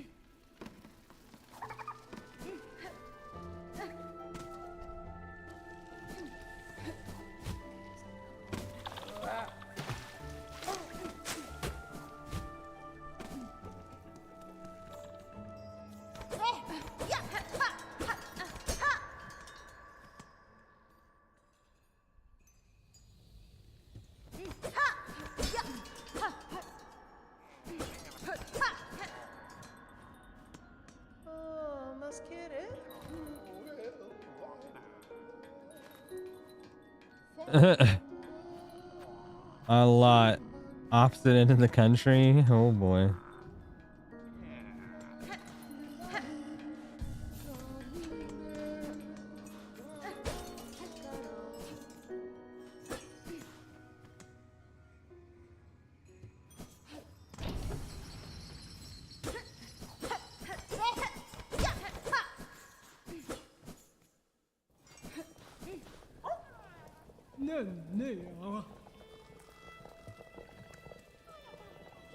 a lot opposite end of the country. Oh boy.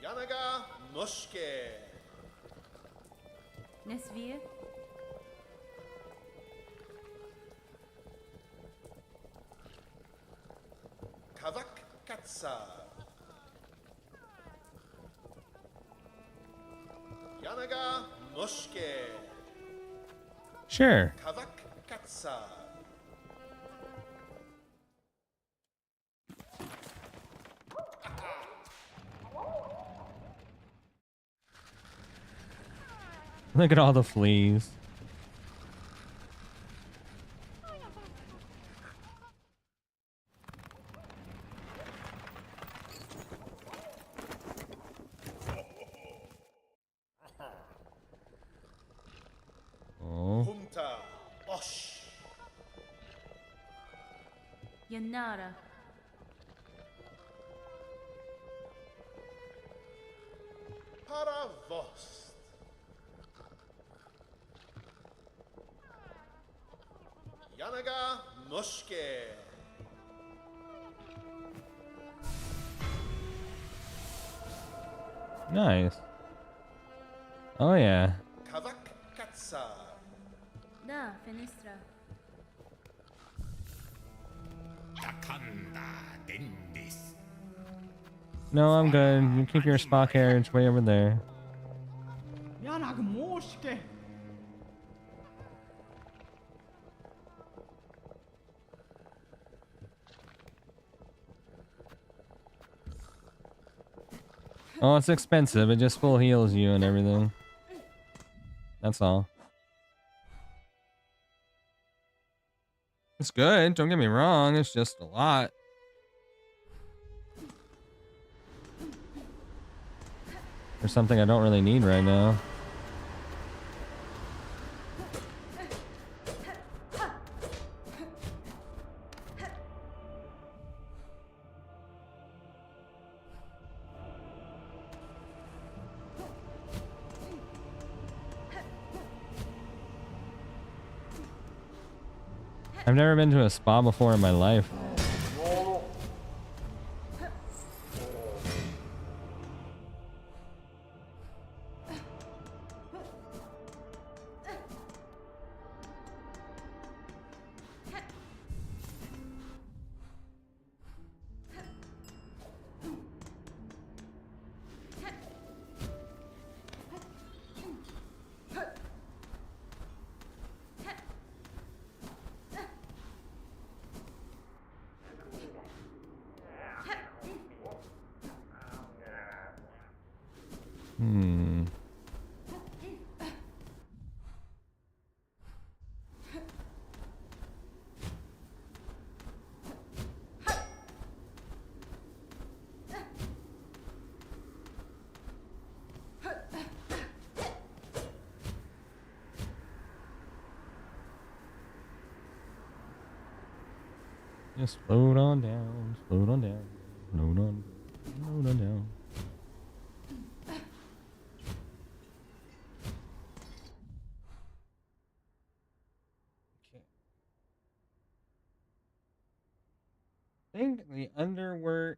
Yanaga Noshke. Nesvia? Kazak katsa. Yanaga noshke. Sure. Kavak katsa. Look at all the fleas. Oh. Humta osh. Yanara. Paravost. Yanaga noshke. Nice. Oh yeah. Kavak katsa. Da, Fenistra. No, I'm good. You keep your spa carriage way over there. Oh, it's expensive. It just full heals you and everything. That's all. It's good. Don't get me wrong. It's just a lot. For something I don't really need right now. I've never been to a spa before in my life. Hmm. Just float on down, float on down, float on down. I think the underwork.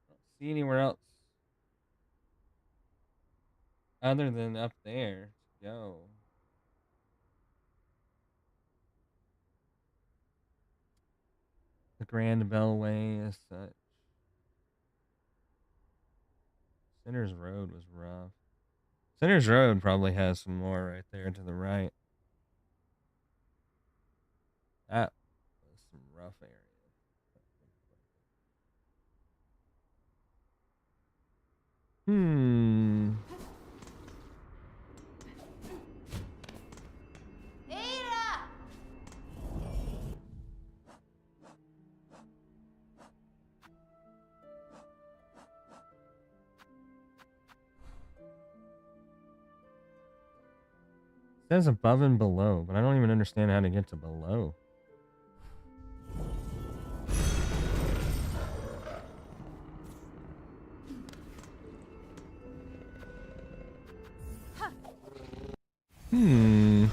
I don't see anywhere else other than up there to go. The Grand Bellway is such. Center's Road was rough. Center's Road probably has some more right there to the right. That was some rough area. Hmm. Ira! It says above and below, but I don't even understand how to get to below. Hmm.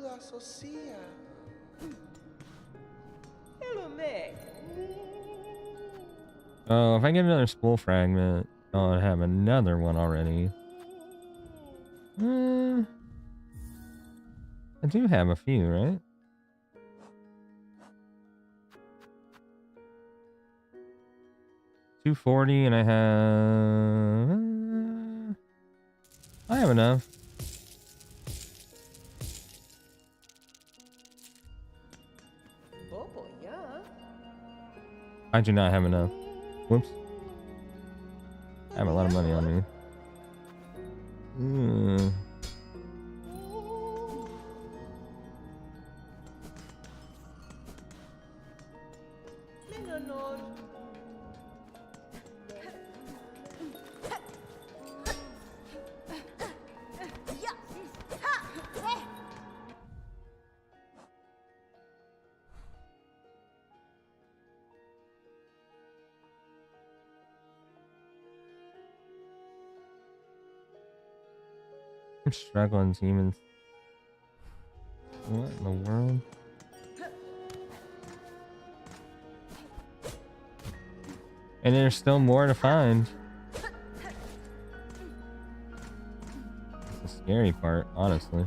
La socia. Hello, Meg. Oh, if I get another spool fragment, oh, I have another one already. I do have a few, right? $240, and I have enough. Bobo, yeah. I do not have enough. Whoops. I have a lot of money on me. I'm struggling, demons. What in the world? And there's still more to find. That's the scary part, honestly.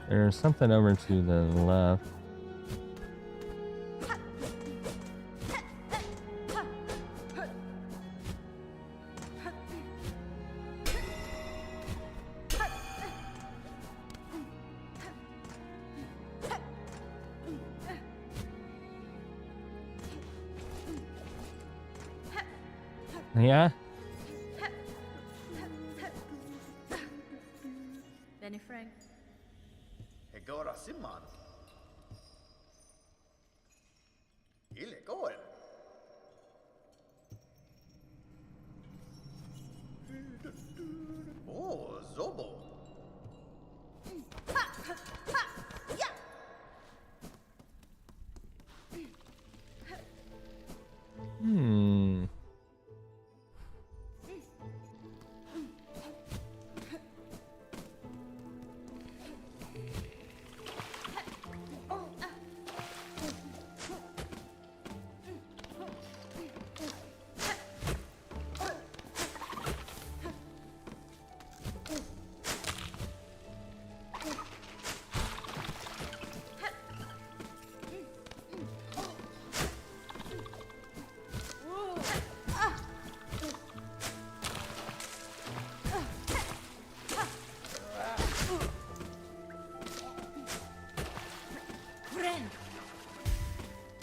There's something over to the left. Yeah? Benny Frank. Hegora Simman. Ile Goen. Oh, Zobo.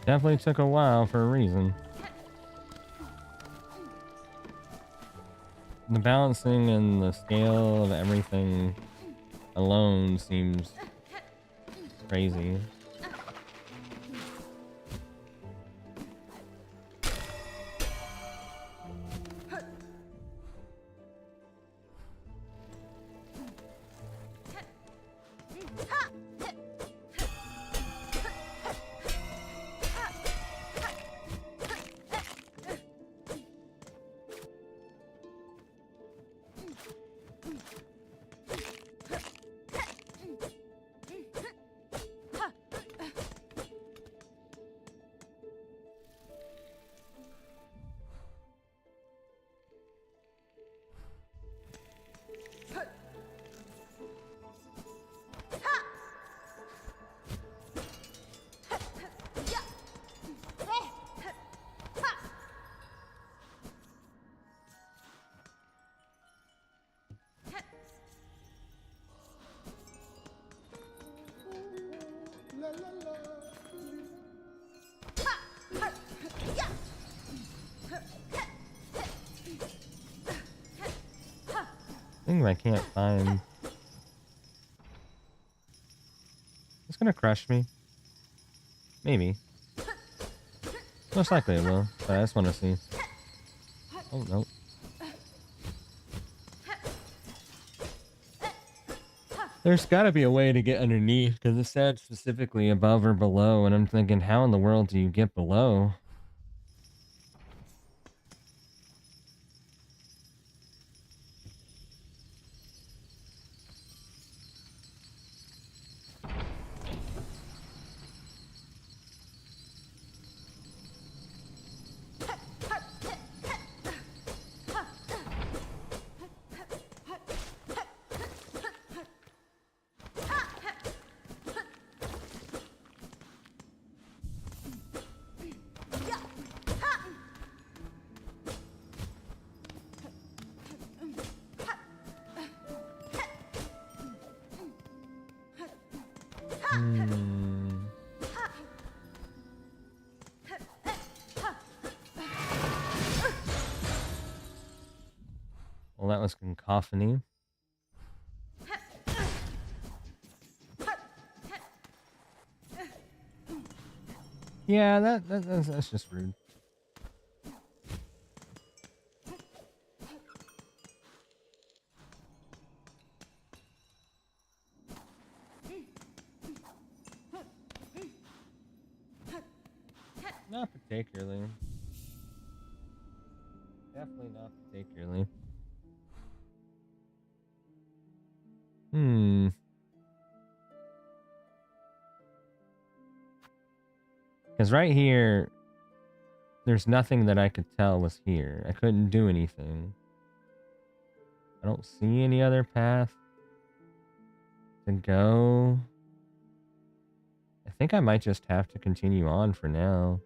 Definitely took a while for a reason. The balancing and the scale of everything alone seems crazy. Thing I can't find. It's gonna crush me. Maybe. Most likely it will, but I just want to see. Oh, no. There's gotta be a way to get underneath, because it said specifically above or below, and I'm thinking, how in the world do you get below? Well, that was cacophony. Yeah, that's just rude. Not particularly. Definitely not particularly. Because right here, there's nothing that I could tell was here. I couldn't do anything. I don't see any other path to go. I think I might just have to continue on for now.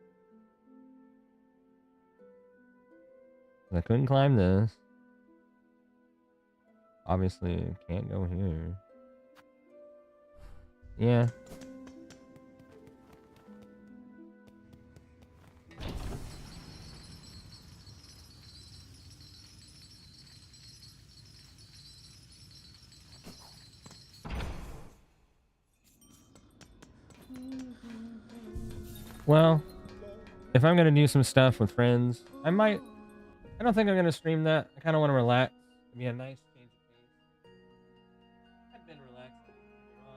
I couldn't climb this. Obviously, can't go here. Yeah. Well, if I'm gonna do some stuff with friends, I might. I don't think I'm gonna stream that. I kind of want to relax. It'd be a nice change of pace. I've been relaxing.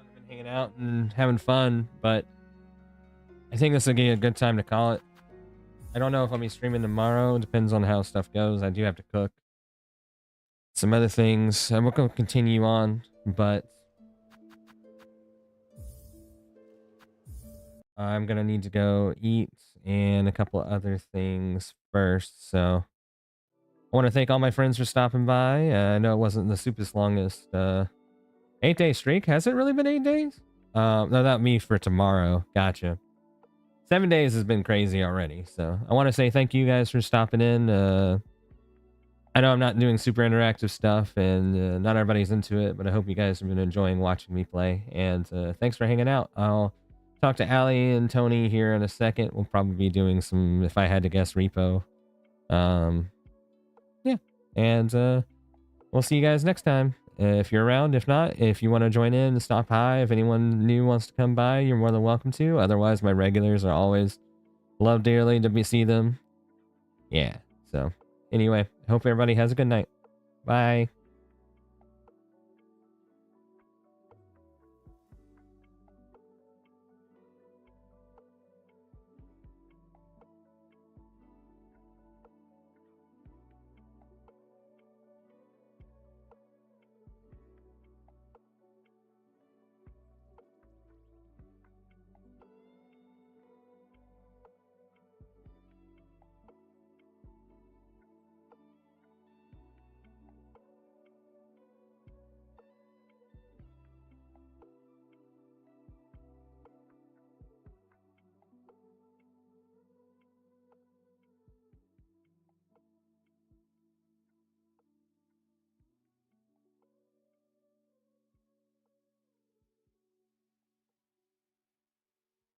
I've been hanging out and having fun, but I think this would be a good time to call it. I don't know if I'll be streaming tomorrow. Depends on how stuff goes. I do have to cook some other things. I'm going to continue on, but I'm going to need to go eat and a couple other things first. So I want to thank all my friends for stopping by. I know it wasn't the super's longest 8-day streak. Has it really been 8 days? No, not me for tomorrow. Gotcha. 7 days has been crazy already. So I want to say thank you guys for stopping in. I know I'm not doing super interactive stuff and not everybody's into it, but I hope you guys have been enjoying watching me play. And thanks for hanging out. I'll talk to Allie and Tony here in a second. We'll probably be doing some, if I had to guess, repo. Yeah. And we'll see you guys next time. If you're around, if not, if you want to join in and stop by, if anyone new wants to come by, you're more than welcome to. Otherwise, my regulars are always love dearly to see them. Yeah. So anyway, I hope everybody has a good night. Bye.